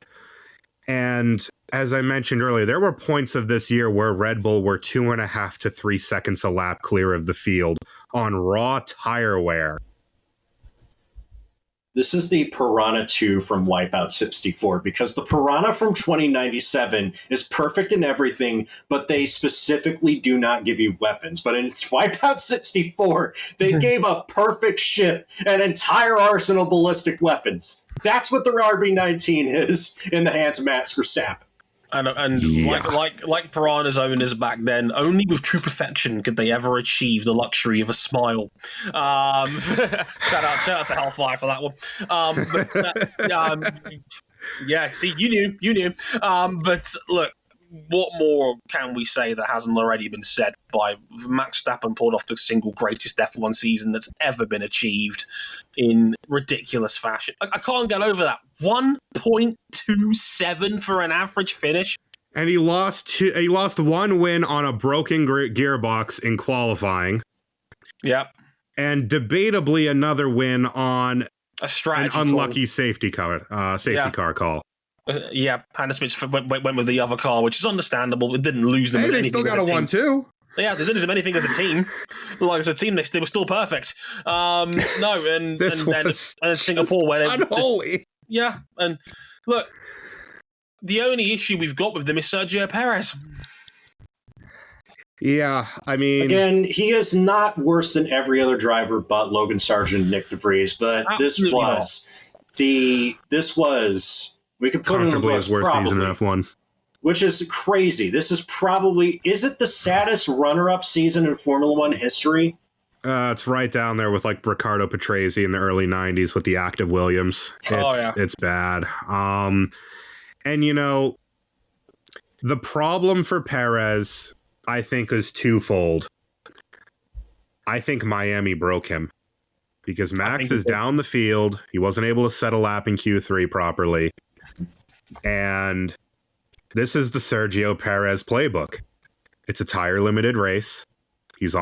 And as I mentioned earlier, there were points of this year where Red Bull were 2.5 to 3 seconds a lap clear of the field on raw tire wear. This is the Piranha 2 from Wipeout 64, because the Piranha from 2097 is perfect in everything, but they specifically do not give you weapons. But in Wipeout 64, they gave a perfect ship, an entire arsenal of ballistic weapons. That's what the RB19 is in the hands of Max Verstappen. And like Piranha's owners back then, only with true perfection could they ever achieve the luxury of a smile. Shout out to Hellfire for that one. Yeah, see, you knew. But look, what more can we say that hasn't already been said by Max Verstappen? Pulled off the single greatest F1 season that's ever been achieved in ridiculous fashion. I can't get over that. 1.27 for an average finish. And he lost one win on a broken gearbox in qualifying. Yep. And debatably another win on a strategy an unlucky safety car call. Yeah, Hannah Smith went with the other car, which is understandable. It didn't lose them. Hey, they still got a 1-2. Yeah, they didn't lose them anything as a team. Like as a team, they were still perfect. And Singapore where unholy. Yeah, and look, the only issue we've got with them is Sergio Perez. Yeah, I mean, again, he is not worse than every other driver but Logan Sargent and Nick DeVries. But this was. We could put it in the list, worst probably, season in F1. Which is crazy. This is probably, is it the saddest runner-up season in Formula One history? It's right down there with like Riccardo Patrese in the early 90s with the active Williams. It's bad. And you know, the problem for Perez, I think, is twofold. I think Miami broke him because Max is down the field. He wasn't able to set a lap in Q3 properly. And this is the Sergio Perez playbook. It's a tire limited race. He's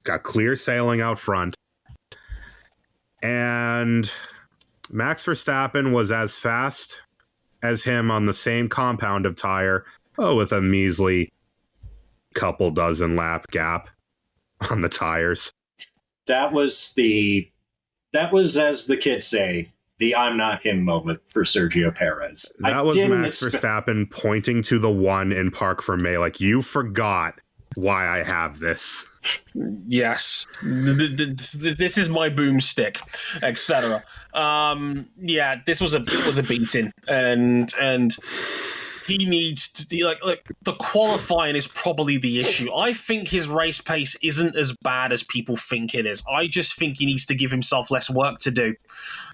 got clear sailing out front. And Max Verstappen was as fast as him on the same compound of tire, with a measly couple dozen lap gap on the tires. That was, as the kids say, the I'm not him moment for Sergio Perez. That was Max Verstappen pointing to the one in Parc Fermé, like, you forgot why I have this. Yes. This is my boomstick, etc. Yeah, this was a beating. And he needs to, like, the qualifying is probably the issue. I think his race pace isn't as bad as people think it is. I just think he needs to give himself less work to do.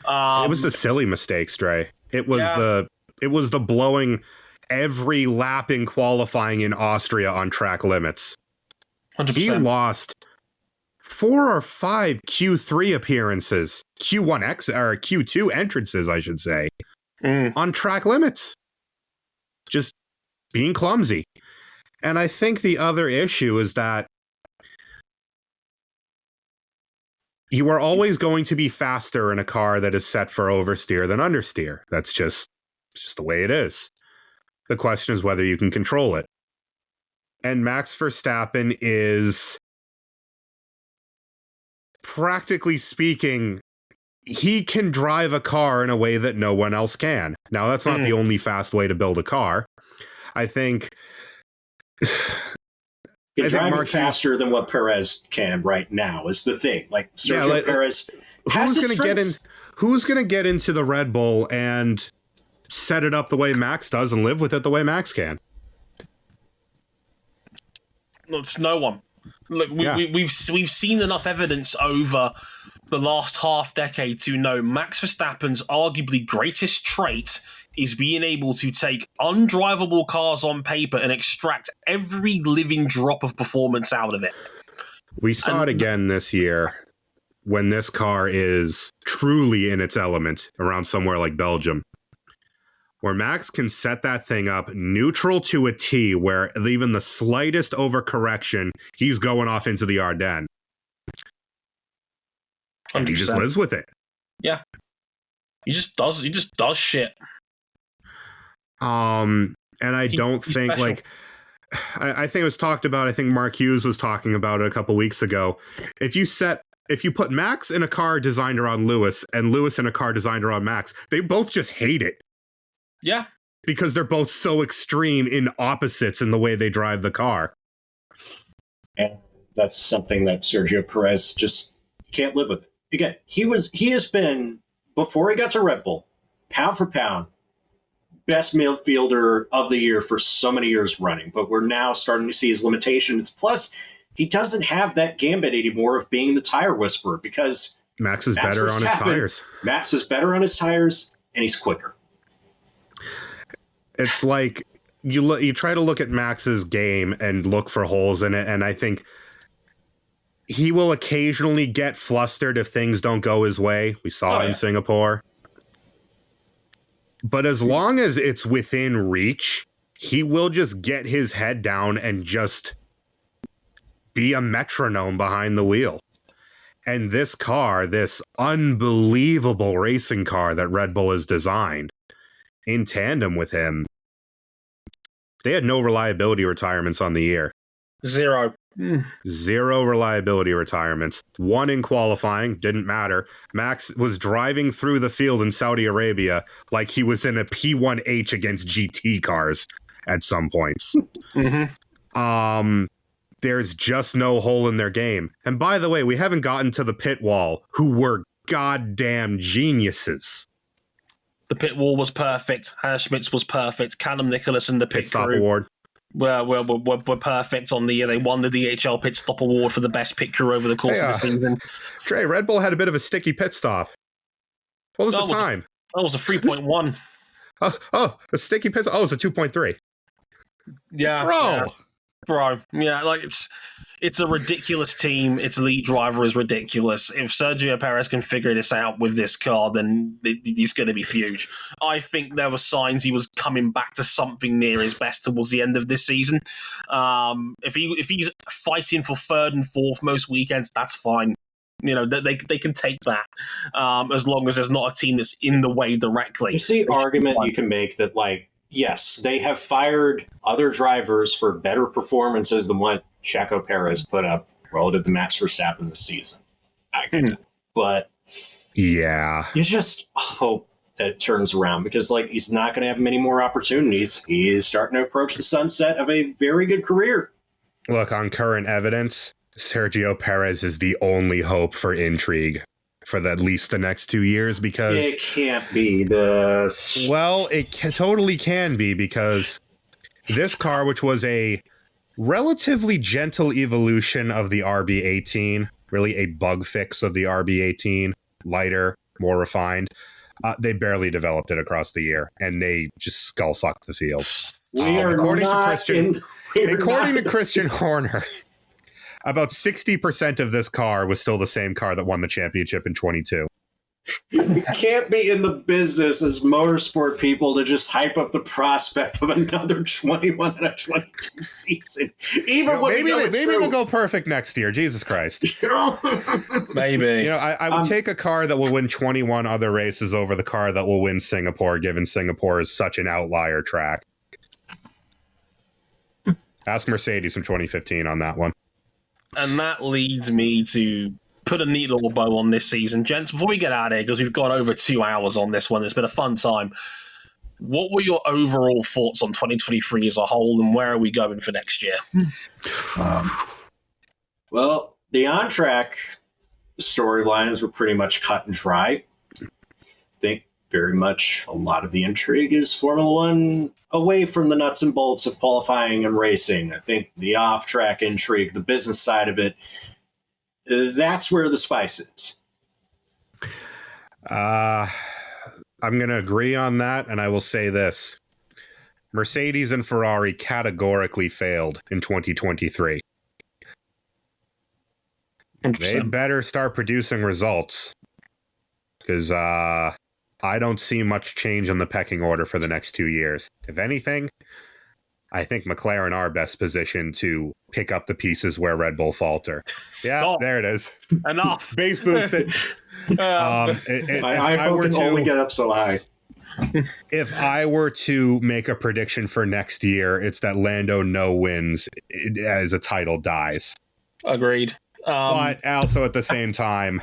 It was the silly mistakes, Dre. It was the blowing every lap in qualifying in Austria on track limits. 100%. He lost 4 or 5 Q3 appearances, Q2 entrances, I should say, on track limits. Just being clumsy. And I think the other issue is that you are always going to be faster in a car that is set for oversteer than understeer. That's just the way it is. The question is whether you can control it. And Max Verstappen is, practically speaking, he can drive a car in a way that no one else can. Now, that's not the only fast way to build a car. I think Can drive it faster than what Perez can right now is the thing. Like Sergio Perez has his strengths. Who's going to get into the Red Bull and set it up the way Max does and live with it the way Max can? It's no one. Look, we've seen enough evidence over the last half decade to know Max Verstappen's arguably greatest trait is being able to take undrivable cars on paper and extract every living drop of performance out of it. We saw it again this year when this car is truly in its element around somewhere like Belgium, where Max can set that thing up neutral to a T, where even the slightest overcorrection, he's going off into the Ardennes. And he just lives with it. Yeah. He just does shit. And I don't think special. I think it was talked about, I think Mark Hughes was talking about it a couple weeks ago. If you put Max in a car designed around Lewis and Lewis in a car designed around Max, they both just hate it. Yeah. Because they're both so extreme in opposites in the way they drive the car. And that's something that Sergio Perez just can't live with. Again, he has been, before he got to Red Bull, pound for pound, best midfielder of the year for so many years running. But we're now starting to see his limitations. Plus, he doesn't have that gambit anymore of being the tire whisperer because Max is better on his tires. Max is better on his tires, and he's quicker. It's like you try to look at Max's game and look for holes in it, and I think he will occasionally get flustered if things don't go his way. We saw it in Singapore. But as long as it's within reach, he will just get his head down and just be a metronome behind the wheel. And this car, this unbelievable racing car that Red Bull has designed, in tandem with him, they had no reliability retirements on the year. Zero. Zero reliability retirements. One in qualifying, didn't matter. Max was driving through the field in Saudi Arabia like he was in a P1H against GT cars at some points. There's just no hole in their game. And by the way, we haven't gotten to the pit wall, who were goddamn geniuses. The pit wall was perfect. Hannah Schmitz was perfect. Callum Nicholas and the pit stop crew award were perfect on the year. They won the DHL pit stop award for the best pit crew over the course of the season. Trey, Red Bull had a bit of a sticky pit stop. What was the time? That was a 3.1. A sticky pit stop? Oh, it was a 2.3. Yeah. Bro. Yeah, like it's a ridiculous team. Its lead driver is ridiculous. If Sergio Perez can figure this out with this car, then he's going to be huge. I think there were signs he was coming back to something near his best towards the end of this season. If he's fighting for third and fourth most weekends, that's fine. You know, they can take that as long as there's not a team that's in the way directly. You see argument you can make that, like, yes, they have fired other drivers for better performances than what Checo Perez put up relative to Max Verstappen this season. I get it. But yeah, you just hope that it turns around because, like, he's not going to have many more opportunities. He is starting to approach the sunset of a very good career. Look, on current evidence, Sergio Perez is the only hope for intrigue for at least the next 2 years, because it can't be this. Well, it totally can be, because this car, which was a relatively gentle evolution of the RB18, really a bug fix of the RB18, lighter, more refined, they barely developed it across the year, and they just skull fucked the field. According to Christian Horner, about 60% of this car was still the same car that won the championship in 22. You can't be in the business as motorsport people to just hype up the prospect of another 21 and a 22 season. Even when maybe they'll go perfect next year. Jesus Christ. Maybe. You know, I would take a car that will win 21 other races over the car that will win Singapore, given Singapore is such an outlier track. Ask Mercedes from 2015 on that one. And that leads me to put a neat little bow on this season. Gents, before we get out of here, because we've gone over 2 hours on this one, it's been a fun time. what were your overall thoughts on 2023 as a whole, and where are we going for next year? Well, the on-track storylines were pretty much cut and dry. I think very much a lot of the intrigue is Formula One away from the nuts and bolts of qualifying and racing. I think the off-track intrigue, the business side of it, that's where the spice is. I'm going to agree on that, and I will say this. Mercedes and Ferrari categorically failed in 2023. 100%. They better start producing results, because I don't see much change in the pecking order for the next 2 years. If anything, I think McLaren are best positioned to pick up the pieces where Red Bull falter. Yeah, there it is. Enough. Base boosted. I can only get up so high. If I were to make a prediction for next year, it's that Lando no wins as a title dies. Agreed. But also at the same time,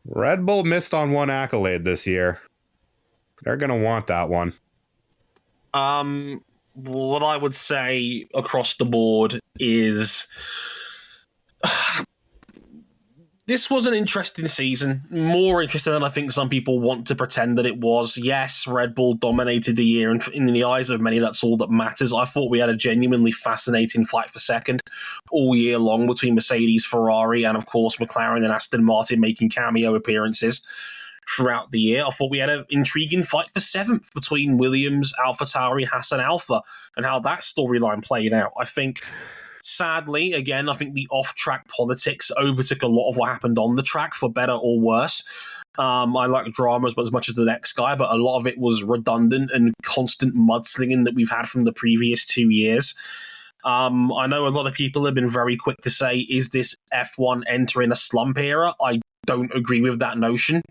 Red Bull missed on one accolade this year. They're going to want that one. What I would say across the board is this was an interesting season. More interesting than I think some people want to pretend that it was. Yes, Red Bull dominated the year, and in the eyes of many, that's all that matters. I thought we had a genuinely fascinating fight for second all year long between Mercedes, Ferrari, and of course McLaren and Aston Martin making cameo appearances throughout the year. I thought we had an intriguing fight for seventh between Williams, AlphaTauri, Haas, and Alfa, and how that storyline played out. I think, sadly, again, I think the off-track politics overtook a lot of what happened on the track, for better or worse. I like drama as much as the next guy, but a lot of it was redundant and constant mudslinging that we've had from the previous 2 years. I know a lot of people have been very quick to say, is this F1 entering a slump era? I don't agree with that notion.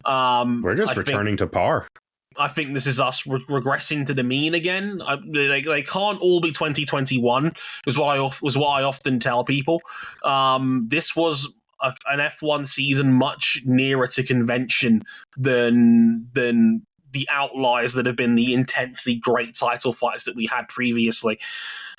We're just returning to par. I think this is us regressing to the mean again. They can't all be 2021, is what I often tell people. This was an F1 season much nearer to convention than the outliers that have been the intensely great title fights that we had previously.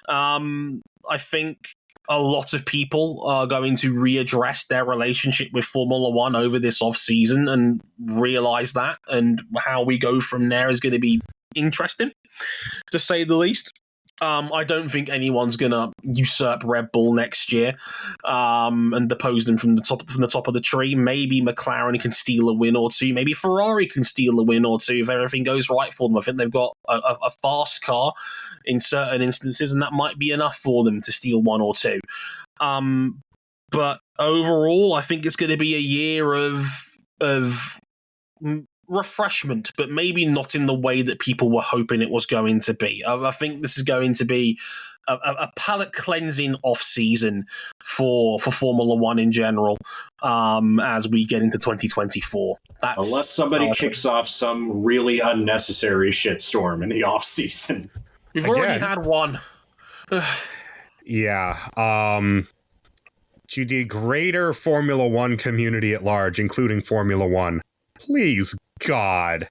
I think a lot of people are going to readdress their relationship with Formula One over this off-season and realize that, and how we go from there is going to be interesting, to say the least. I don't think anyone's going to usurp Red Bull next year and depose them from the top of the tree. Maybe McLaren can steal a win or two. Maybe Ferrari can steal a win or two if everything goes right for them. I think they've got a fast car in certain instances, and that might be enough for them to steal one or two. But overall, I think it's going to be a year of refreshment, but maybe not in the way that people were hoping it was going to be. I think this is going to be a palate cleansing off season for Formula One in general as we get into 2024. Unless somebody kicks off some really unnecessary shitstorm in the off season. We've already had one. Yeah. To the greater Formula One community at large, including Formula One, please, God,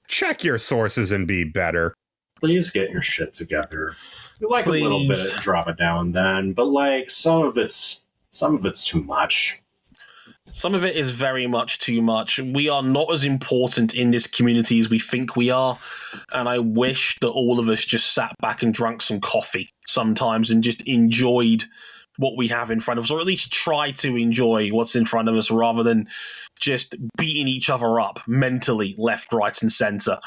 check your sources and be better. Please get your shit together. We like a little bit of drama now and then, but like some of it's too much. Some of it is very much too much. We are not as important in this community as we think we are, and I wish that all of us just sat back and drank some coffee sometimes and just enjoyed what we have in front of us, or at least try to enjoy what's in front of us, rather than just beating each other up mentally, left, right, and centre.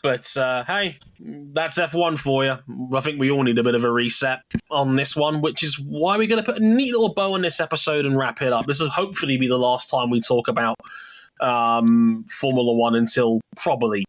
But hey, that's F1 for you. I think we all need a bit of a reset on this one, which is why we're going to put a neat little bow on this episode and wrap it up. This will hopefully be the last time we talk about Formula One until probably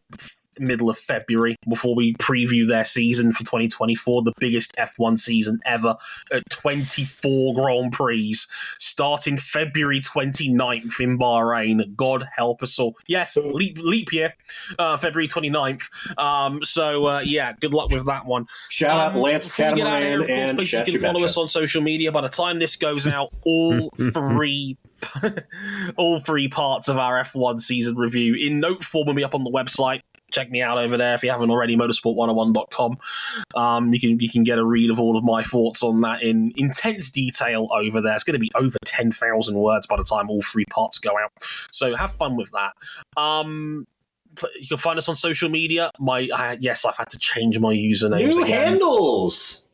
middle of February, before we preview their season for 2024, the biggest F1 season ever at 24 Grand Prix, starting February 29th in Bahrain. God help us all. Yes, leap year, February 29th. So yeah, good luck with that one. Shout out Lance Catamaran and you can follow us on social media. By the time this goes out, all three parts of our F1 season review in note form will be up on the website. check me out over there if you haven't already, motorsport101.com. You can get a read of all of my thoughts on that in intense detail over there. It's going to be over 10,000 words by the time all 3 parts go out. So have fun with that. You can find us on social media. Yes, I've had to change my usernames New again. handles.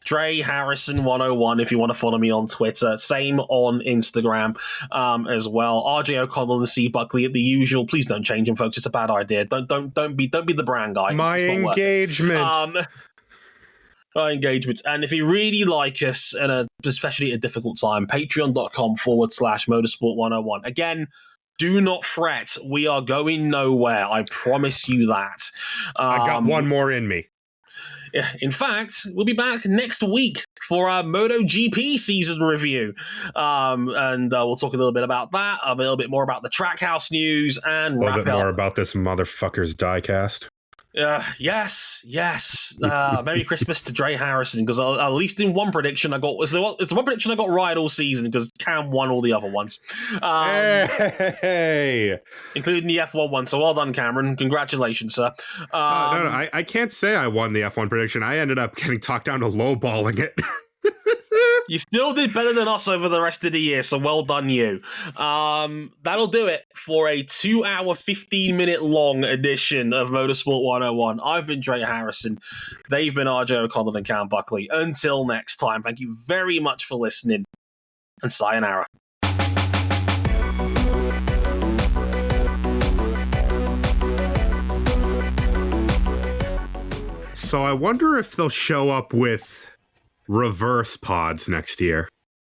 Dre Harrison 101 if you want to follow me on Twitter. Same on Instagram as well. RJ O'Connell and C Buckley at the usual. Please don't change them, folks. It's a bad idea. Don't be the brand guy. My engagement. Our engagements. And if you really like us, and especially at a difficult time, patreon.com/motorsport101. Again, do not fret. We are going nowhere. I promise you that. I got one more in me. In fact, we'll be back next week for our MotoGP season review. And we'll talk a little bit about that, a little bit more about the Trackhouse news, and a little bit more about this motherfucker's diecast. Yes. Merry Christmas to Dre Harrison, because at least in one prediction I got, it's the one prediction I got right all season, because Cam won all the other ones. Hey! Including the F1 one. So well done, Cameron. Congratulations, sir. No, I can't say I won the F1 prediction. I ended up getting talked down to lowballing it. You still did better than us over the rest of the year, so well done you. That'll do it for a 2-hour, 15-minute long edition of Motorsport 101. I've been Dre Harrison. They've been RJ O'Connell and Cam Buckley. Until next time, thank you very much for listening, and sayonara. So I wonder if they'll show up with reverse pods next year.